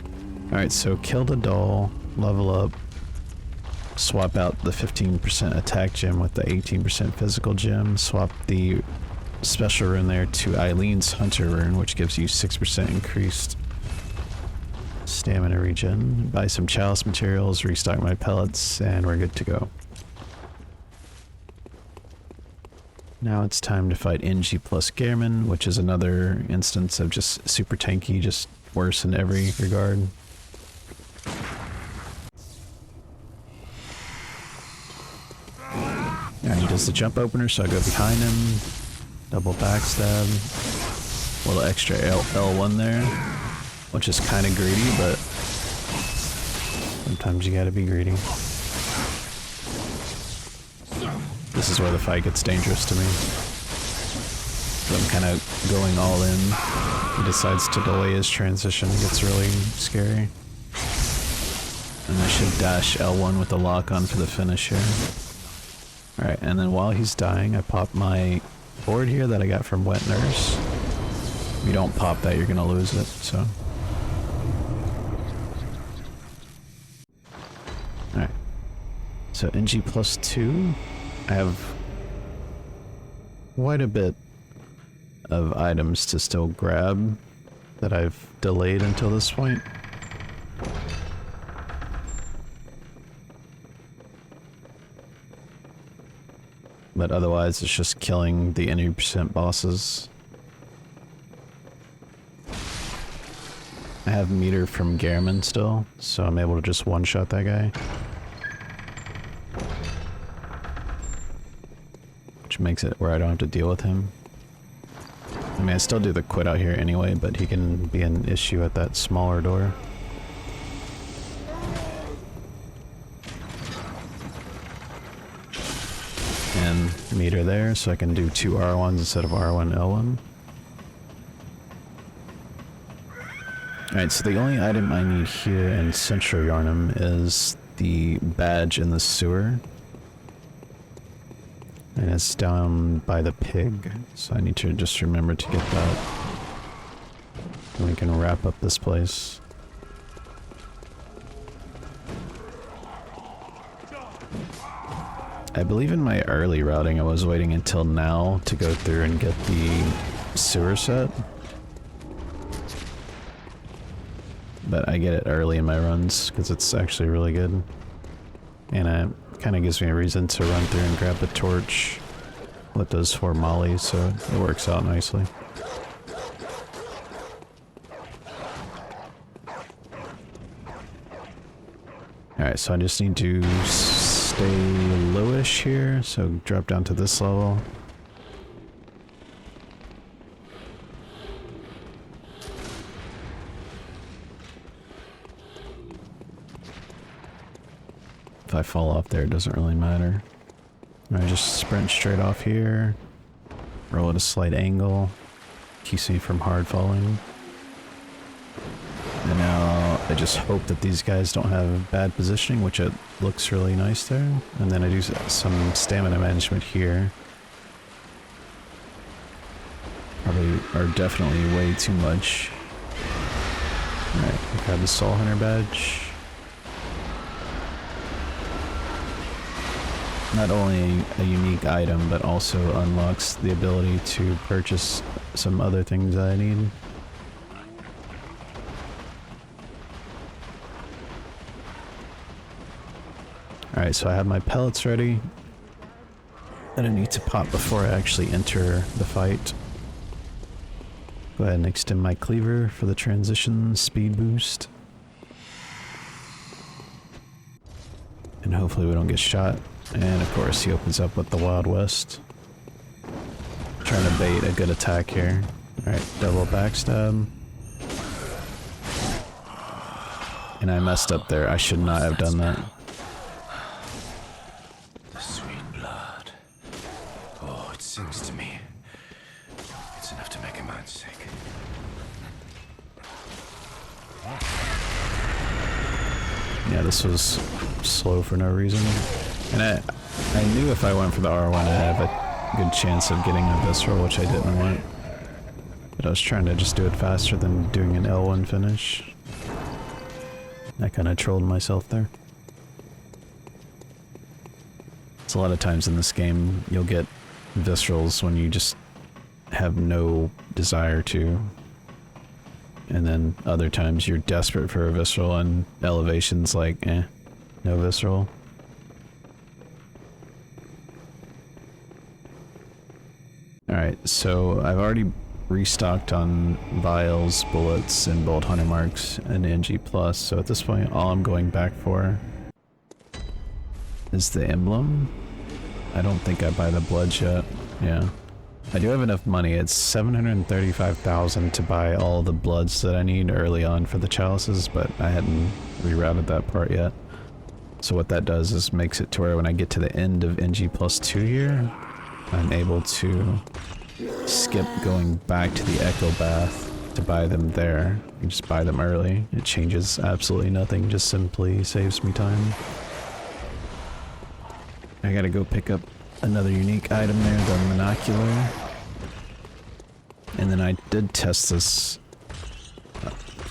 Alright, so kill the doll, level up, swap out the 15% attack gem with the 18% physical gem, swap the special rune there to Eileen's Hunter rune, which gives you 6% increased stamina regen, buy some chalice materials, restock my pellets, and we're good to go. Now it's time to fight NG plus Gehrman, which is another instance of just super tanky, just worse in every regard. And he does the jump opener, so I go behind him, double backstab, a little extra L1 there, which is kind of greedy, but sometimes you gotta be greedy. This is where the fight gets dangerous to me. So I'm kind of going all in. He decides to delay his transition, it gets really scary. And I should dash L1 with the lock on for the finish here. Alright, and then while he's dying, I pop my board here that I got from Wet Nurse. If you don't pop that, you're gonna lose it, so. Alright. So NG plus 2. I have quite a bit of items to still grab that I've delayed until this point. But otherwise it's just killing the 80% bosses. I have meter from Gehrman still, so I'm able to just one-shot that guy. Which makes it where I don't have to deal with him. I mean, I still do the quit out here anyway, but he can be an issue at that smaller door. And meter there, so I can do 2 R1s instead of R1 L1. Alright, so the only item I need here in Central Yarnum is the badge in the sewer. And it's down by the pig, so I need to just remember to get that. And we can wrap up this place. I believe in my early routing I was waiting until now to go through and get the sewer set. But I get it early in my runs because it's actually really good. And it kind of gives me a reason to run through and grab the torch with those 4 mollies, so it works out nicely. Alright, so I just need to stay lowish here, so drop down to this level. If I fall off there, it doesn't really matter. I just sprint straight off here, roll at a slight angle, keeps me from hard falling. And now I just hope that these guys don't have bad positioning, which it looks really nice there. And then I do some stamina management here. Probably are definitely way too much. Alright, grab the Soul Hunter badge. Not only a unique item, but also unlocks the ability to purchase some other things that I need. Alright, so I have my pellets ready that I need to pop before I actually enter the fight. Go ahead and extend my cleaver for the transition speed boost. And hopefully we don't get shot. And of course he opens up with the Wild West. Trying to bait a good attack here. Alright, double backstab. And I messed up there. I should not have done that. The sweet blood. Oh, it sings to me. It's enough to make a man sick. Yeah, this was slow for no reason. And I knew if I went for the R1 I'd have a good chance of getting a visceral, which I didn't want. But I was trying to just do it faster than doing an L1 finish. I kind of trolled myself there. It's a lot of times in this game you'll get viscerals when you just have no desire to. And then other times you're desperate for a visceral and elevation's like, no visceral. Alright, so I've already restocked on vials, bullets, and bolt hunter marks, and NG+, so at this point all I'm going back for is the emblem. I don't think I buy the bloods yet. Yeah. I do have enough money. It's 735,000 to buy all the bloods that I need early on for the chalices, but I hadn't rerouted that part yet. So what that does is makes it to where when I get to the end of NG+2 here, I'm able to skip going back to the Echo Bath to buy them there. And just buy them early. It changes absolutely nothing, just simply saves me time. I gotta go pick up another unique item there, the Monocular. And then I did test this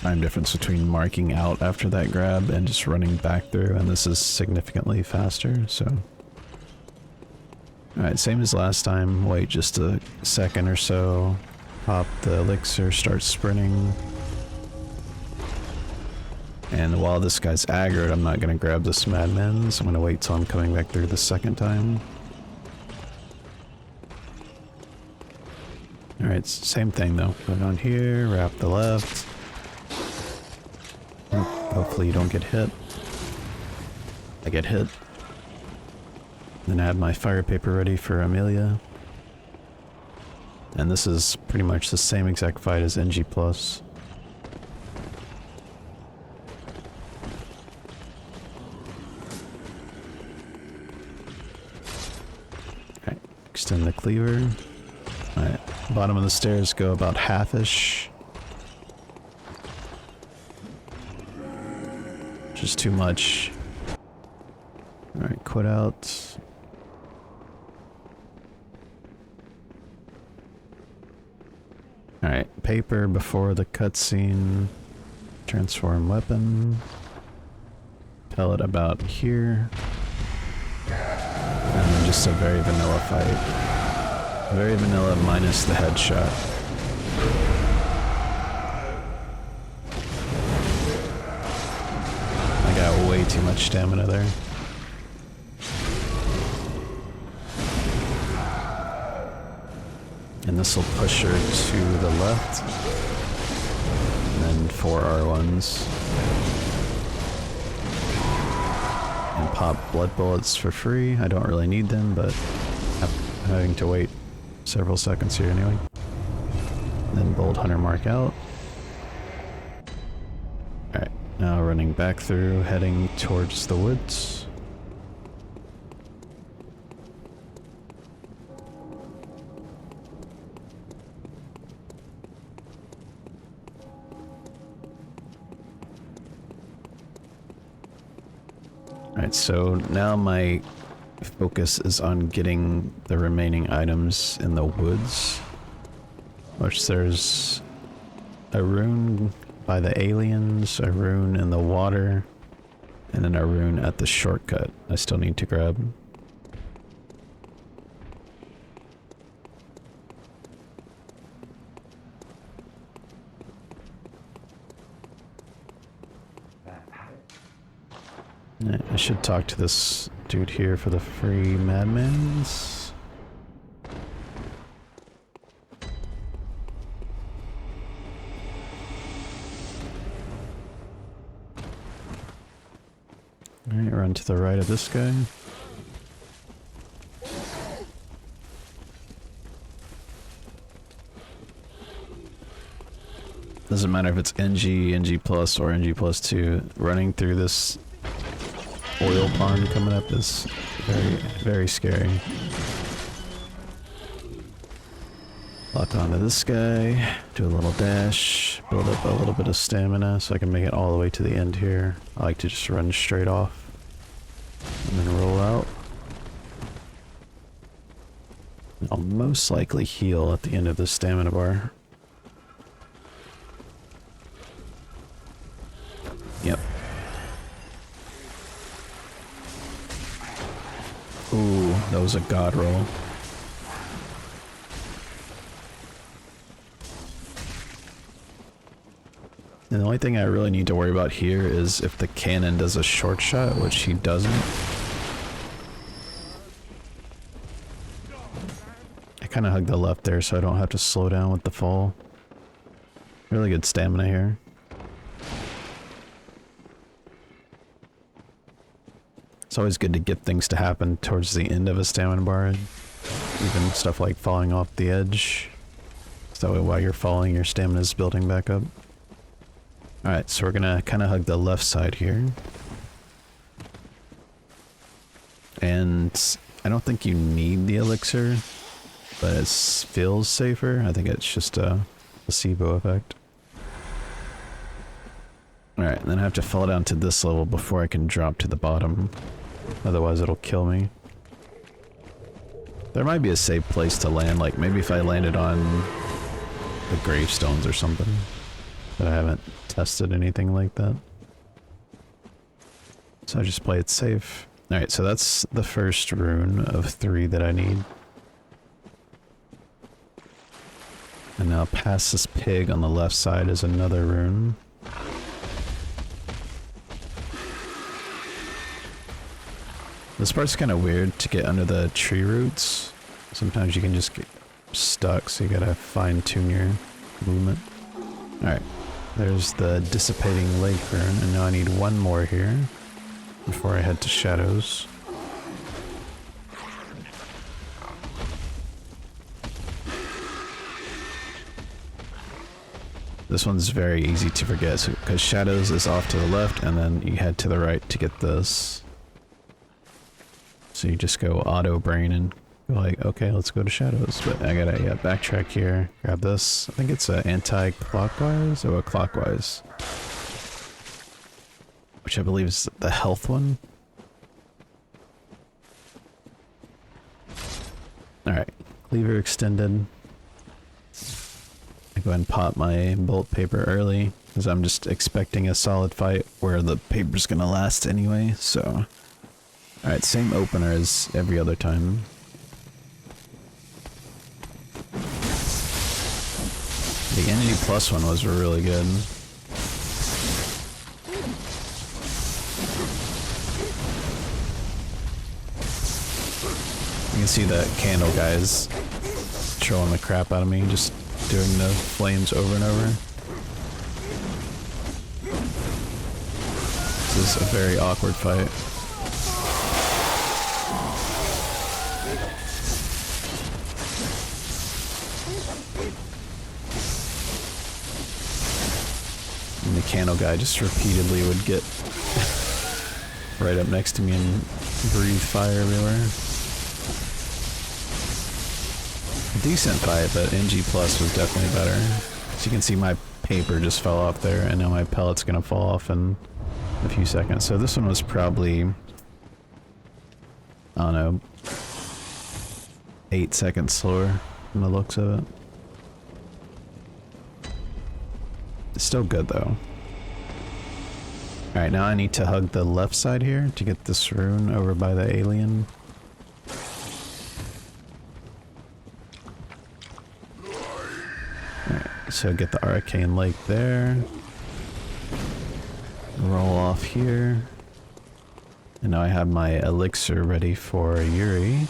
time difference between marking out after that grab and just running back through, and this is significantly faster, so... Alright, same as last time, wait just a second or so, pop the elixir, start sprinting. And while this guy's aggroed, I'm not gonna grab this madman, so I'm gonna wait till I'm coming back through the second time. Alright, same thing though. Put on here, wrap the left. Hopefully you don't get hit. I get hit. Then I have my fire paper ready for Amelia. And this is pretty much the same exact fight as NG+. Alright, extend the cleaver. Alright, bottom of the stairs go about half-ish. Just too much. Alright, quit out. Alright, paper before the cutscene. Transform weapon. Pellet about here. And then just a very vanilla fight. Very vanilla minus the headshot. I got way too much stamina there. And this will push her to the left. And then 4 R1s. pop blood bullets for free. I don't really need them, but I'm having to wait several seconds here anyway. Then bold hunter mark out. Alright, now running back through, heading towards the woods. Alright, so now my focus is on getting the remaining items in the woods. Which there's a rune by the aliens, a rune in the water, and then a rune at the shortcut I still need to grab. I should talk to this dude here for the free madmans. Alright, run to the right of this guy. Doesn't matter if it's NG, NG plus, or NG plus 2. Running through this oil pond coming up is very, very scary. Lock onto this guy, do a little dash, build up a little bit of stamina so I can make it all the way to the end here. I like to just run straight off and then roll out. I'll most likely heal at the end of the stamina bar. Yep. Ooh, that was a god roll. And the only thing I really need to worry about here is if the cannon does a short shot, which he doesn't. I kind of hugged the left there so I don't have to slow down with the fall. Really good stamina here. It's always good to get things to happen towards the end of a stamina bar. Even stuff like falling off the edge. So that way while you're falling, your stamina is building back up. Alright, so we're gonna kind of hug the left side here. And I don't think you need the elixir, but it feels safer. I think it's just a placebo effect. Alright, and then I have to fall down to this level before I can drop to the bottom. Otherwise it'll kill me. There might be a safe place to land, like maybe if I landed on the gravestones or something. But I haven't tested anything like that. So I just play it safe. Alright, so that's the first rune of 3 that I need. And now past this pig on the left side is another rune. This part's kind of weird to get under the tree roots. Sometimes you can just get stuck, so you gotta fine-tune your movement. Alright, there's the dissipating lake rune, and now I need one more here before I head to shadows. This one's very easy to forget, because shadows is off to the left, and then you head to the right to get this. So you just go auto brain and go like, okay, let's go to shadows. But I gotta backtrack here, grab this. I think it's a anti-clockwise or a clockwise, which I believe is the health one. Alright, cleaver extended. I go ahead and pop my bolt paper early, because I'm just expecting a solid fight where the paper's gonna last anyway, so... Alright, same opener as every other time. The NG plus one was really good. You can see the candle guys trolling the crap out of me, just doing the flames over and over. This is a very awkward fight. candle guy just repeatedly would get right up next to me and breathe fire everywhere. Decent fight, but NG Plus was definitely better. As you can see, my paper just fell off there, and now my pellet's gonna fall off in a few seconds. So this one was probably, I don't know, 8 seconds slower from the looks of it. It's still good though. Alright, now I need to hug the left side here to get this rune over by the alien. Alright, so get the arcane lake there. Roll off here. And now I have my elixir ready for Yuri.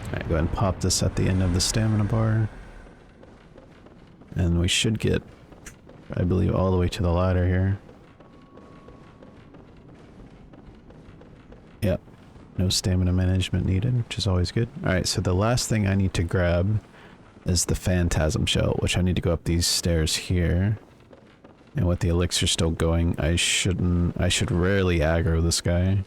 Alright, go ahead and pop this at the end of the stamina bar. And we should get, I believe, all the way to the ladder here. Yep. No stamina management needed, which is always good. Alright, so the last thing I need to grab is the phantasm shell, which I need to go up these stairs here. And with the elixir still going, I should rarely aggro this guy.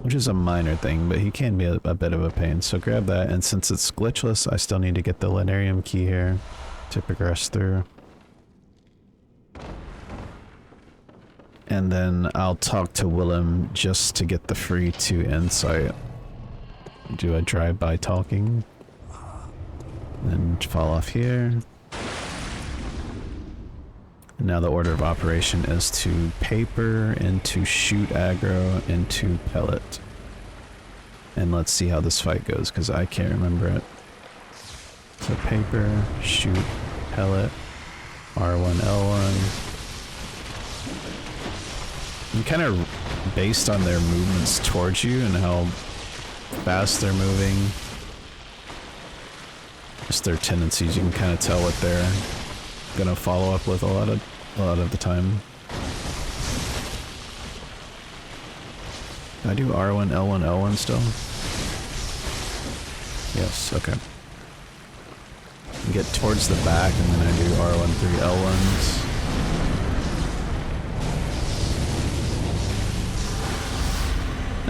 Which is a minor thing, but he can be a bit of a pain. So grab that, and since it's glitchless, I still need to get the Lenarium key here to progress through. And then I'll talk to Willem just to get the free 2 insight. Do a drive-by talking. And fall off here. And now the order of operation is to paper, into shoot aggro, into pellet. And let's see how this fight goes, because I can't remember it. So paper, shoot, pellet, R1, L1. And kind of based on their movements towards you and how fast they're moving, just their tendencies, you can kind of tell what they're gonna follow up with a lot of the time. Can I do R1, L1, L1 still? Yes, okay. Get towards the back and then I do R1 through L1s.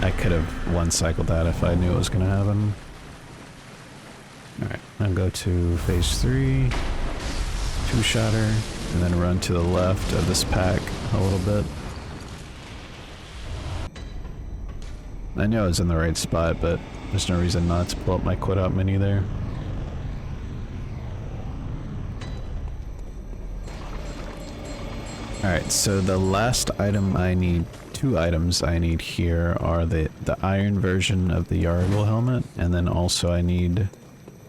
I could have one-cycled that if I knew it was going to happen. Alright, now go to phase 3, 2-shotter, and then run to the left of this pack a little bit. I know it's in the right spot, but there's no reason not to pull up my quit out menu there. Alright, so the last item I need, 2 items I need here are the iron version of the Yargle helmet, and then also I need,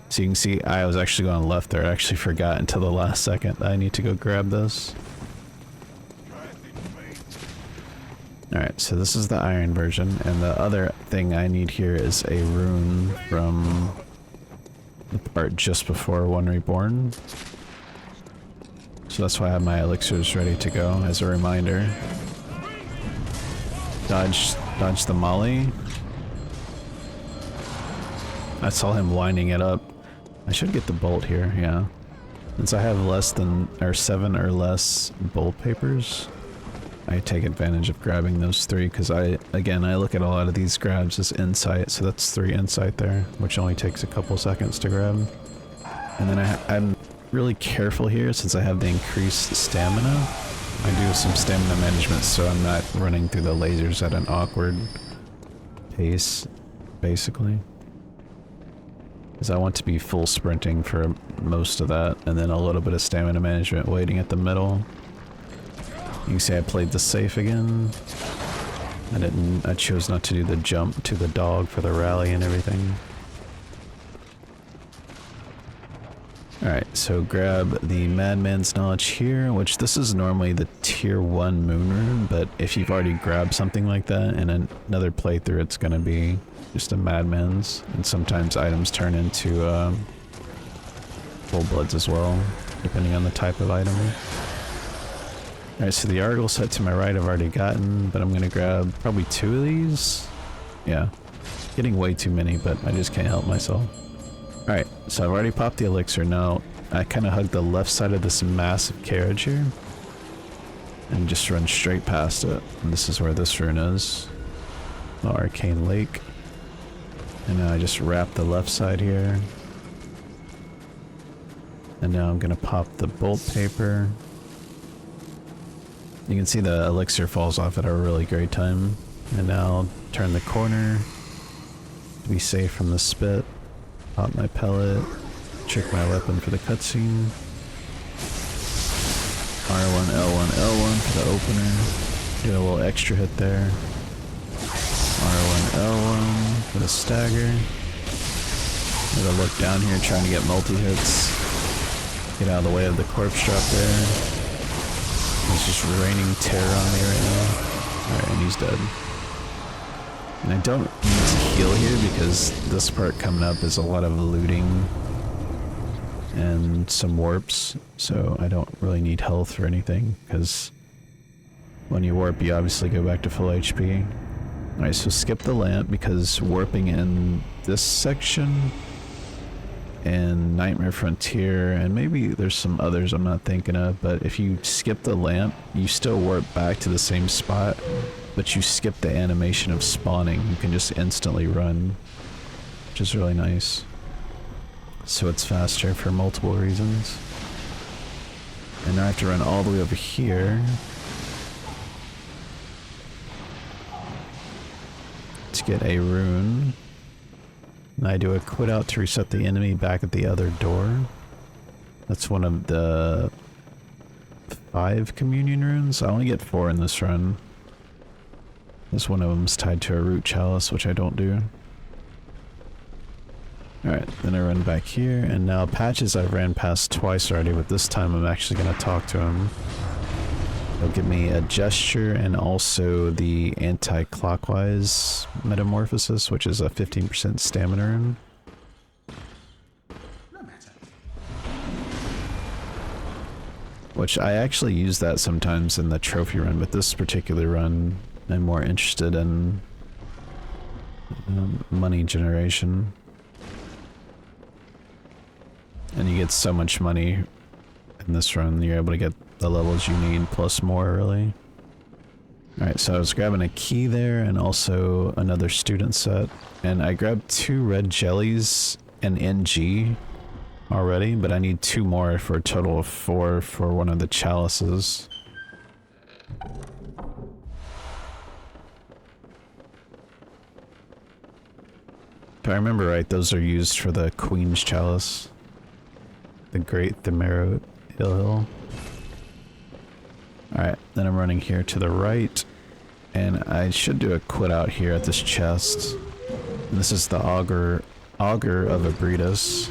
so you can see I was actually going left there, I actually forgot until the last second that I need to go grab this. Alright, so this is the iron version, and the other thing I need here is a rune from the part just before One Reborn. So that's why I have my elixirs ready to go as a reminder. Dodge the molly. I saw him winding it up. I should get the bolt here, yeah. Since I have less than, or 7 or less bolt papers, I take advantage of grabbing those 3 because I look at a lot of these grabs as insight, so that's 3 insight there, which only takes a couple seconds to grab. And then I'm really careful here since I have the increased stamina. I do some stamina management so I'm not running through the lasers at an awkward pace, basically. Because I want to be full sprinting for most of that, and then a little bit of stamina management waiting at the middle. You can see I played the safe again. I chose not to do the jump to the dog for the rally and everything. Alright, so grab the Madman's Knowledge here, which this is normally the tier 1 moon rune, but if you've already grabbed something like that in another playthrough, it's gonna be just a Madman's, and sometimes items turn into full bloods as well, depending on the type of item. Alright, so the Yargle set to my right I've already gotten, but I'm gonna grab probably 2 of these. Yeah. getting way too many, but I just can't help myself. Alright, so I've already popped the elixir. Now I kind of hug the left side of this massive carriage here and just run straight past it. And this is where this rune is. The Arcane Lake. And now I just wrap the left side here. And now I'm gonna pop the bolt paper. You can see the elixir falls off at a really great time. And now turn the corner to be safe from the spit. Pop my pellet. Trick my weapon for the cutscene. R1, L1, L1 for the opener. Get a little extra hit there. R1, L1 for the stagger. Gotta look down here trying to get multi-hits. Get out of the way of the corpse drop there. He's just raining terror on me right now. Alright, and he's dead. And I don't need to heal here because this part coming up is a lot of looting and some warps, so I don't really need health or anything, because when you warp you obviously go back to full HP. Alright, so skip the lamp because warping in this section and Nightmare Frontier, and maybe there's some others I'm not thinking of, but if you skip the lamp, you still warp back to the same spot, but you skip the animation of spawning. You can just instantly run, which is really nice. So it's faster for multiple reasons. And now I have to run all the way over here to get a rune. And I do a quit out to reset the enemy back at the other door. That's one of the 5 communion runes. I only get 4 in this run. This one of them's tied to a root chalice, which I don't do. Alright, then I run back here, and now Patches I've ran past twice already, but this time I'm actually going to talk to him. He'll give me a gesture and also the anti-clockwise metamorphosis, which is a 15% stamina rune. Which I actually use that sometimes in the trophy run, but this particular run I'm more interested in money generation. And you get so much money in this run, you're able to get the levels you need plus more, really. Alright, so I was grabbing a key there and also another student set. And I grabbed 2 red jellies and NG already, but I need 2 more for a total of 4 for one of the chalices. If I remember right, those are used for the Queen's Chalice. The Great Themero Hill. Alright, then I'm running here to the right, and I should do a quit out here at this chest. And this is the Augur of Abritus.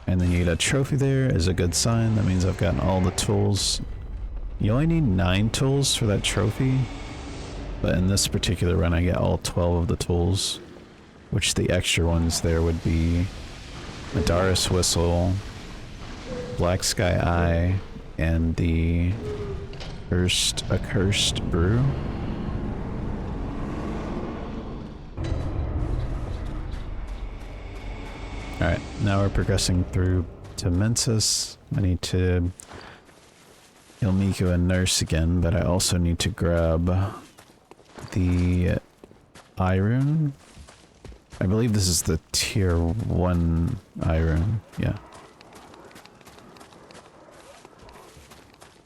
And then you get a trophy there is a good sign. That means I've gotten all the tools. You only need 9 tools for that trophy, but in this particular run I get all 12 of the tools, which the extra ones there would be Madaris Whistle, Black Sky Eye, and the Accursed Brew. Alright, now we're progressing through to Mensis. I need to heal Miku and Nurse again, but I also need to grab the eye rune. I believe this is the tier 1 eye rune, yeah.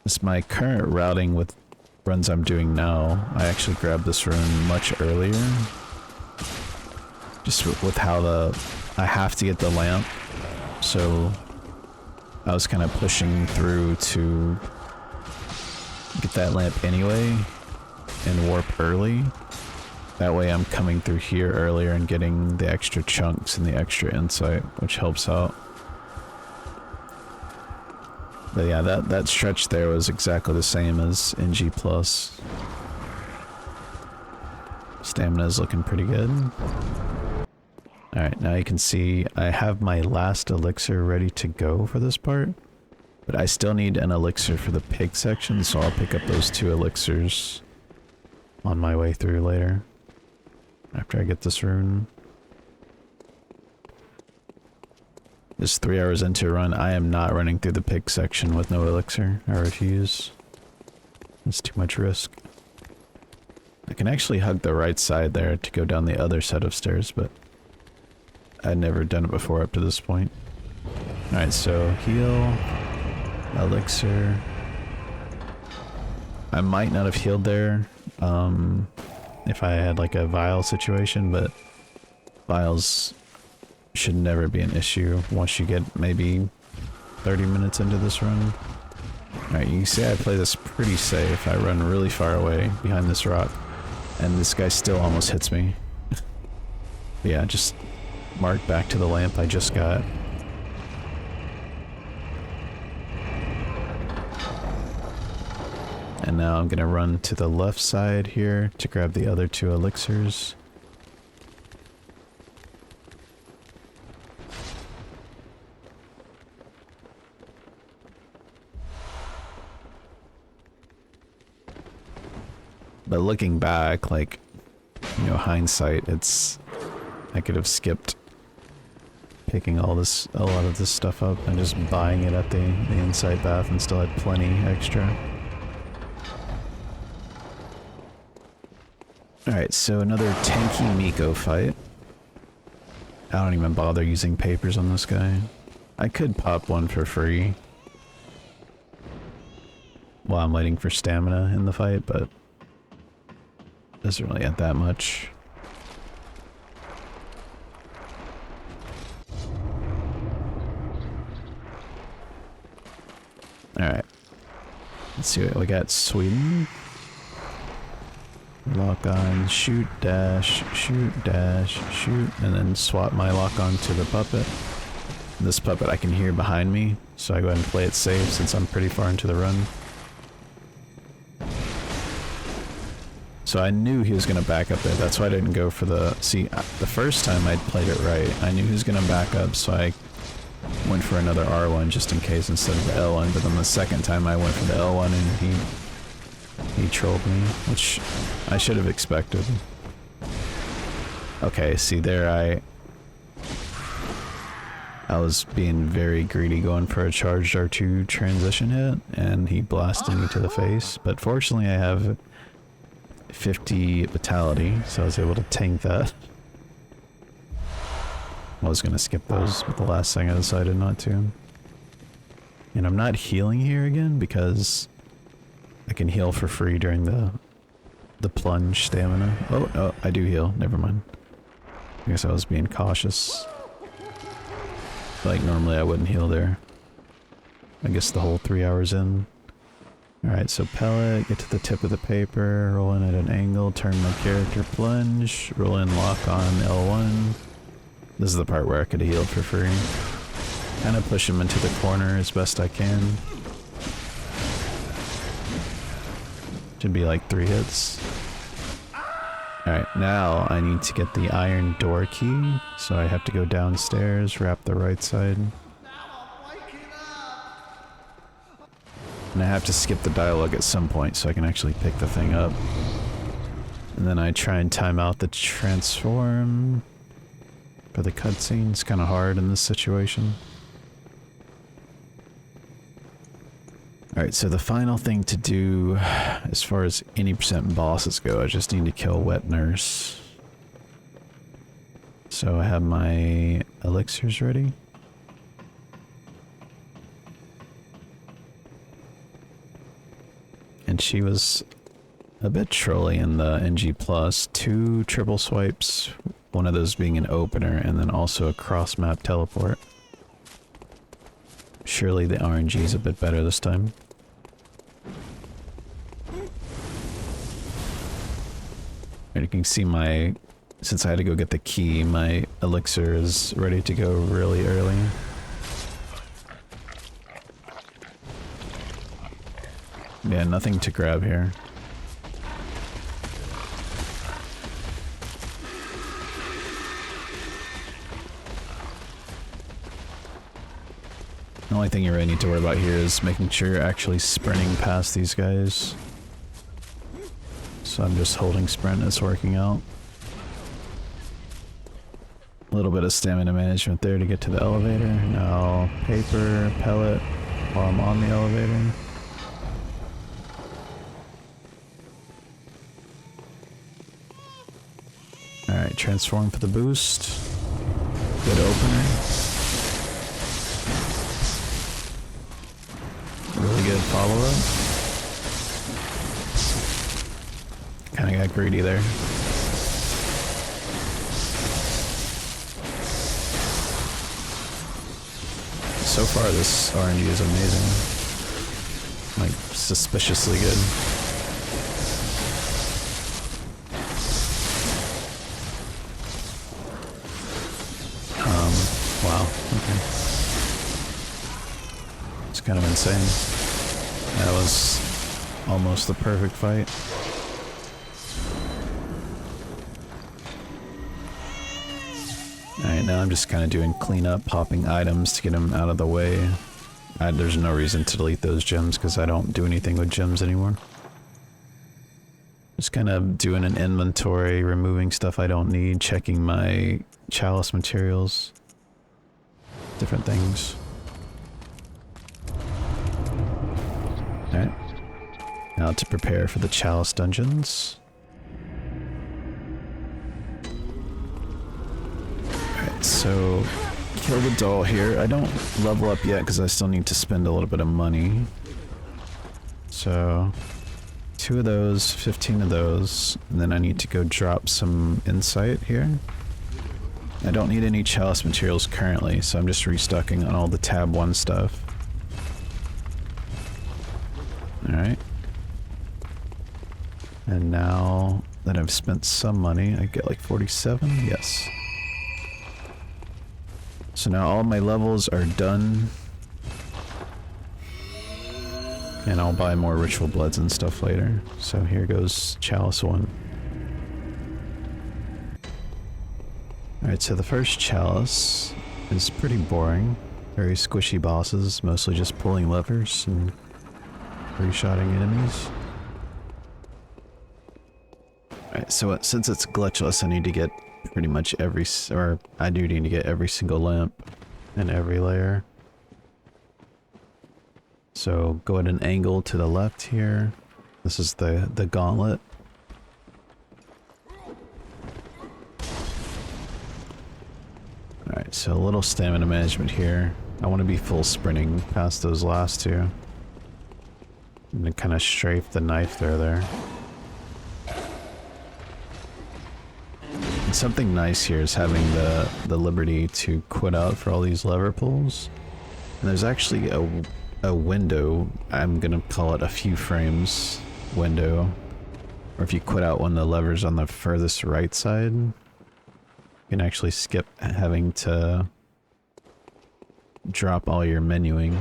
It's my current routing with runs I'm doing now. I actually grabbed this rune much earlier. Just with how I have to get the lamp, so I was kind of pushing through to get that lamp anyway and warp early. That way I'm coming through here earlier and getting the extra chunks and the extra insight, which helps out. But yeah, that stretch there was exactly the same as NG+. Stamina's looking pretty good. Alright, now you can see I have my last elixir ready to go for this part. But I still need an elixir for the pig section, so I'll pick up those 2 elixirs on my way through later. after I get this rune. Just 3 hours into a run, I am not running through the pig section with no elixir. I refuse. It's too much risk. I can actually hug the right side there to go down the other set of stairs, but I'd never done it before up to this point. Alright, so heal, elixir. I might not have healed there if I had like a vial situation, but vials should never be an issue once you get maybe 30 minutes into this run. Alright, you can see I play this pretty safe. I run really far away behind this rock, and this guy still almost hits me. Yeah, just mark back to the lamp I just got. And now I'm gonna run to the left side here to grab the other 2 elixirs. But looking back, like, you know, hindsight, I could have skipped picking a lot of this stuff up and just buying it at the inside path and still had plenty extra. Alright, so another tanky Miko fight. I don't even bother using papers on this guy. I could pop one for free while I'm waiting for stamina in the fight, but doesn't really add that much. Alright. Let's see what we got. Sweden. Lock on, shoot, dash, shoot, and then swap my lock on to the puppet. This puppet I can hear behind me, so I go ahead and play it safe since I'm pretty far into the run. So I knew he was going to back up there, that's why I didn't go for the... See, the first time I played it right, I knew he was going to back up, so I went for another R1 just in case instead of the L1, but then the second time I went for the L1 and he trolled me, which I should have expected. Okay, see there I was being very greedy going for a charged R2 transition hit, and he blasted me to the face, but fortunately I have 50 vitality, so I was able to tank that. I was gonna skip those, but the last thing I decided not to. And I'm not healing here again because I can heal for free during the plunge stamina. Oh, no, I do heal. Never mind. I guess I was being cautious. Like, normally I wouldn't heal there. I guess the whole 3 hours in. Alright, so pellet, get to the tip of the paper, roll in at an angle, turn my character, plunge, roll in, lock on L1. This is the part where I could have healed for free. Kind of push him into the corner as best I can. Should be like 3 hits. Alright, now I need to get the iron door key, so I have to go downstairs, wrap the right side. And I have to skip the dialogue at some point so I can actually pick the thing up. And then I try and time out the transform for the cutscene. It's kind of hard in this situation. Alright, so the final thing to do, as far as any percent bosses go, I just need to kill Wet Nurse. So I have my elixirs ready. And she was a bit trolly in the NG+. 2 triple swipes, one of those being an opener, and then also a cross-map teleport. Surely the RNG is a bit better this time. And you can see my... Since I had to go get the key, my elixir is ready to go really early. Yeah, nothing to grab here. The only thing you really need to worry about here is making sure you're actually sprinting past these guys. So I'm just holding sprint, it's working out. little bit of stamina management there to get to the elevator. Now paper, pellet while I'm on the elevator. Alright, transform for the boost. Good opener. Really good follow-up. Kinda got greedy there. So far this RNG is amazing. Like, suspiciously good. Wow, okay. It's kind of insane. That was almost the perfect fight. Alright, now I'm just kind of doing cleanup, popping items to get them out of the way. There's no reason to delete those gems because I don't do anything with gems anymore. Just kind of doing an inventory, removing stuff I don't need, checking my chalice materials, different things. Alright. Now to prepare for the chalice dungeons. Alright, so kill the doll here. I don't level up yet because I still need to spend a little bit of money. So 2 of those, 15 of those, and then I need to go drop some insight here. I don't need any chalice materials currently, so I'm just restocking on all the tab 1 stuff. Alright. And now that I've spent some money, I get like 47? Yes. So now all my levels are done. And I'll buy more ritual bloods and stuff later. So here goes chalice 1. Alright, so the first chalice is pretty boring. Very squishy bosses, mostly just pulling levers and re-shotting enemies. Alright, so since it's glitchless, I need to get pretty much I do need to get every single lamp and every layer. So go at an angle to the left here. This is the gauntlet. Alright, so a little stamina management here. I want to be full sprinting past those last 2. I'm gonna kind of strafe the knife through there. And something nice here is having the liberty to quit out for all these lever pulls. And there's actually a window, I'm gonna call it a few frames window, or if you quit out one of the levers on the furthest right side, you can actually skip having to drop all your menuing.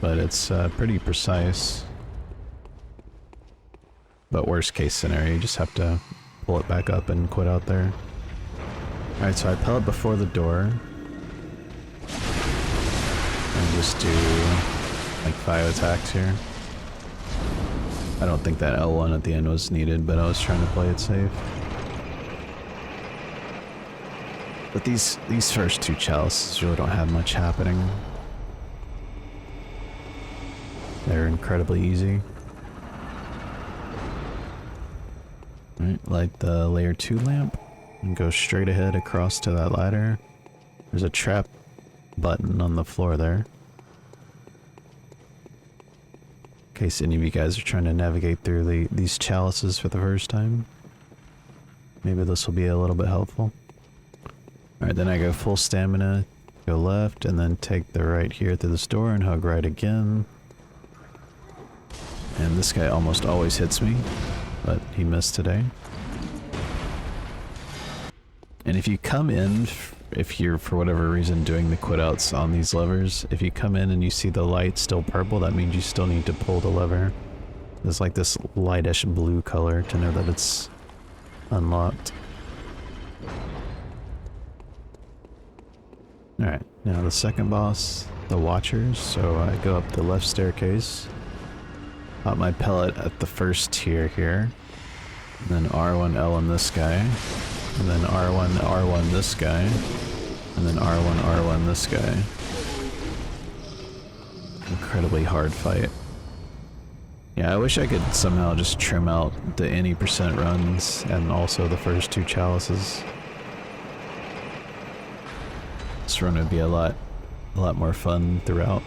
But it's pretty precise. But worst case scenario, you just have to pull it back up and quit out there. Alright, so I pellet before the door. And just do like 5 attacks here. I don't think that L1 at the end was needed, but I was trying to play it safe. But these first 2 chalices really don't have much happening. They're incredibly easy. Alright, light the layer 2 lamp and go straight ahead across to that ladder. There's a trap button on the floor there. In case any of you guys are trying to navigate through these chalices for the first time. Maybe this will be a little bit helpful. Alright, then I go full stamina, go left, and then take the right here through this door and hug right again. And this guy almost always hits me, but he missed today. And if you come in, if you're for whatever reason doing the quit outs on these levers, if you come in and you see the light still purple, that means you still need to pull the lever. There's like this lightish blue color to know that it's unlocked. Alright, now the second boss, the Watchers. So I go up the left staircase, pop my pellet at the first tier here, and then R1L on this guy. And then R1, R1 this guy. And then R1, R1 this guy. Incredibly hard fight. Yeah, I wish I could somehow just trim out the any percent runs and also the first 2 chalices. This run would be a lot more fun throughout.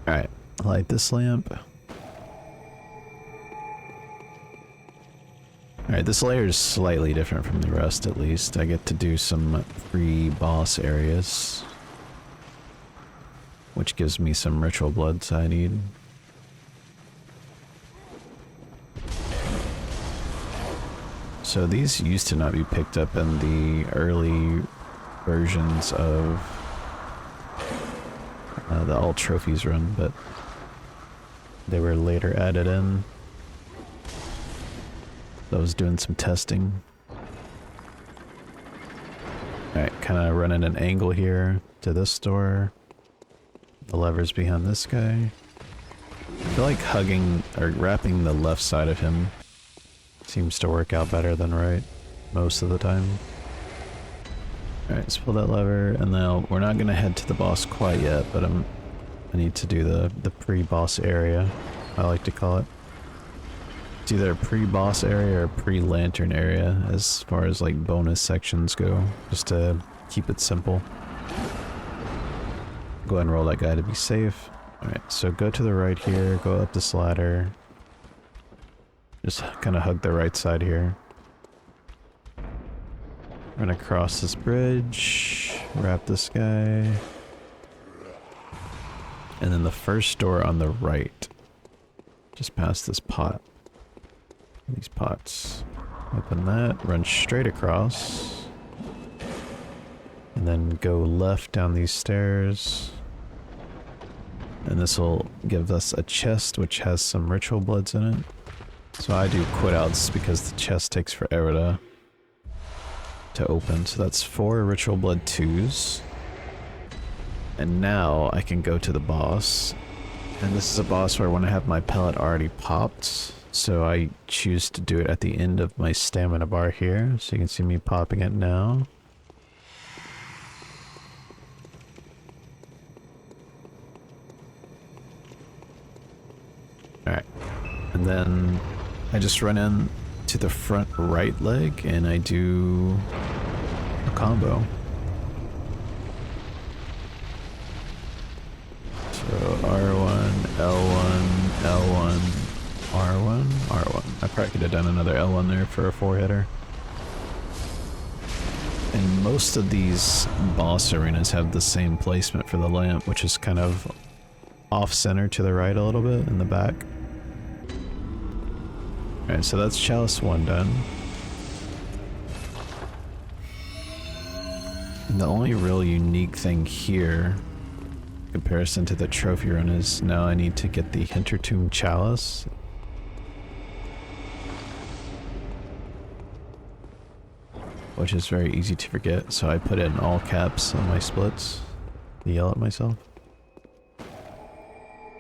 Alright, light this lamp. Alright, this layer is slightly different from the rest at least. I get to do some pre-boss areas, which gives me some ritual bloods I need. So these used to not be picked up in the early versions of the all trophies run, but they were later added in. I was doing some testing. Alright, kind of running an angle here to this door. The lever's behind this guy. I feel like hugging or wrapping the left side of him seems to work out better than right most of the time. Alright, let's pull that lever, and now we're not gonna head to the boss quite yet, but I need to do the pre-boss area, I like to call it. It's either a pre-boss area or a pre-lantern area as far as like bonus sections go, just to keep it simple. Go ahead and roll that guy to be safe. Alright, so go to the right here, go up this ladder. Just kind of hug the right side here. We're gonna cross this bridge, wrap this guy. And then the first door on the right. Just past this pot. These pots. Open that, run straight across. And then go left down these stairs. And this will give us a chest which has some ritual bloods in it. So I do quit outs because the chest takes forever to open. So that's 4 ritual blood 2s. And now I can go to the boss. And this is a boss where I want to have my pellet already popped. So I choose to do it at the end of my stamina bar here. So you can see me popping it now. Alright. And then I just run in to the front right leg and I do a combo. So R1, L1, L1, R1, R1. I probably could have done another L1 there for a 4-hitter. And most of these boss arenas have the same placement for the lamp, which is kind of off-center to the right a little bit in the back. Alright, so that's Chalice 1 done. And the only real unique thing here, in comparison to the trophy run, is now I need to get the Hintertomb Chalice. Which is very easy to forget, so I put it in all caps on my splits to yell at myself.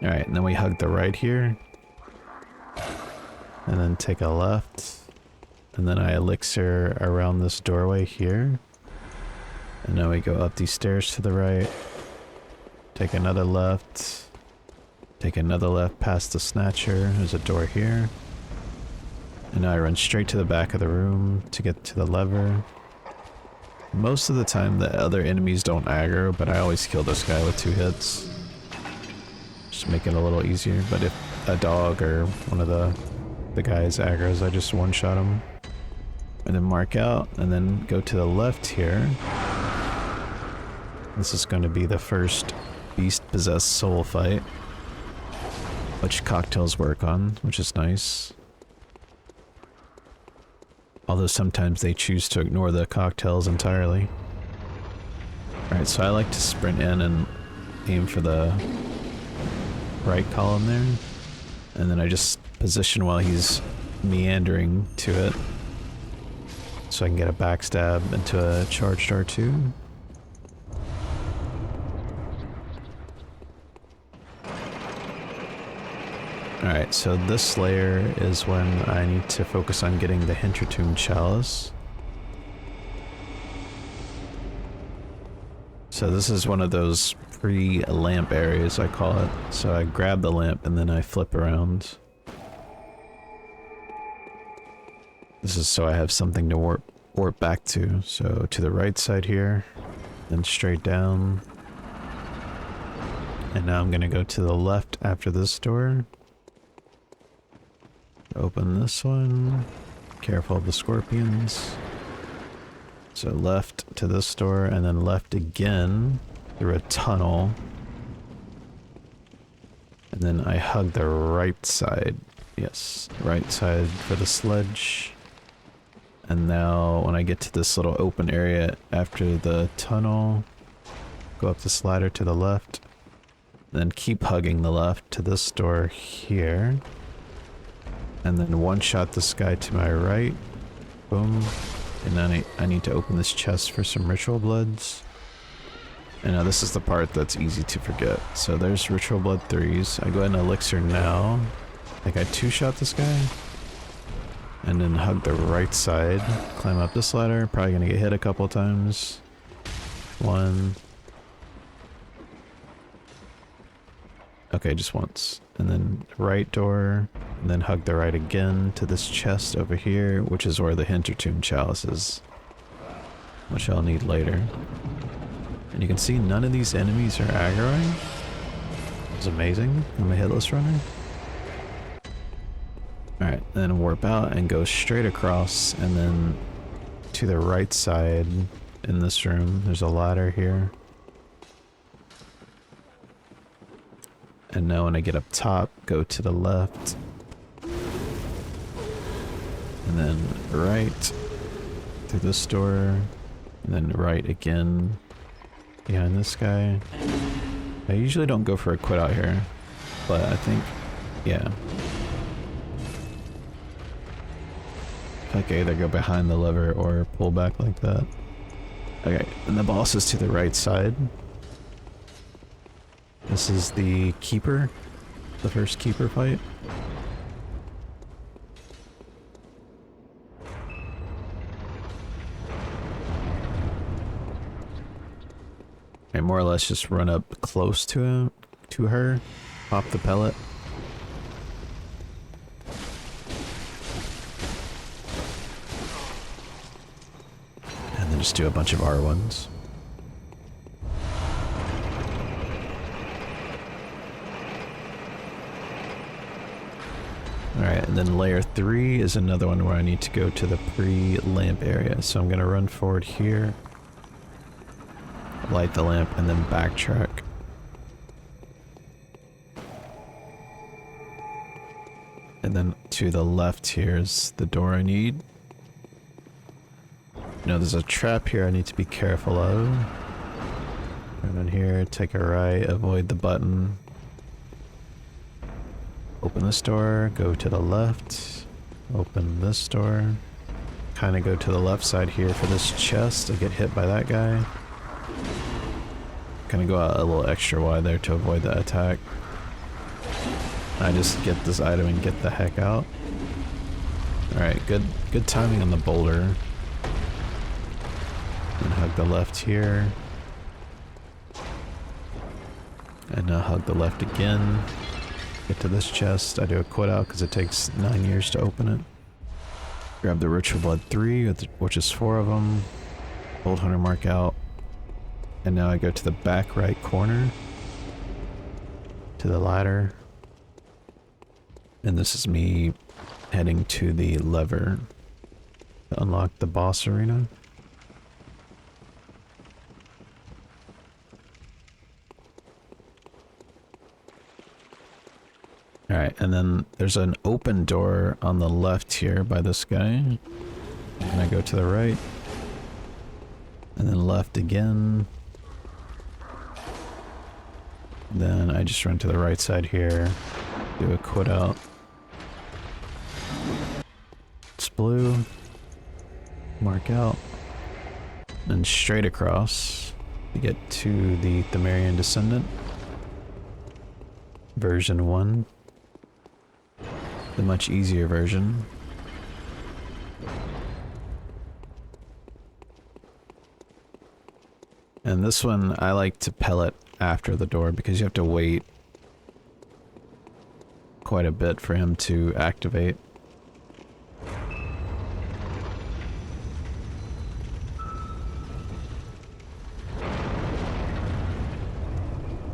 Alright, and then we hug the right here. And then take a left. And then I elixir around this doorway here. And now we go up these stairs to the right. Take another left. Take another left past the snatcher. There's a door here. And now I run straight to the back of the room to get to the lever. Most of the time the other enemies don't aggro, but I always kill this guy with 2 hits. Just make it a little easier. But if a dog or one of the guys aggro's, I just one-shot him. And then mark out, and then go to the left here. This is going to be the first beast-possessed soul fight, which cocktails work on, which is nice. Although sometimes they choose to ignore the cocktails entirely. Alright, so I like to sprint in and aim for the right column there. And then I just position while he's meandering to it. So I can get a backstab into a charged R2. Alright, so this layer is when I need to focus on getting the Hintertomb chalice. So this is one of those pre-lamp areas, I call it. So I grab the lamp and then I flip around. This is so I have something to warp back to. So to the right side here, then straight down. And now I'm gonna go to the left after this door. Open this one. Careful of the scorpions. So left to this door and then left again through a tunnel. And then I hug the right side. Yes, right side for the sledge. And now when I get to this little open area after the tunnel, go up this ladder to the left. Then keep hugging the left to this door here. And then one shot this guy to my right. Boom. And then I need to open this chest for some ritual bloods. And now this is the part that's easy to forget. So there's ritual blood 3s. I go ahead and elixir now. I think I two-shot this guy. And then hug the right side. Climb up this ladder. Probably gonna get hit a couple times. One. Okay, just once. And then right door. And then hug the right again to this chest over here, which is where the Hintertomb chalice is. Which I'll need later. And you can see none of these enemies are aggroing. It's amazing. I'm a hitless runner. Alright, then warp out and go straight across, and then to the right side in this room. There's a ladder here. And now when I get up top, go to the left. And then right through this door. And then right again behind this guy. I usually don't go for a quit out here, but I think, yeah. I can either go behind the lever or pull back like that. Okay, and the boss is to the right side. This is the keeper, the first keeper fight. I more or less just run up close to her, pop the pellet. And then just do a bunch of R1s. Alright, and then layer 3 is another one where I need to go to the pre-lamp area. So I'm gonna run forward here, light the lamp, and then backtrack. And then to the left here is the door I need. Now there's a trap here I need to be careful of. Run in here, take a right, avoid the button. Open this door, go to the left, open this door. Kind of go to the left side here for this chest to get hit by that guy. Kind of go out a little extra wide there to avoid that attack. I just get this item and get the heck out. Alright, good timing on the boulder. And hug the left here. And now hug the left again. Get to this chest. I do a quit out because it takes 9 years to open it. Grab the ritual blood 3, which is 4 of them. Old hunter mark out. And now I go to the back right corner. To the ladder. And this is me heading to the lever to unlock the boss arena. Alright, and then there's an open door on the left here by this guy. And I go to the right. And then left again. Then I just run to the right side here. Do a quit out. It's blue. Mark out. And straight across to get to the Themerian Descendant. Version 1. the much easier version. And this one I like to pellet after the door because you have to wait quite a bit for him to activate.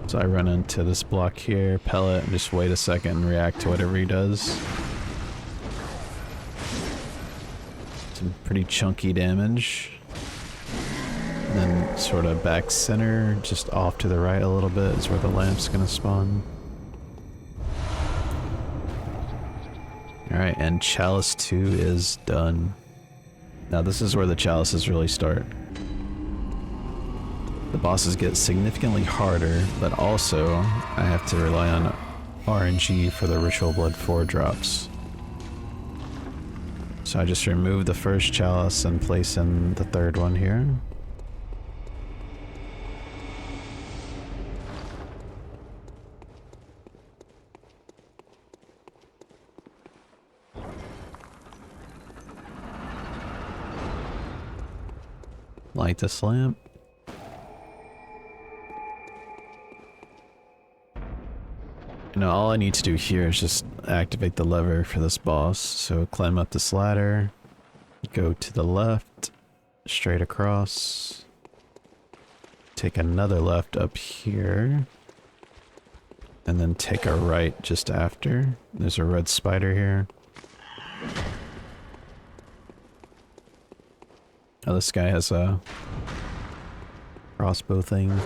So I run into this block here, pellet, and just wait a second and react to whatever he does. Some pretty chunky damage. And then sort of back center, just off to the right a little bit is where the lamp's gonna spawn. Alright, and Chalice 2 is done. Now this is where the chalices really start. The bosses get significantly harder, but also I have to rely on RNG for the Ritual Blood 4 drops. So I just remove the first chalice and place in the third one here. Light this lamp. You know, all I need to do here is just activate the lever for this boss. So climb up this ladder, go to the left, straight across, take another left up here, and then take a right just after. There's a red spider here. Oh, this guy has a crossbow thing.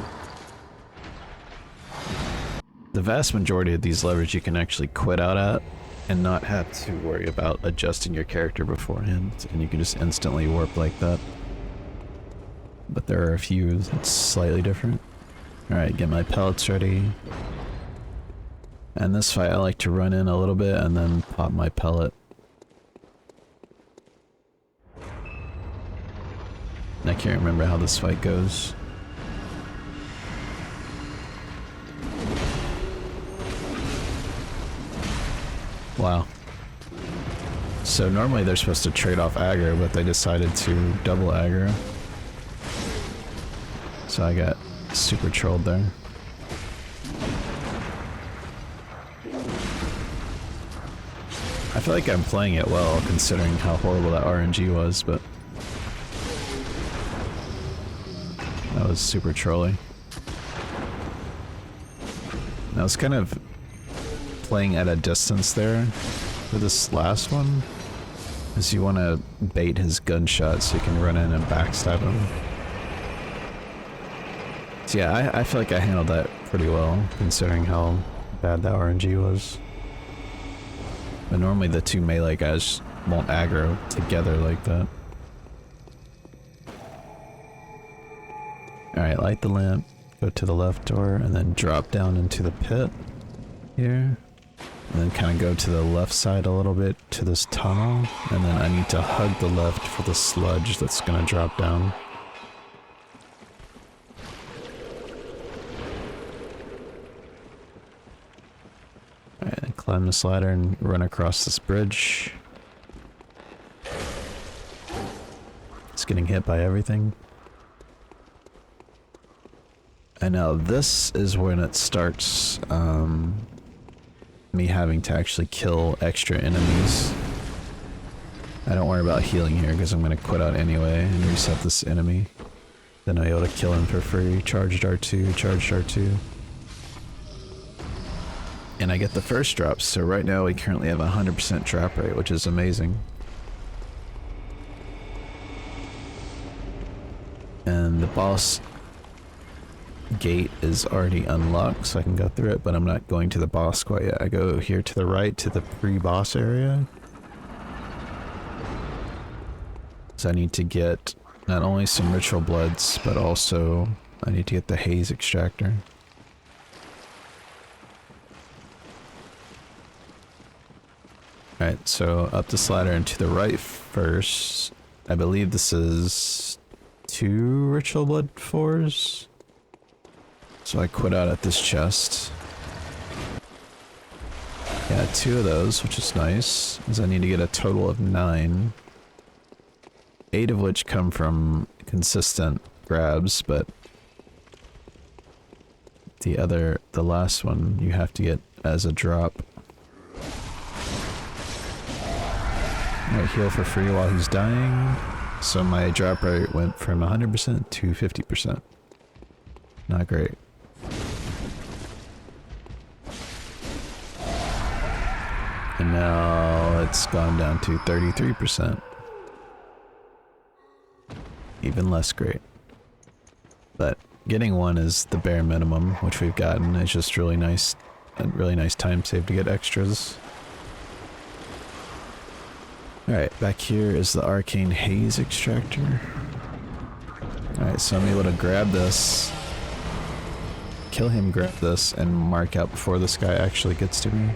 The vast majority of these levers you can actually quit out at and not have to worry about adjusting your character beforehand, and you can just instantly warp like that. But there are a few that's slightly different. Alright, get my pellets ready. And this fight I like to run in a little bit and then pop my pellet. And I can't remember how this fight goes. Wow. So normally they're supposed to trade off aggro, but they decided to double aggro. So I got super trolled there. I feel like I'm playing it well considering how horrible that RNG was, but that was super trolly. I was kind of playing at a distance there for this last one, is you want to bait his gunshot so you can run in and backstab him. So yeah, I feel like I handled that pretty well considering how bad that RNG was. But normally the two melee guys won't aggro together like that. Alright, light the lamp, go to the left door, and then drop down into the pit here. And then kind of go to the left side a little bit to this tunnel, and then I need to hug the left for the sludge that's gonna drop down. Alright, then climb this ladder and run across this bridge. It's getting hit by everything. And now this is when it starts, me having to actually kill extra enemies. I don't worry about healing here because I'm going to quit out anyway and reset this enemy. Then I'll be able to kill him for free. Charged R2, charged R2. And I get the first drops, so right now we currently have a 100% drop rate, which is amazing. And the boss gate is already unlocked, so I can go through it, but I'm not going to the boss quite yet. I go here to the right to the pre-boss area. So I need to get not only some ritual bloods, but also I need to get the haze extractor. Alright, so up this ladder and to the right first. I believe this is 2 ritual blood 4s. So I quit out at this chest. Yeah, 2 of those, which is nice, because I need to get a total of 9. 8 of which come from consistent grabs, but the last one, you have to get as a drop. Alright, heal for free while he's dying. So my drop rate went from 100% to 50%. Not great. And now it's gone down to 33%. Even less great. But getting 1 is the bare minimum, which we've gotten. It's just really nice, a really nice time save to get extras. Alright, back here is the Arcane Haze Extractor. Alright, so I'm able to grab this, kill him, grab this, and mark out before this guy actually gets to me.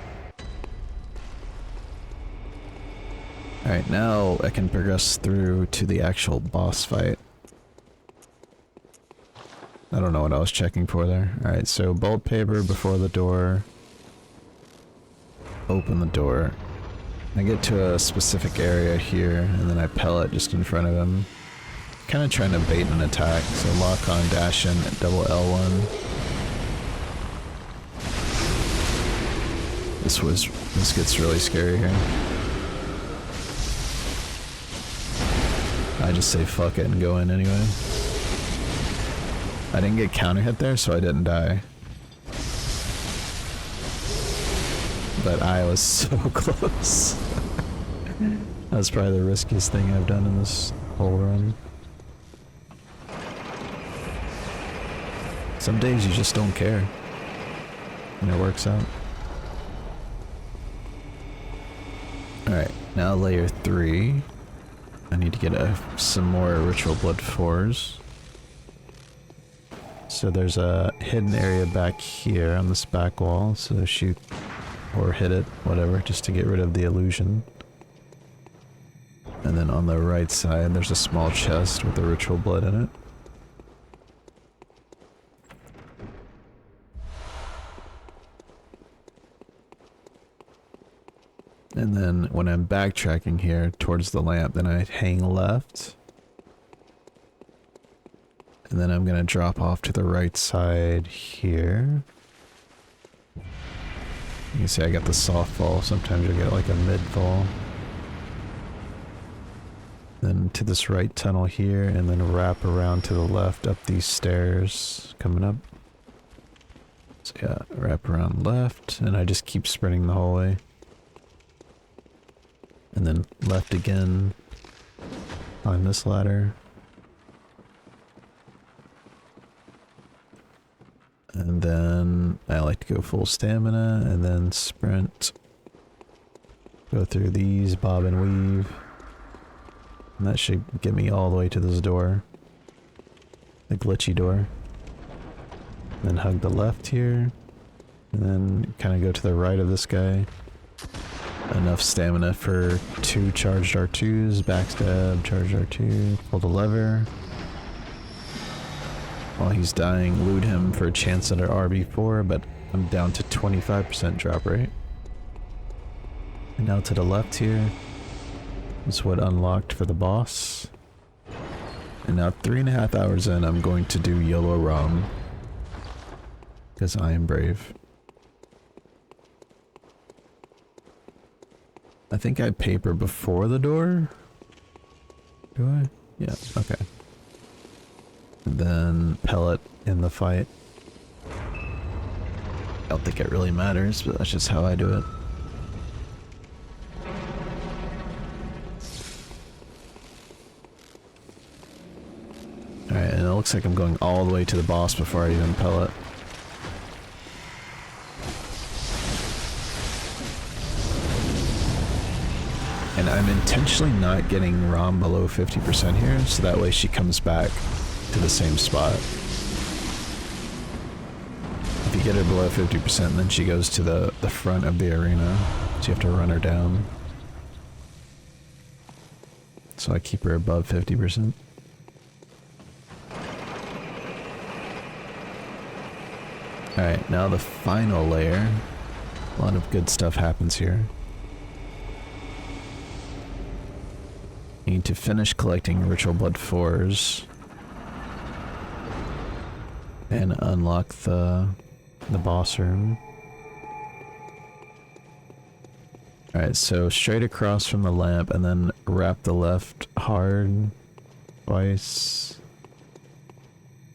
Alright, now I can progress through to the actual boss fight. I don't know what I was checking for there. Alright, so bolt paper before the door. Open the door. I get to a specific area here, and then I pellet just in front of him. Kind of trying to bait an attack, so lock on, dash in, double L1. This gets really scary here. I just say fuck it and go in anyway. I didn't get counter hit there, so I didn't die. But I was so close. That was probably the riskiest thing I've done in this whole run. Some days you just don't care. And it works out. Alright, now layer 3. I need to get some more ritual blood 4s. So there's a hidden area back here on this back wall, so shoot or hit it, whatever, just to get rid of the illusion. And then on the right side there's a small chest with the ritual blood in it. And then when I'm backtracking here towards the lamp, then I hang left. And then I'm gonna drop off to the right side here. You can see I got the soft fall, sometimes I get like a mid fall. Then to this right tunnel here, and then wrap around to the left up these stairs coming up. So yeah, wrap around left, and I just keep sprinting the whole way. And then left again, climb this ladder. And then I like to go full stamina, and then sprint. Go through these, bob and weave. And that should get me all the way to this door. The glitchy door. Then hug the left here. And then kind of go to the right of this guy. Enough stamina for 2 charged R2s, backstab, charged R2, pull the lever. While he's dying, loot him for a chance at an RB4, but I'm down to 25% drop rate. And now to the left here is what unlocked for the boss. And now 3.5 hours in, I'm going to do YOLO ROM. Because I am brave. I think I paper before the door? Do I? Yeah, okay. And then pellet in the fight. I don't think it really matters, but that's just how I do it. Alright, and it looks like I'm going all the way to the boss before I even pellet. And I'm intentionally not getting ROM below 50% here, so that way she comes back to the same spot. If you get her below 50%, then she goes to the front of the arena, so you have to run her down. So I keep her above 50%. Alright, now the final layer A lot of good stuff happens here. Need to finish collecting Ritual Blood 4s and unlock the boss room. Alright, so straight across from the lamp and then wrap the left hard twice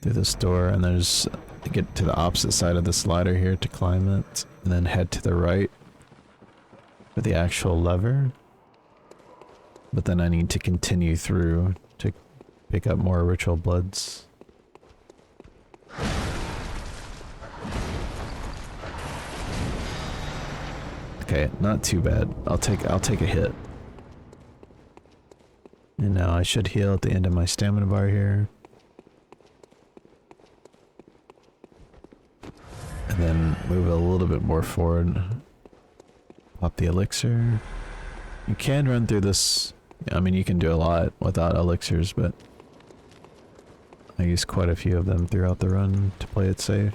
through this door, and there's to get to the opposite side of this ladder here to climb it, and then head to the right for the actual lever. But then I need to continue through to pick up more Ritual Bloods. Okay, not too bad. I'll take a hit. And now I should heal at the end of my stamina bar here. And then move a little bit more forward. Pop the elixir. You can run through this. I mean, you can do a lot without elixirs, but I use quite a few of them throughout the run to play it safe.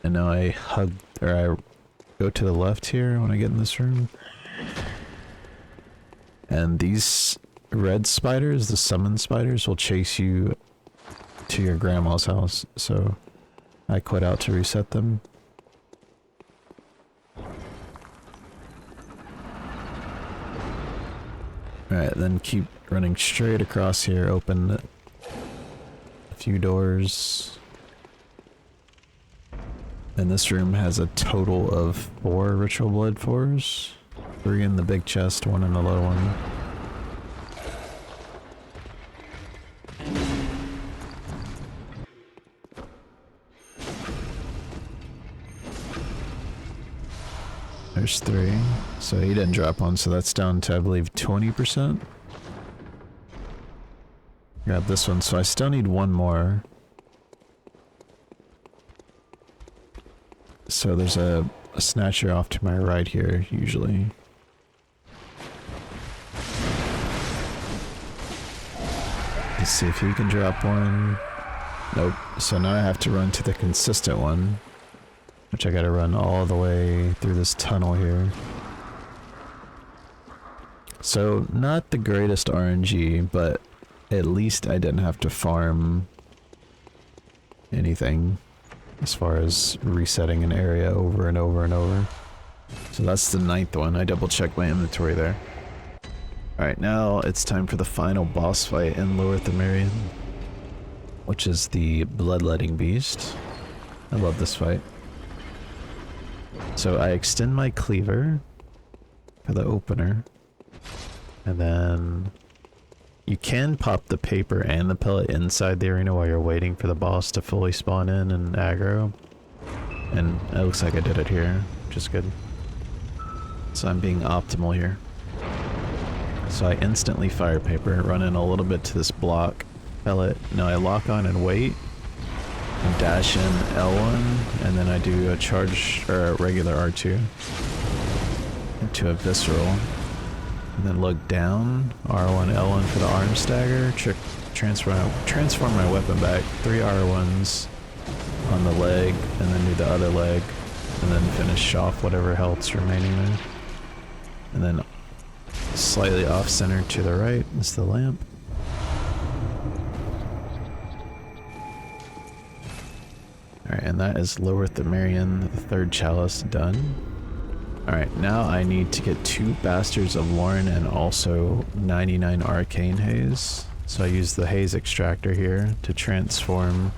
And now I go to the left here when I get in this room. And these red spiders, the summon spiders, will chase you to your grandma's house, so I quit out to reset them. Alright, then keep running straight across here, open a few doors. And this room has a total of 4 Ritual Blood 4s. 3 in the big chest, 1 in the low one. There's 3. So he didn't drop one, so that's down to, I believe, 20%. Grab this one, so I still need 1 more. So there's a snatcher off to my right here, usually. Let's see if he can drop one. Nope. So now I have to run to the consistent one, which I gotta run all the way through this tunnel here. So not the greatest RNG, but at least I didn't have to farm anything as far as resetting an area over and over and over. So that's the 9th one. I double checked my inventory there. Alright, now it's time for the final boss fight in Loran and Isz, which is the Bloodletting Beast. I love this fight. So I extend my cleaver for the opener, and then you can pop the paper and the pellet inside the arena while you're waiting for the boss to fully spawn in and aggro. And it looks like I did it here, which is good. So I'm being optimal here. So I instantly fire paper, run in a little bit to this block pellet. Now I lock on and wait, and dash in L1, and then I do a charge, or a regular R2 into a visceral. And then look down, R1, L1 for the arm stagger, transform my weapon back, 3 R1s on the leg, and then do the other leg, and then finish off whatever health's remaining there. And then slightly off center to the right is the lamp. Alright, and that is Loran and Isz, the 3rd chalice, done. Alright, now I need to get 2 Bastards of Loran and also 99 Arcane Haze. So I use the Haze Extractor here to transform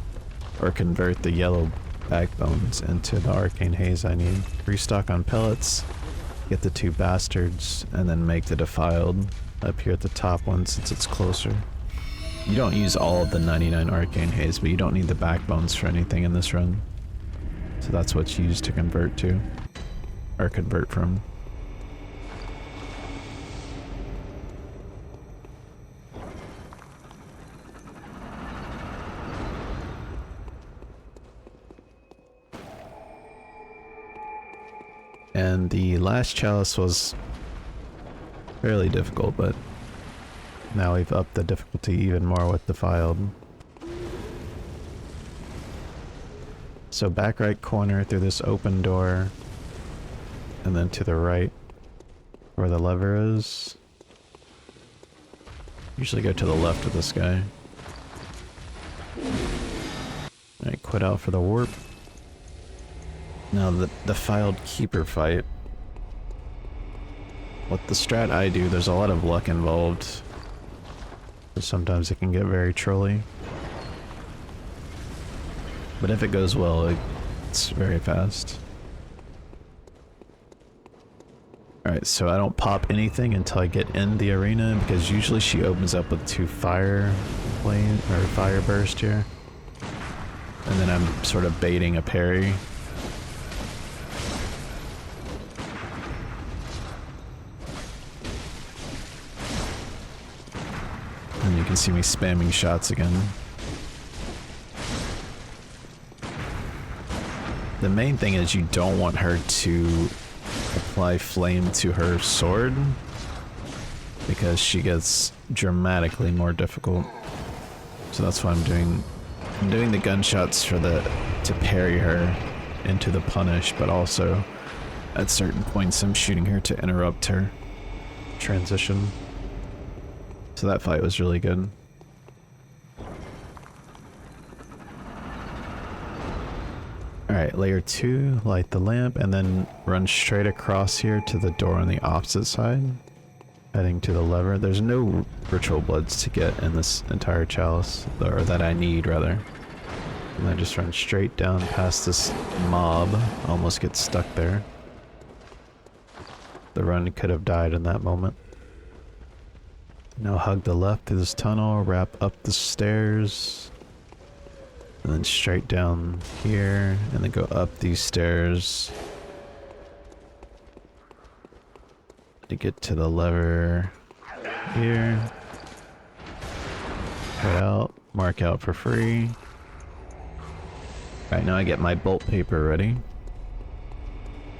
or convert the yellow backbones into the Arcane Haze I need. Restock on pellets, get the 2 Bastards, and then make the Defiled up here at the top one since it's closer. You don't use all of the 99 Arcane Haze, but you don't need the backbones for anything in this run. So that's what's used to convert to. Or convert from. And the last chalice was fairly difficult, but now we've upped the difficulty even more with Defiled. So back right corner through this open door, and then to the right where the lever is. Usually go to the left with this guy. Alright, quit out for the warp. Now the filed keeper fight. What the strat I do, there's a lot of luck involved. So sometimes it can get very trolly. But if it goes well, it's very fast. Alright, so I don't pop anything until I get in the arena, because usually she opens up with 2 fire flame or fire burst here. And then I'm sort of baiting a parry. And you can see me spamming shots again. The main thing is you don't want her to apply flame to her sword, because she gets dramatically more difficult. So that's why I'm doing the gunshots to parry her into the punish, but also at certain points I'm shooting her to interrupt her transition. So that fight was really good. Alright, layer 2, light the lamp, and then run straight across here to the door on the opposite side, heading to the lever. There's no ritual bloods to get in this entire chalice, or that I need, rather. And I just run straight down past this mob, almost get stuck there. The run could have died in that moment. Now hug the left through this tunnel, wrap up the stairs, and then straight down here, and then go up these stairs to get to the lever here. Cut out, mark out for free. Alright, now I get my bolt paper ready.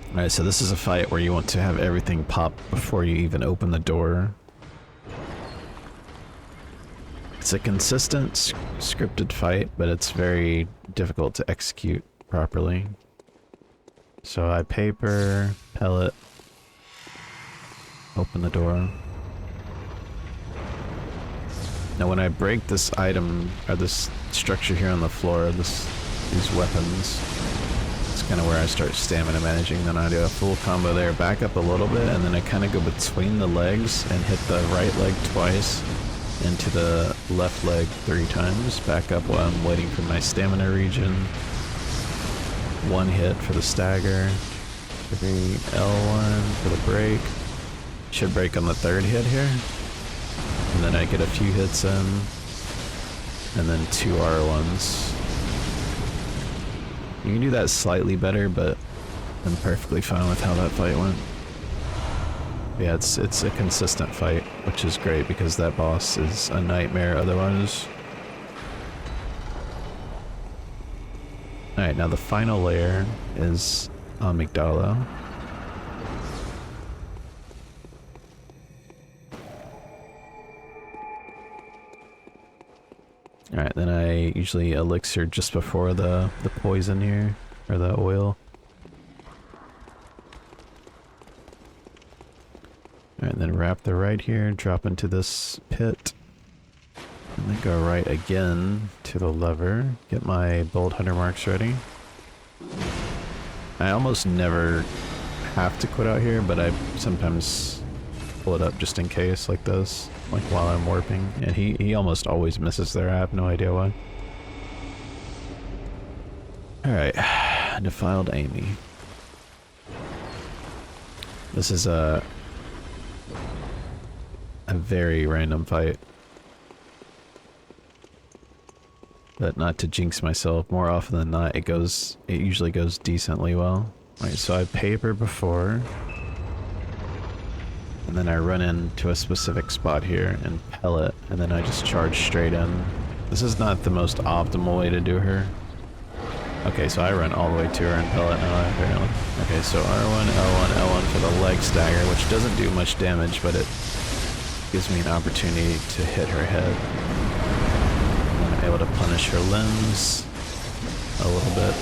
Alright, so this is a fight where you want to have everything pop before you even open the door. It's a consistent scripted fight, but it's very difficult to execute properly. So I paper, pellet, open the door. Now when I break this item, or this structure here on the floor, these weapons, it's kind of where I start stamina managing. Then I do a full combo there, back up a little bit, and then I kind of go between the legs and hit the right leg twice, into the left leg 3 times, back up while I'm waiting for my stamina regen. 1 hit for the stagger, 3 L1 for the break. Should break on the 3rd hit here. And then I get a few hits in, and then 2 R1s. You can do that slightly better, but I'm perfectly fine with how that fight went. Yeah, it's a consistent fight, which is great because that boss is a nightmare otherwise. Alright, now the final layer is amygdala. Alright, then I usually elixir just before the poison here, or the oil. Alright, then wrap the right here, drop into this pit, and then go right again to the lever, get my bolt hunter marks ready. I almost never have to quit out here, but I sometimes pull it up just in case, like this, like while I'm warping, and he almost always misses there. I have no idea why. Alright, defiled Amy. This is a very random fight, but not to jinx myself, more often than not it usually goes decently well. Alright, so I paper before, and then I run into a specific spot here and pellet, and then I just charge straight in. This is not the most optimal way to do her. Okay, so I run all the way to her and pellet now, apparently. Okay, so R1, L1, L1 for the leg stagger, which doesn't do much damage, but it gives me an opportunity to hit her head. And I'm able to punish her limbs a little bit.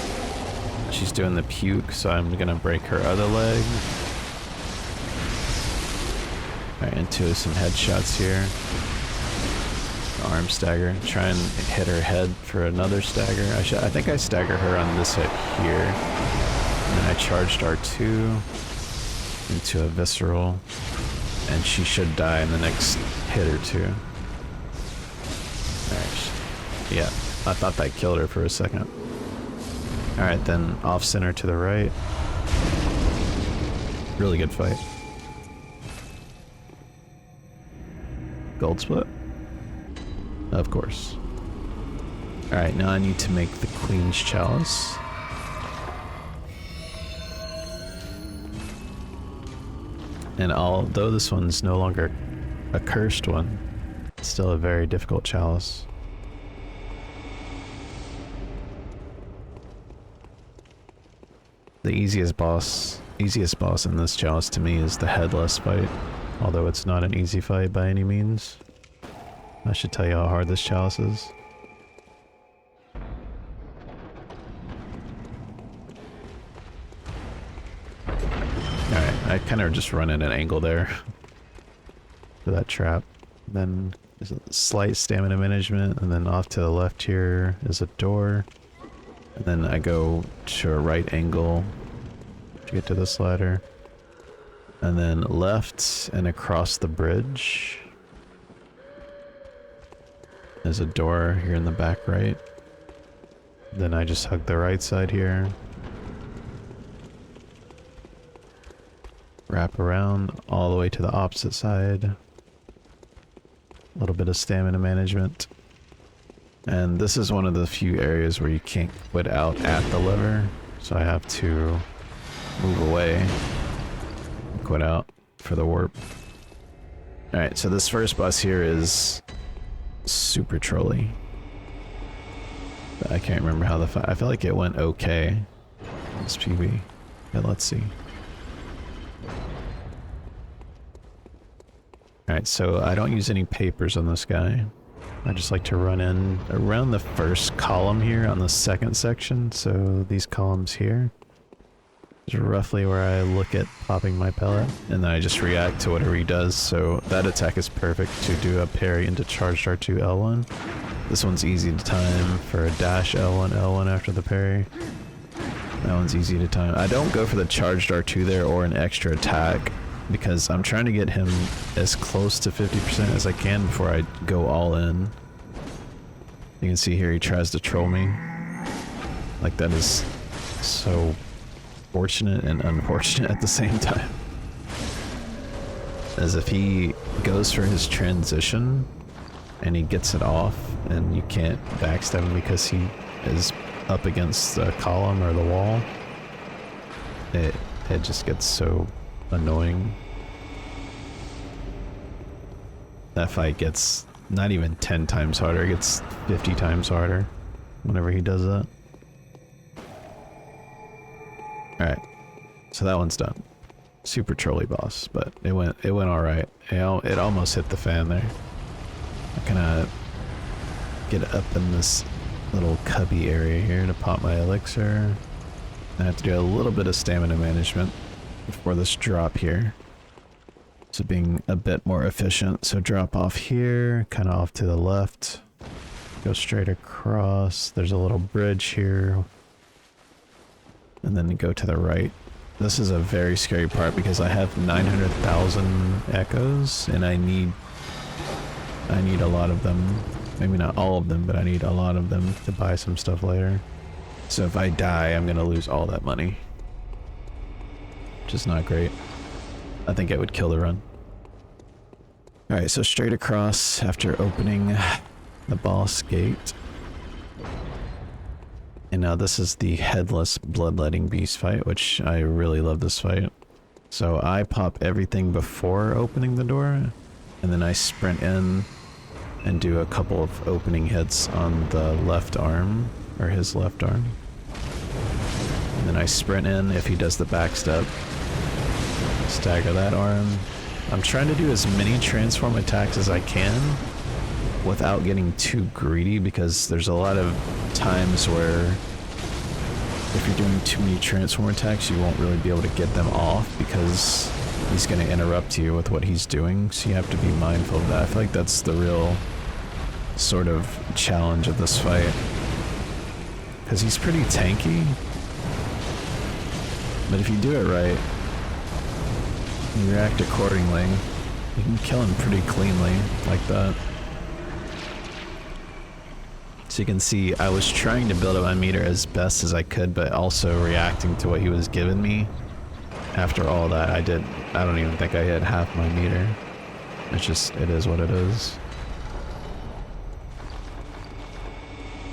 She's doing the puke, so I'm gonna break her other leg. Alright, into some headshots here. Arm stagger. Try and hit her head for another stagger. I think I stagger her on this hit here. And then I charged R2 into a visceral. And she should die in the next hit or two. Alright. Yeah, I thought that killed her for a second. Alright, then off center to the right. Really good fight. Gold split? Of course. Alright, now I need to make the Queen's Chalice. And although this one's no longer a cursed one, it's still a very difficult chalice. The easiest boss in this chalice to me is the headless fight, although it's not an easy fight by any means. I should tell you how hard this chalice is. Alright, I kind of just run at an angle there for that trap. Then there's a slight stamina management, and then off to the left here is a door. And then I go to a right angle to get to this ladder. And then left and across the bridge. There's a door here in the back right. Then I just hug the right side here. Wrap around all the way to the opposite side. A little bit of stamina management. And this is one of the few areas where you can't quit out at the lever. So I have to move away and quit out for the warp. Alright, so this first boss here is super trolly. But I can't remember how the fight. I feel like it went okay. This PB. But let's see. Alright, so I don't use any papers on this guy. I just like to run in around the first column here on the second section. So these columns here is roughly where I look at popping my pellet. And then I just react to whatever he does. So that attack is perfect to do a parry into charged R2 L1. This one's easy to time for a dash L1 L1 after the parry. That one's easy to time. I don't go for the charged R2 there or an extra attack, because I'm trying to get him as close to 50% as I can before I go all in. You can see here he tries to troll me. Like, that is so fortunate and unfortunate at the same time. As if he goes for his transition and he gets it off and you can't backstab him because he is up against the column or the wall. It just gets so annoying. That fight gets not even 10 times harder, it gets 50 times harder whenever he does that. Alright, so that one's done. Super trolly boss, but it went alright. It almost hit the fan there. I kinda get up in this little cubby area here to pop my elixir. I have to do a little bit of stamina management before this drop here. So being a bit more efficient. So drop off here, kind of off to the left. Go straight across. There's a little bridge here. And then go to the right. This is a very scary part because I have 900,000 echoes and I need a lot of them. Maybe not all of them, but I need a lot of them to buy some stuff later. So if I die, I'm gonna lose all that money. Which is not great. I think it would kill the run. Alright, so straight across after opening the boss gate. And now this is the headless bloodletting beast fight, which I really love this fight. So I pop everything before opening the door, and then I sprint in and do a couple of opening hits on the left arm, or his left arm. And then I sprint in if he does the backstep. Stagger that arm. I'm trying to do as many transform attacks as I can without getting too greedy, because there's a lot of times where if you're doing too many transform attacks you won't really be able to get them off because he's going to interrupt you with what he's doing, so you have to be mindful of that. I feel like that's the real sort of challenge of this fight. Because he's pretty tanky, but if you do it right, you react accordingly, you can kill him pretty cleanly like that. So you can see I was trying to build up my meter as best as I could, but also reacting to what he was giving me. After all that, I don't even think I hit half my meter. It's just, it is what it is.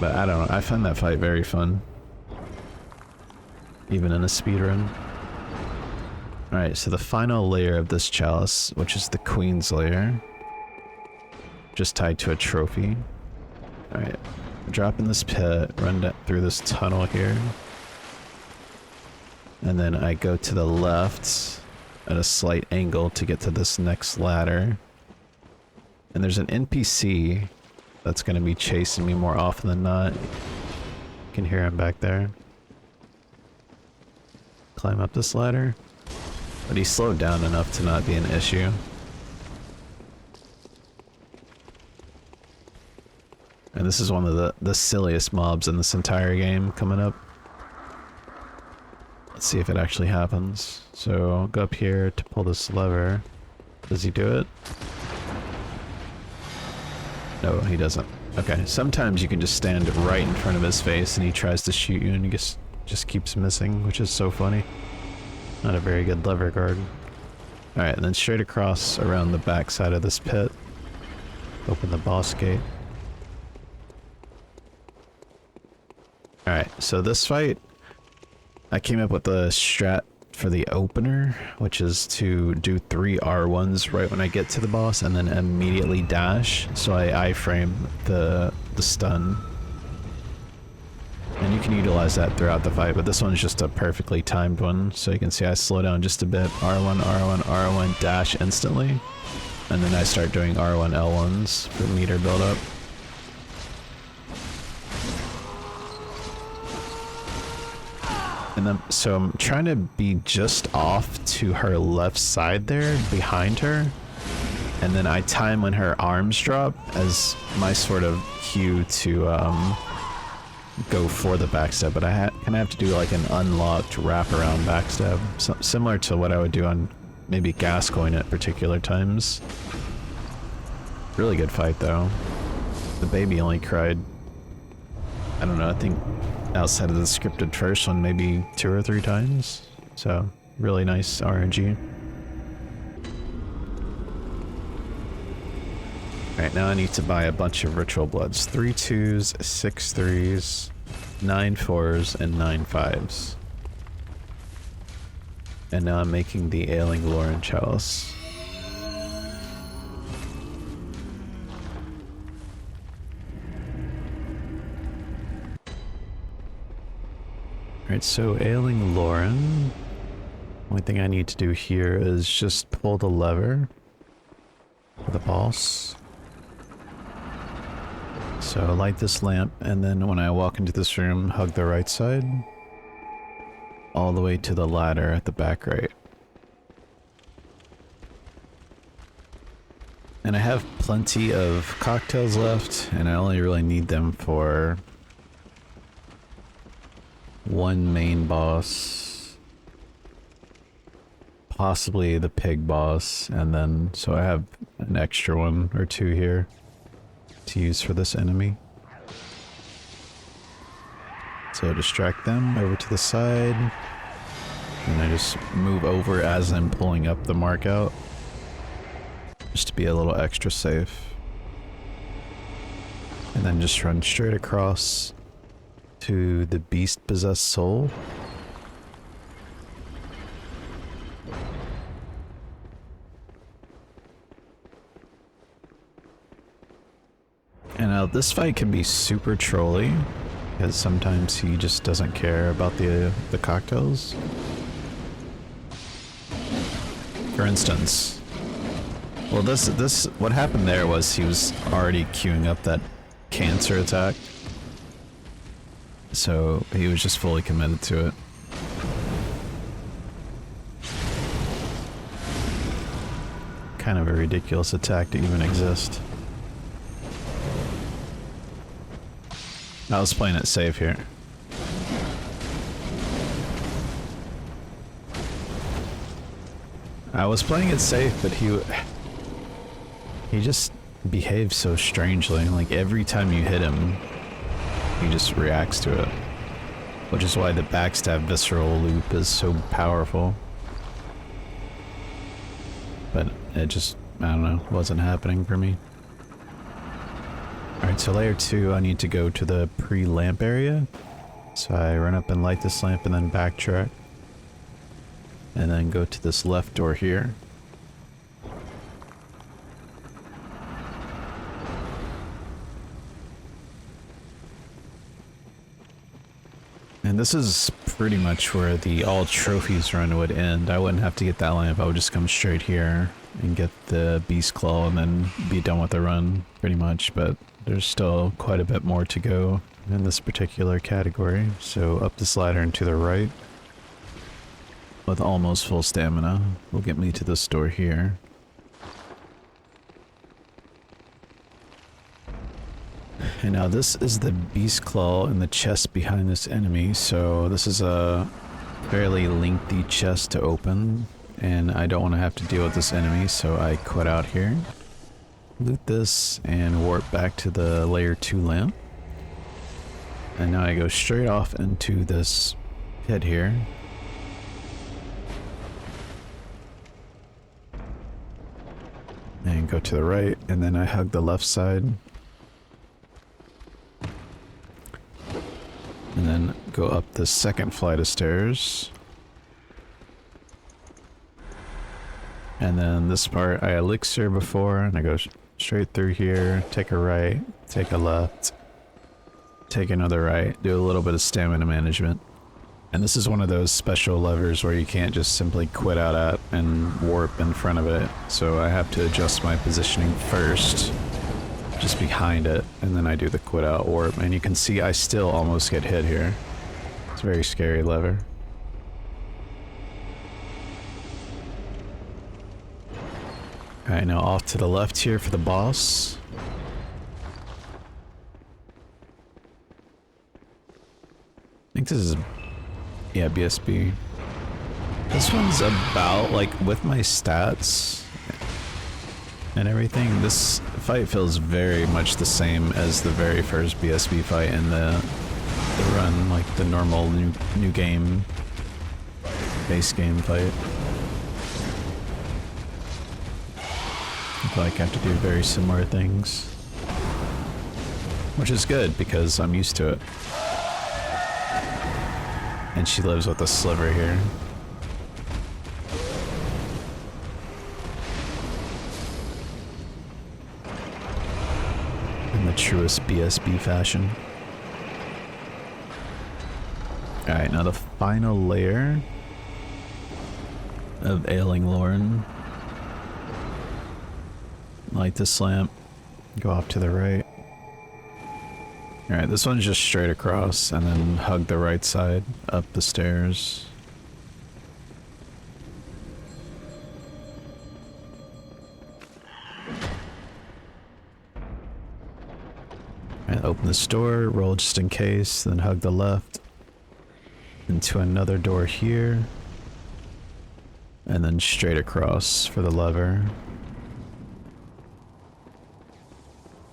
But I don't know, I find that fight very fun. Even in a speedrun. Alright, so the final layer of this chalice, which is the Queen's layer. Just tied to a trophy. Alright, drop in this pit, run through this tunnel here. And then I go to the left at a slight angle to get to this next ladder. And there's an NPC that's going to be chasing me more often than not. You can hear him back there. Climb up this ladder. But he slowed down enough to not be an issue. And this is one of the silliest mobs in this entire game coming up. Let's see if it actually happens. So I'll go up here to pull this lever. Does he do it? No, he doesn't. Okay, sometimes you can just stand right in front of his face and he tries to shoot you and he just keeps missing, which is so funny. Not a very good lever guard. Alright, and then straight across around the back side of this pit. Open the boss gate. Alright, so this fight, I came up with a strat for the opener, which is to do 3 R1s right when I get to the boss and then immediately dash, so I iframe the stun. And you can utilize that throughout the fight, but this one's just a perfectly timed one, so you can see I slow down just a bit, R1, R1, R1, dash instantly, and then I start doing R1, L1s for meter buildup. And then, so I'm trying to be just off to her left side there, behind her. And then I time when her arms drop as my sort of cue to go for the backstab. But I kind of have to do like an unlocked wraparound backstab. So, similar to what I would do on maybe Gascoigne at particular times. Really good fight though. The baby only cried, I don't know, I think outside of the scripted first one, maybe 2 or 3 times. So, really nice RNG. Alright, now I need to buy a bunch of ritual bloods. 3 2s, 6 3s, 9 4s, and 9 5s. And now I'm making the Ailing Loran chalice. Alright, so Ailing Loran. Only thing I need to do here is just pull the lever for the boss. So light this lamp, and then when I walk into this room, hug the right side. All the way to the ladder at the back right. And I have plenty of cocktails left, and I only really need them for 1 main boss, possibly the pig boss, and then so I have an extra 1 or 2 here to use for this enemy. So distract them over to the side, and I just move over as I'm pulling up the mark out, just to be a little extra safe. And then just run straight across to the beast-possessed soul. And this fight can be super trolly, because sometimes he just doesn't care about the cocktails. For instance, well, what happened there was he was already queuing up that cancer attack. So he was just fully committed to it. kind of a ridiculous attack to even exist. I was playing it safe here. I was playing it safe, but he just behaves so strangely. Like every time you hit him, he just reacts to it. Which is why the backstab visceral loop is so powerful. But it just, I don't know, wasn't happening for me. Alright, so layer 2, I need to go to the pre-lamp area. So I run up and light this lamp and then backtrack. And then go to this left door here. And this is pretty much where the all trophies run would end. I wouldn't have to get that lamp, I would just come straight here and get the beast claw and then be done with the run, pretty much. But there's still quite a bit more to go in this particular category. So up this ladder and to the right, with almost full stamina, will get me to this door here. And now this is the beast claw in the chest behind this enemy, so this is a fairly lengthy chest to open, and I don't want to have to deal with this enemy, so I quit out here. Loot this and warp back to the layer 2 lamp. And now I go straight off into this pit here. And go to the right, and then I hug the left side. And then go up the second flight of stairs. And then this part I elixir before, and I go straight through here, take a right, take a left, take another right, do a little bit of stamina management. And this is one of those special levers where you can't just simply quit out at and warp in front of it. So I have to adjust my positioning first, just behind it, and then I do the quit out warp. And you can see I still almost get hit here. It's a very scary lever. Alright, now off to the left here for the boss. I think this is, yeah, BSB. This one's about, like, with my stats and everything, this fight feels very much the same as the very first BSB fight in the run, like the normal new game, base game fight. I feel like I have to do very similar things. Which is good, because I'm used to it. And she lives with a sliver here. In the truest BSB fashion. Alright, now the final layer of Ailing Loran. Light this lamp, go off to the right. Alright, this one's just straight across, and then hug the right side up the stairs. And open this door, roll just in case, then hug the left. Into another door here. And then straight across for the lever.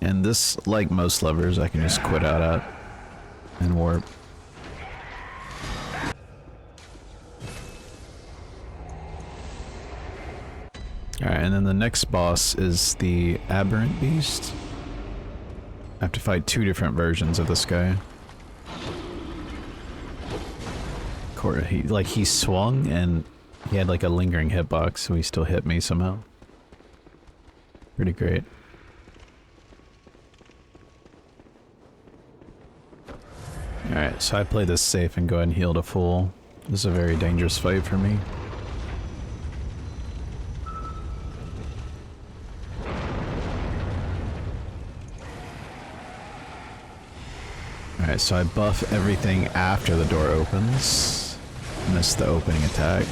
And this, like most levers, I can just quit out at and warp. Alright, and then the next boss is the Aberrant Beast. I have to fight two different versions of this guy. He swung and he had like a lingering hitbox, so he still hit me somehow. Pretty great. Alright, so I play this safe and go ahead and heal to full. This is a very dangerous fight for me. Alright, so I buff everything after the door opens. Miss the opening attack.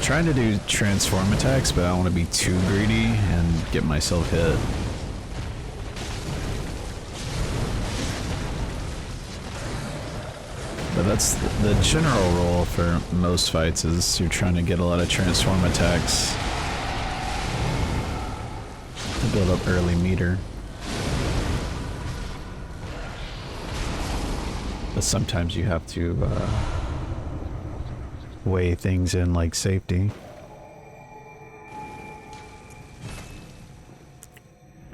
trying to do transform attacks, but I don't want to be too greedy and get myself hit. But that's the general rule for most fights, is you're trying to get a lot of transform attacks to build up early meter. But sometimes you have to weigh things in like safety.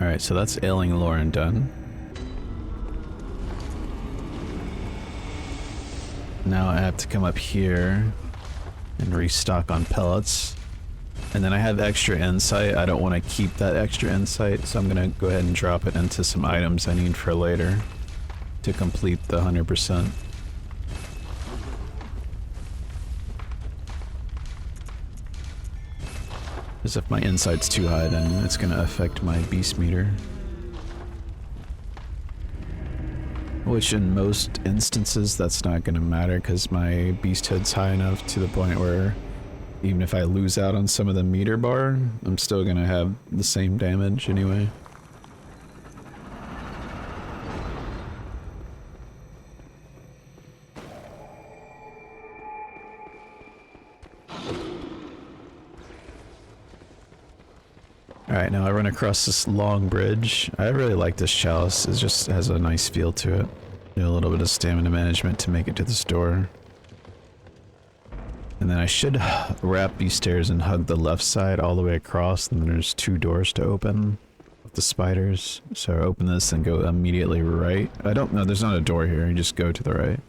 Alright, so that's Ailing Loran done. Now I have to come up here and restock on pellets. And then I have extra insight. I don't want to keep that extra insight, so I'm going to go ahead and drop it into some items I need for later to complete the 100%. Because if my insight's too high, then it's going to affect my beast meter. Which in most instances that's not going to matter, because my beast head's high enough to the point where even if I lose out on some of the meter bar, I'm still going to have the same damage anyway. Alright, now I run across this long bridge. I really like this chalice. It just has a nice feel to it. Do a little bit of stamina management to make it to the store. And then I should wrap these stairs and hug the left side all the way across, and then there's 2 doors to open with the spiders. So I open this and go immediately right. I don't know, there's not a door here, you just go to the right.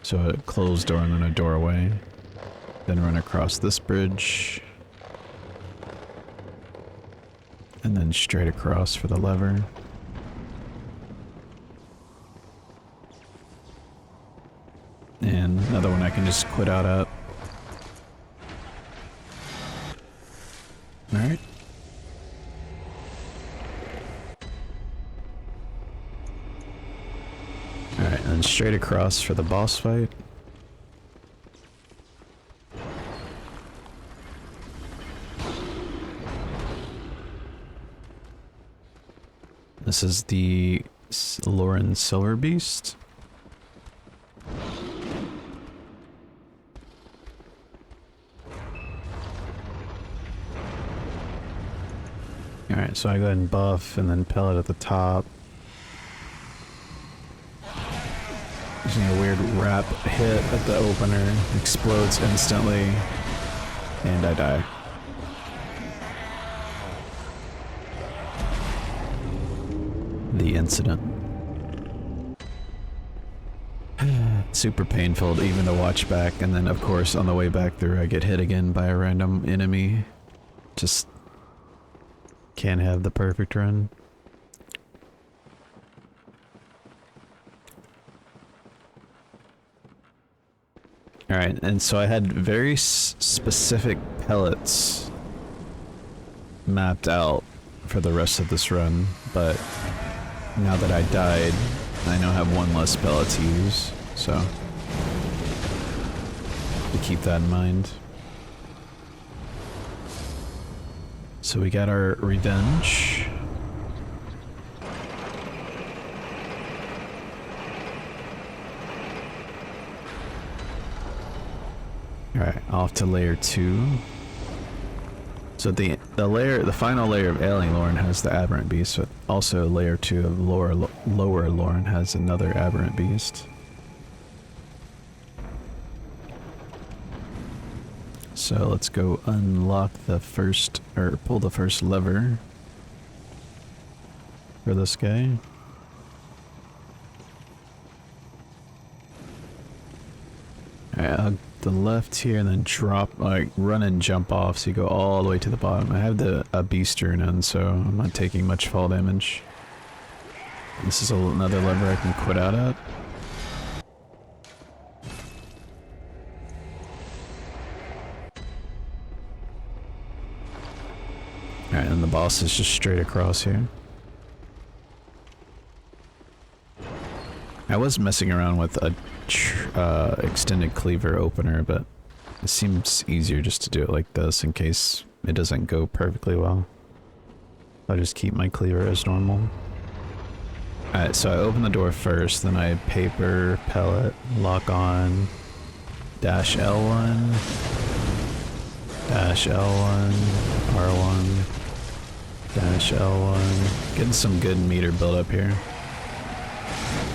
So a closed door and then a doorway. Then run across this bridge. And then straight across for the lever. And another one I can just quit out at. Alright. Alright, and then straight across for the boss fight. This is the Loran Silver Beast. Alright, so I go ahead and buff and then pellet at the top. Using a weird wrap hit at the opener, explodes instantly, and I die. The incident. Super painful even to watch back, and then of course on the way back through I get hit again by a random enemy. Just can't have the perfect run. Alright, and so I had very specific pellets mapped out for the rest of this run, but now that I died, I now have 1 less pellet to use, so to keep that in mind. So we got our revenge. Alright, off to layer 2. So the final layer of Ailing Loran has the aberrant beast, but also layer 2 of lower Loran has another aberrant beast. So let's go unlock the first, or pull the first lever for this guy. Alright, hug the left here and then drop, like run and jump off so you go all the way to the bottom. I have a beast rune in, so I'm not taking much fall damage. This is another lever I can quit out at. Alright, and the boss is just straight across here. I was messing around with a extended cleaver opener, but It seems easier just to do it like this in case it doesn't go perfectly well. I'll just keep my cleaver as normal. Alright, so I open the door first, then I paper, pellet, lock on, dash L1, dash L1, R1, dash L1. Getting some good meter build up here.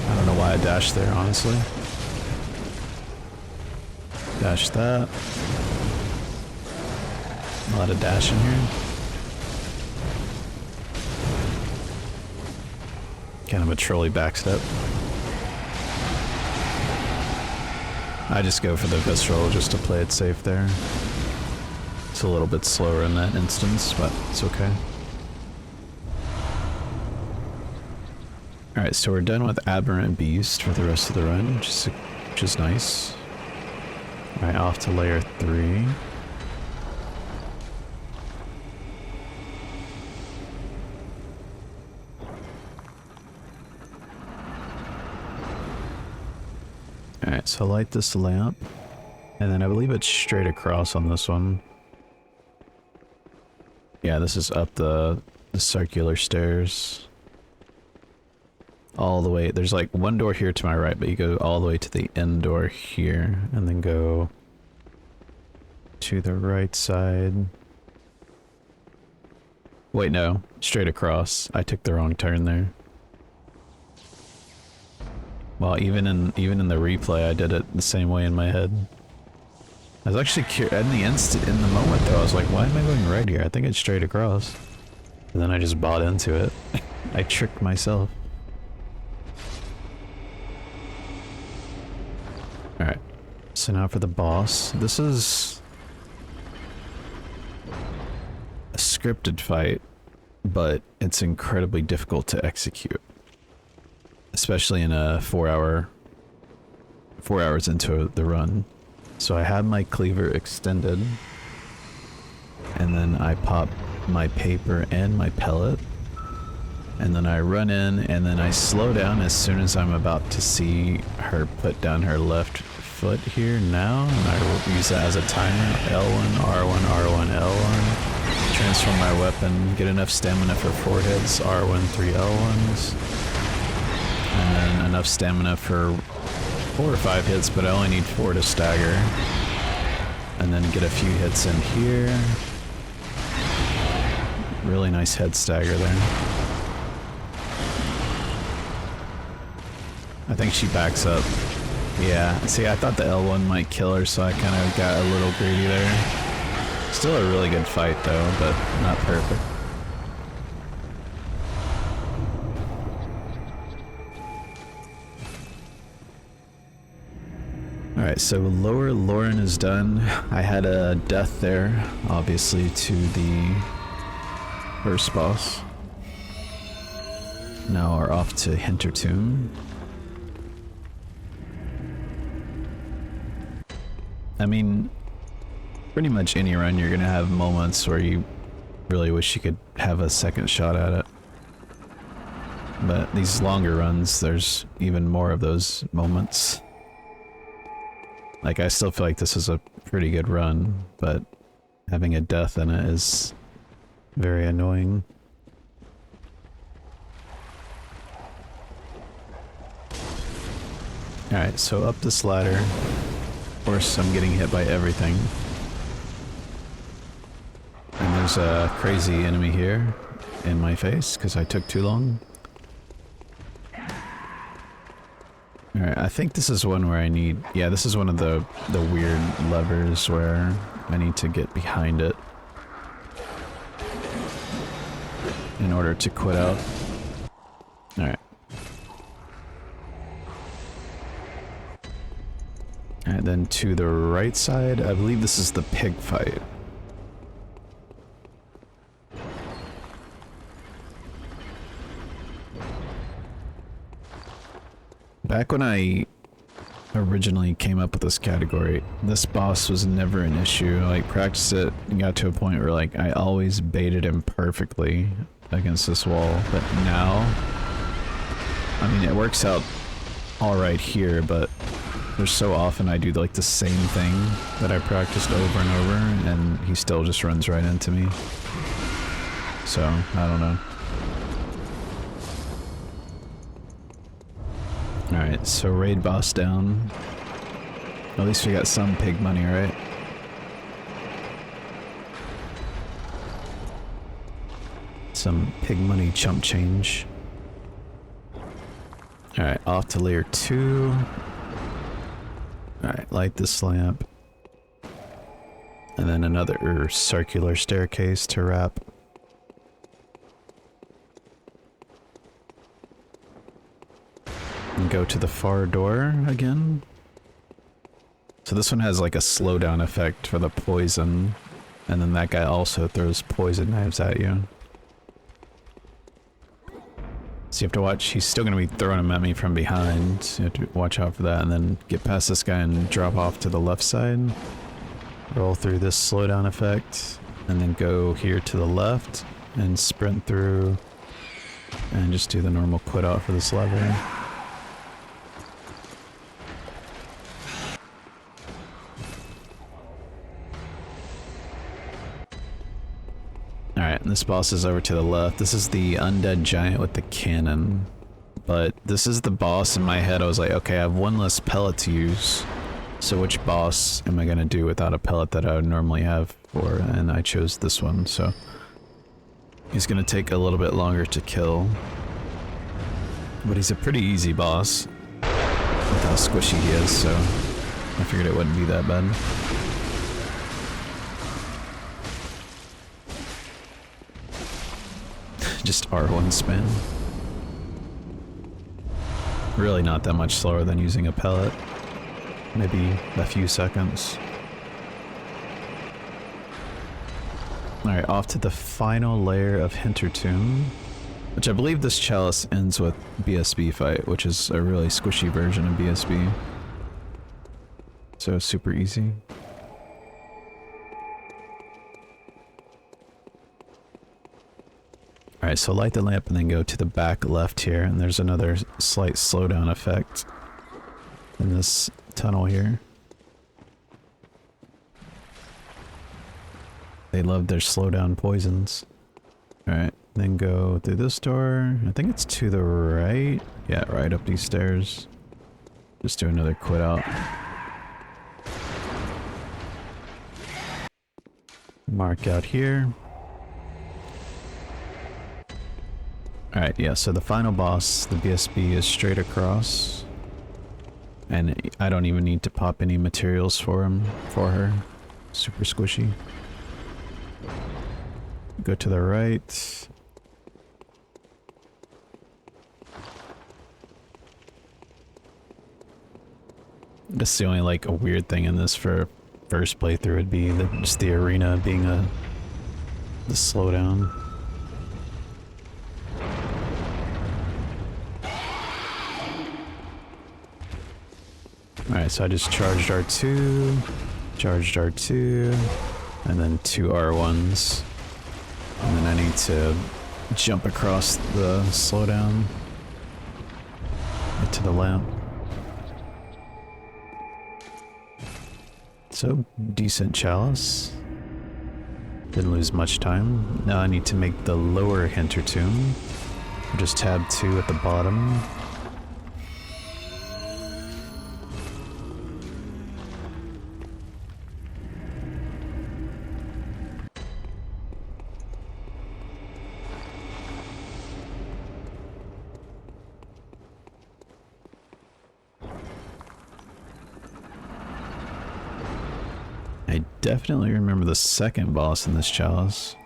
I don't know why I dashed there, honestly. Dash that. A lot of dashing here. Kind of a trolley backstep. I just go for the visceral just to play it safe there. It's a little bit slower in that instance, but it's okay. Alright, so we're done with Aberrant Beast for the rest of the run, which is nice. Alright, off to layer 3. Alright, so light this lamp, and then I believe it's straight across on this one. Yeah, this is up the circular stairs. All the way, there's like one door here to my right, but you go all the way to the end door here, and then go to the right side. Wait, no, straight across. I took the wrong turn there. Well, even in the replay, I did it the same way in my head. I was actually curious in the moment though. I was like, why am I going right here? I think it's straight across. And then I just bought into it. I tricked myself. Alright, so now for the boss. This is a scripted fight, but it's incredibly difficult to execute. Especially in a 4 hours into the run. So I have my cleaver extended, and then I pop my paper and my pellet, and then I run in, and then I slow down as soon as I'm about to see her put down her left foot here now, and I will use that as a timer. L1, R1, R1, L1. Transform my weapon, get enough stamina for 4 hits, R1, 3 L1s. And then enough stamina for 4 or 5 hits, but I only need 4 to stagger. And then get a few hits in here. Really nice head stagger there. I think she backs up. Yeah, see, I thought the L1 might kill her, so I kind of got a little greedy there. Still a really good fight though, but not perfect. Alright, so lower Loran is done. I had a death there, obviously, to the first boss. Now we're off to Hintertomb. I mean, pretty much any run you're gonna have moments where you really wish you could have a second shot at it. But these longer runs, there's even more of those moments. Like, I still feel like this is a pretty good run, but having a death in it is very annoying. Alright, so up this ladder. Of course, I'm getting hit by everything. And there's a crazy enemy here in my face, because I took too long. Alright, I think this is one where I need... Yeah, this is one of the weird levers where I need to get behind it in order to quit out. Alright. Alright, then to the right side, I believe this is the pig fight. Back when I originally came up with this category, this boss was never an issue. Like, practiced it and got to a point where, like, I always baited him perfectly against this wall. But now, I mean, it works out alright here, but There's so often I do like the same thing that I practiced over and over, and he still just runs right into me. So, I don't know. Alright, so raid boss down. At least we got some pig money, right? Some pig money chump change. Alright, off to layer 2. Alright, light this lamp. And then another circular staircase to wrap. And go to the far door again. So this one has like a slowdown effect for the poison. And then that guy also throws poison knives at you. So you have to watch, he's still going to be throwing them at me from behind, so you have to watch out for that, and then get past this guy and drop off to the left side. Roll through this slowdown effect, and then go here to the left, and sprint through, and just do the normal quit out for this lever. Alright, and this boss is over to the left. This is the undead giant with the cannon. But this is the boss in my head. I was like, okay, I have one less pellet to use. So which boss am I going to do without a pellet that I would normally have for? And I chose this one, so... he's going to take a little bit longer to kill. But he's a pretty easy boss. With how squishy he is, so... I figured it wouldn't be that bad. Just R1 spam. Really not that much slower than using a pellet. Maybe a few seconds. Alright, off to the final layer of Hintertomb. Which I believe this chalice ends with BSB fight, which is a really squishy version of BSB. So super easy. Alright, so light the lamp and then go to the back left here, and there's another slight slowdown effect in this tunnel here. They love their slowdown poisons. Alright, then go through this door. I think it's to the right. Yeah, right up these stairs. Just do another quit out. Mark out here. Alright, yeah, so the final boss, the BSB, is straight across. And I don't even need to pop any materials for her. Super squishy. Go to the right. That's the only, like, a weird thing in this for first playthrough would be just the arena being the slowdown. Alright, so I just charged R2, charged R2, and then 2 R1s. And then I need to jump across the slowdown. Get to the lamp. So, decent chalice. Didn't lose much time. Now I need to make the lower Hintertomb. Just tab 2 at the bottom. I definitely remember the second boss in this chalice.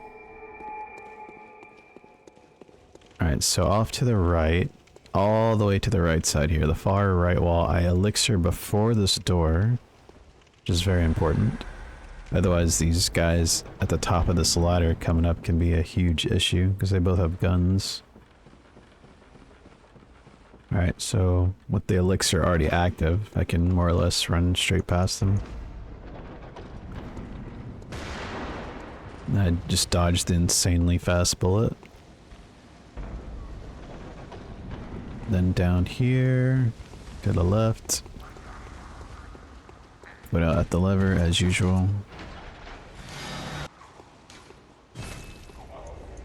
Alright, so off to the right, all the way to the right side here, the far right wall, I elixir before this door, which is very important. Otherwise these guys at the top of this ladder coming up can be a huge issue, because they both have guns. Alright, so with the elixir already active, I can more or less run straight past them. I just dodged the insanely fast bullet. Then down here, to the left. Put out at the lever as usual.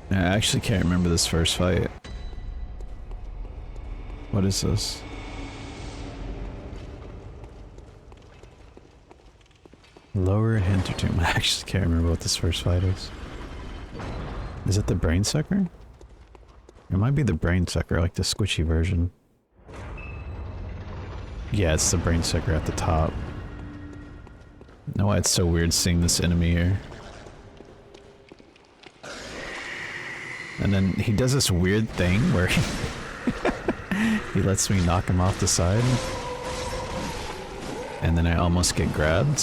I actually can't remember this first fight. What is this? Lower Hintertomb. I actually can't remember what this first fight is. Is it the brain sucker? It might be the brain sucker, like the squishy version. Yeah, it's the brain sucker at the top. I know why it's so weird seeing this enemy here. And then he does this weird thing where he lets me knock him off the side. And then I almost get grabbed.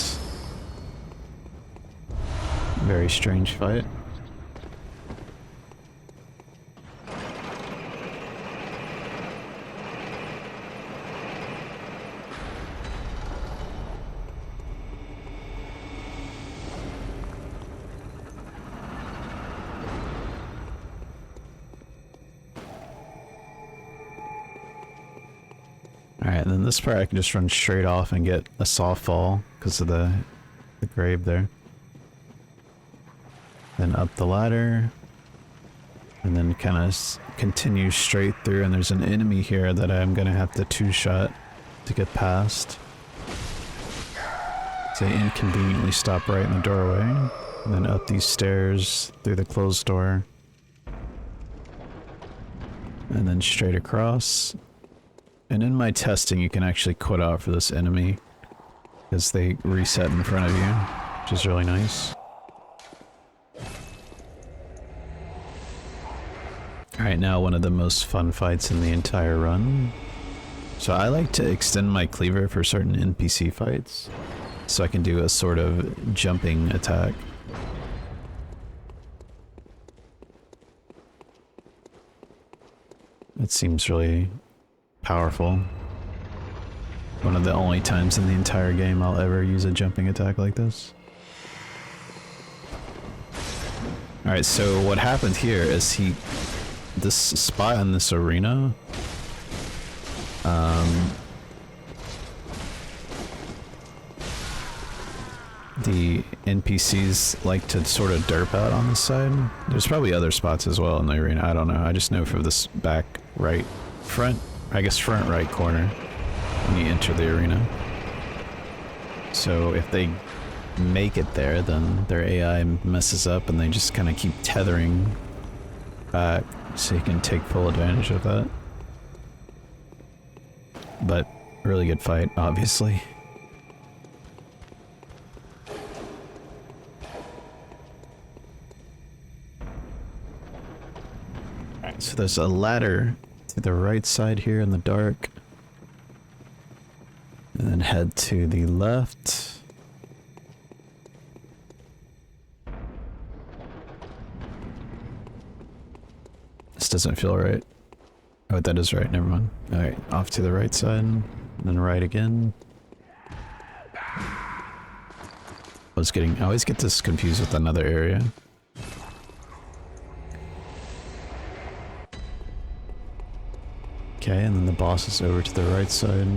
Very strange fight. Alright, and then this part I can just run straight off and get a soft fall because of the grave there. Then up the ladder. And then kind of continue straight through, and there's an enemy here that I'm gonna have to two-shot to get past. So they inconveniently stop right in the doorway. And then up these stairs through the closed door. And then straight across. And in my testing, you can actually quit out for this enemy, because they reset in front of you, which is really nice. Alright, now one of the most fun fights in the entire run. So I like to extend my cleaver for certain NPC fights, so I can do a sort of jumping attack. It seems really powerful. One of the only times in the entire game I'll ever use a jumping attack like this. Alright, so what happened here is this spot in this arena, the NPCs like to sort of derp out on this side. There's probably other spots as well in the arena, I don't know. I just know for this back right, front right corner when you enter the arena. So if they make it there, then their AI messes up and they just kind of keep tethering back so you can take full advantage of that. But really good fight, obviously. Alright, so there's a ladder to the right side here in the dark. And then head to the left. This doesn't feel right. Oh, that is right, never mind. Alright, off to the right side, and then right again. I always get this confused with another area. Okay, and then the boss is over to the right side.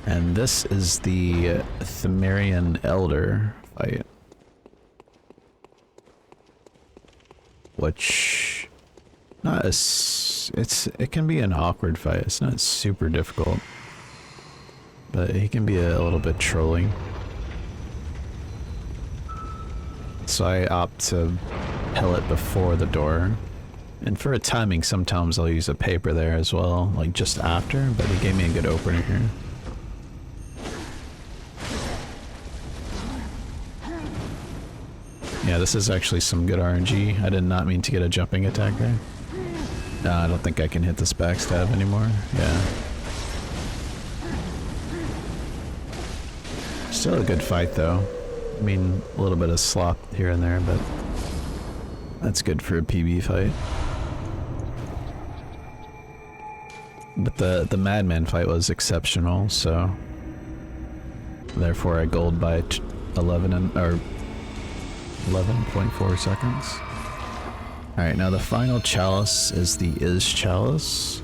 And this is the Themerian Elder fight. Which, it can be an awkward fight. It's not super difficult, but he can be a little bit trolling. So I opt to pellet before the door, and for a timing, sometimes I'll use a paper there as well, like just after. But he gave me a good opener here. Yeah, this is actually some good RNG. I did not mean to get a jumping attack there. No, I don't think I can hit this backstab anymore. Yeah. Still a good fight though. I mean, a little bit of slop here and there, but that's good for a PB fight. But the Madman fight was exceptional, so therefore I gold by 11.4 seconds. Alright, now the final chalice is the Isz Chalice.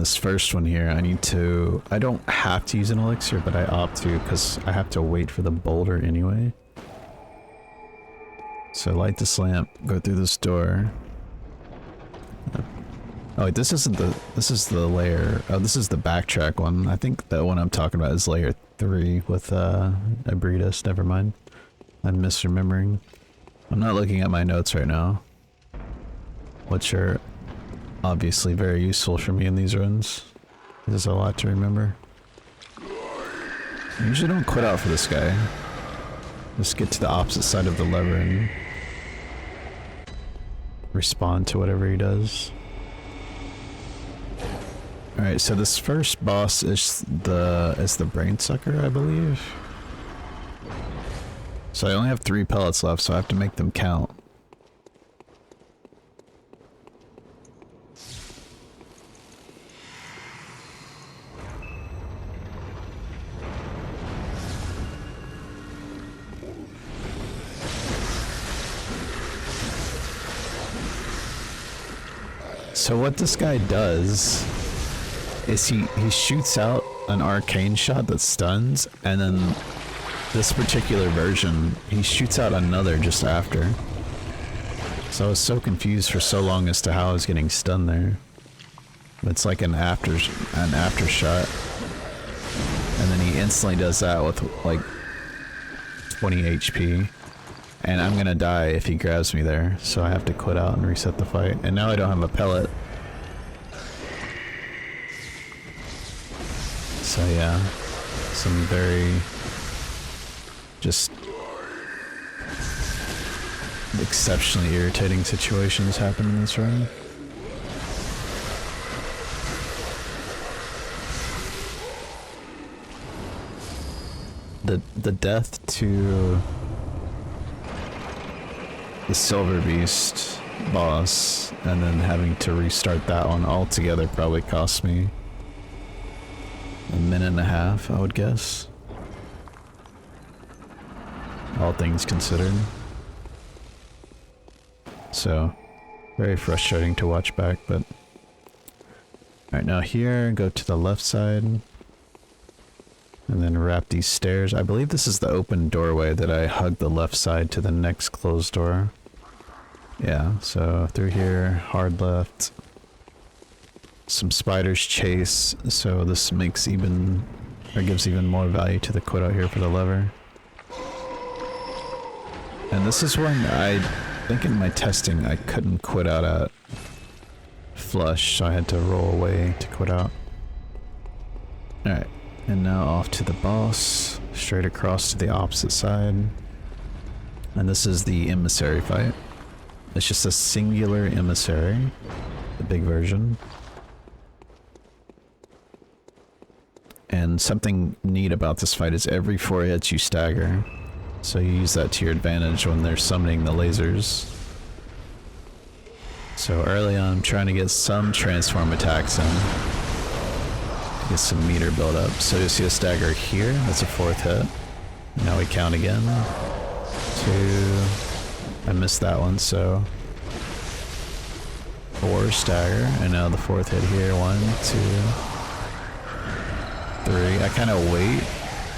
this first one here, I don't have to use an elixir, but I opt to because I have to wait for the boulder anyway. So light this lamp, go through this door. Oh wait, this is the layer, oh this is the backtrack one. I think the one I'm talking about is layer 3 with Abritus, never mind. I'm misremembering. I'm not looking at my notes right now, which are obviously very useful for me in these runs. There's a lot to remember. I usually don't quit out for this guy. Just get to the opposite side of the lever and respond to whatever he does. Alright, so this first boss is the brain sucker, I believe. So I only have 3 pellets left, so I have to make them count. So what this guy does is he shoots out an arcane shot that stuns, and then this particular version, he shoots out another just after. So I was so confused for so long as to how I was getting stunned there. It's like an after shot. And then he instantly does that with like 20 HP. And I'm gonna die if he grabs me there, so I have to quit out and reset the fight. And now I don't have a pellet. So yeah, some very just exceptionally irritating situations happen in this run. The death to the Silver Beast boss and then having to restart that one altogether probably cost me a minute and a half, I would guess. All things considered. So, very frustrating to watch back, but... Alright, now here, go to the left side. And then wrap these stairs. I believe this is the open doorway that I hug the left side to the next closed door. Yeah, so through here, hard left. Some spiders chase, so this makes even, or gives even more value to the quit out here for the lever. And this is when I think in my testing I couldn't quit out at flush, so I had to roll away to quit out. Alright, and now off to the boss, straight across to the opposite side. And this is the emissary fight. It's just a singular emissary, the big version. And something neat about this fight is every 4 hits you stagger. So you use that to your advantage when they're summoning the lasers. So early on I'm trying to get some transform attacks in. To get some meter build up. So you see a stagger here, that's a 4th hit. Now we count again. 2... I missed that one, so 4 stagger, and now the 4th hit here. 1, 2, 3. I kind of wait.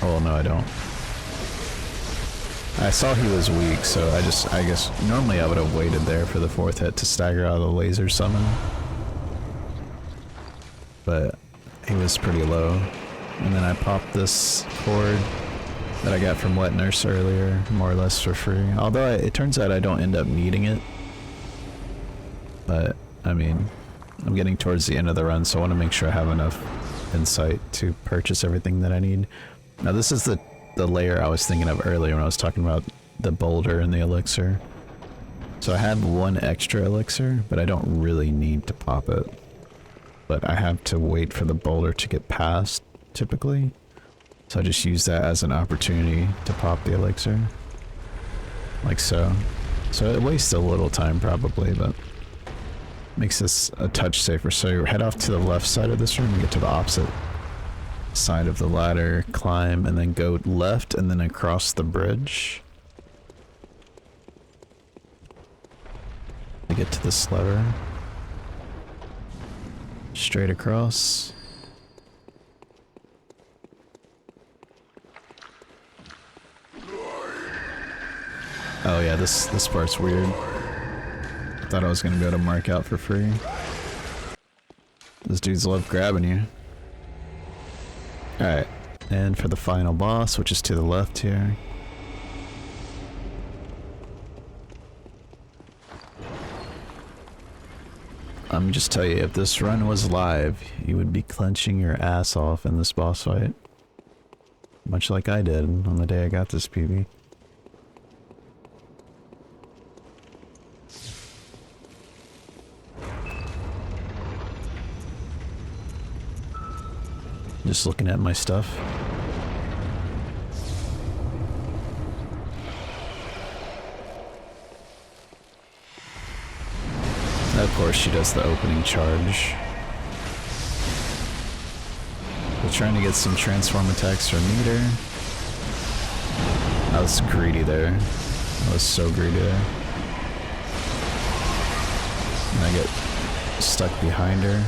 Oh no, I don't. I saw he was weak, so I guess normally I would have waited there for the 4th hit to stagger out of the laser summon, but he was pretty low. And then I popped this cord that I got from Wet Nurse earlier, more or less for free. Although it turns out I don't end up needing it. But, I mean, I'm getting towards the end of the run, so I want to make sure I have enough insight to purchase everything that I need. Now this is the layer I was thinking of earlier when I was talking about the boulder and the elixir. So I have 1 extra elixir, but I don't really need to pop it. But I have to wait for the boulder to get past, typically. So I just use that as an opportunity to pop the elixir. Like so. So it wastes a little time probably, but makes this a touch safer. So you head off to the left side of this room and get to the opposite side of the ladder, climb, and then go left and then across the bridge to get to this lever. Straight across. Oh yeah, this part's weird. Thought I was gonna be able to mark out for free. Those dudes love grabbing you. Alright, and for the final boss, which is to the left here. I'm just tell you, if this run was live, you would be clenching your ass off in this boss fight. Much like I did on the day I got this PB. Just looking at my stuff. Of course she does the opening charge. We're trying to get some transform attacks from meter. I was greedy there. I was so greedy there. And I get stuck behind her.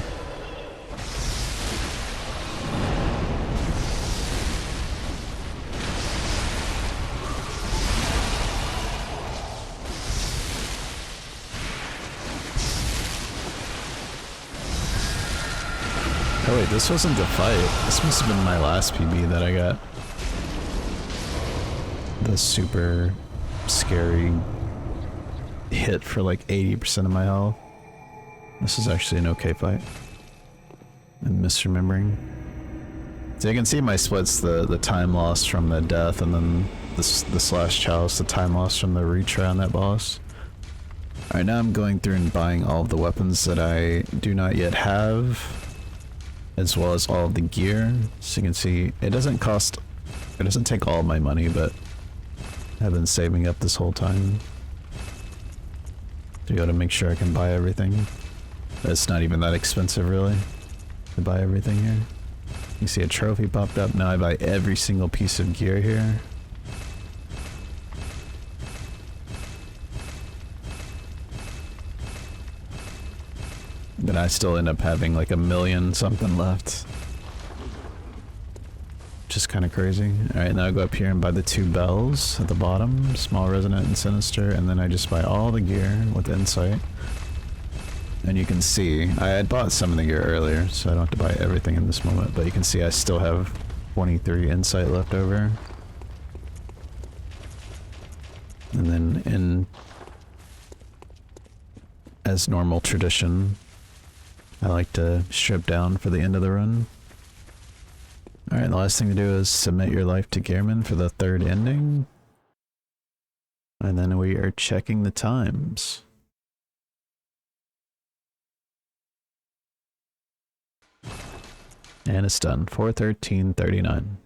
Oh wait, this wasn't the fight. This must have been my last PB that I got. The super scary hit for like 80% of my health. This is actually an okay fight. I'm misremembering. So you can see my splits, the time lost from the death, and then this last chalice, the time lost from the retry on that boss. Alright, now I'm going through and buying all of the weapons that I do not yet have, as well as all of the gear. So you can see it doesn't take all of my money, but I've been saving up this whole time to be able to make sure I can buy everything. It's not even that expensive really to buy everything here. You see a trophy popped up, now I buy every single piece of gear here. Then I still end up having like 1,000,000 something left. Just kind of crazy. Alright, now I go up here and buy the 2 bells at the bottom, small, resonant, and sinister, and then I just buy all the gear with insight. And you can see, I had bought some of the gear earlier, so I don't have to buy everything in this moment, but you can see I still have 23 insight left over. And then as normal tradition, I like to strip down for the end of the run. Alright, the last thing to do is submit your life to Gearman for the 3rd ending. And then we are checking the times. And it's done. 4:13:39.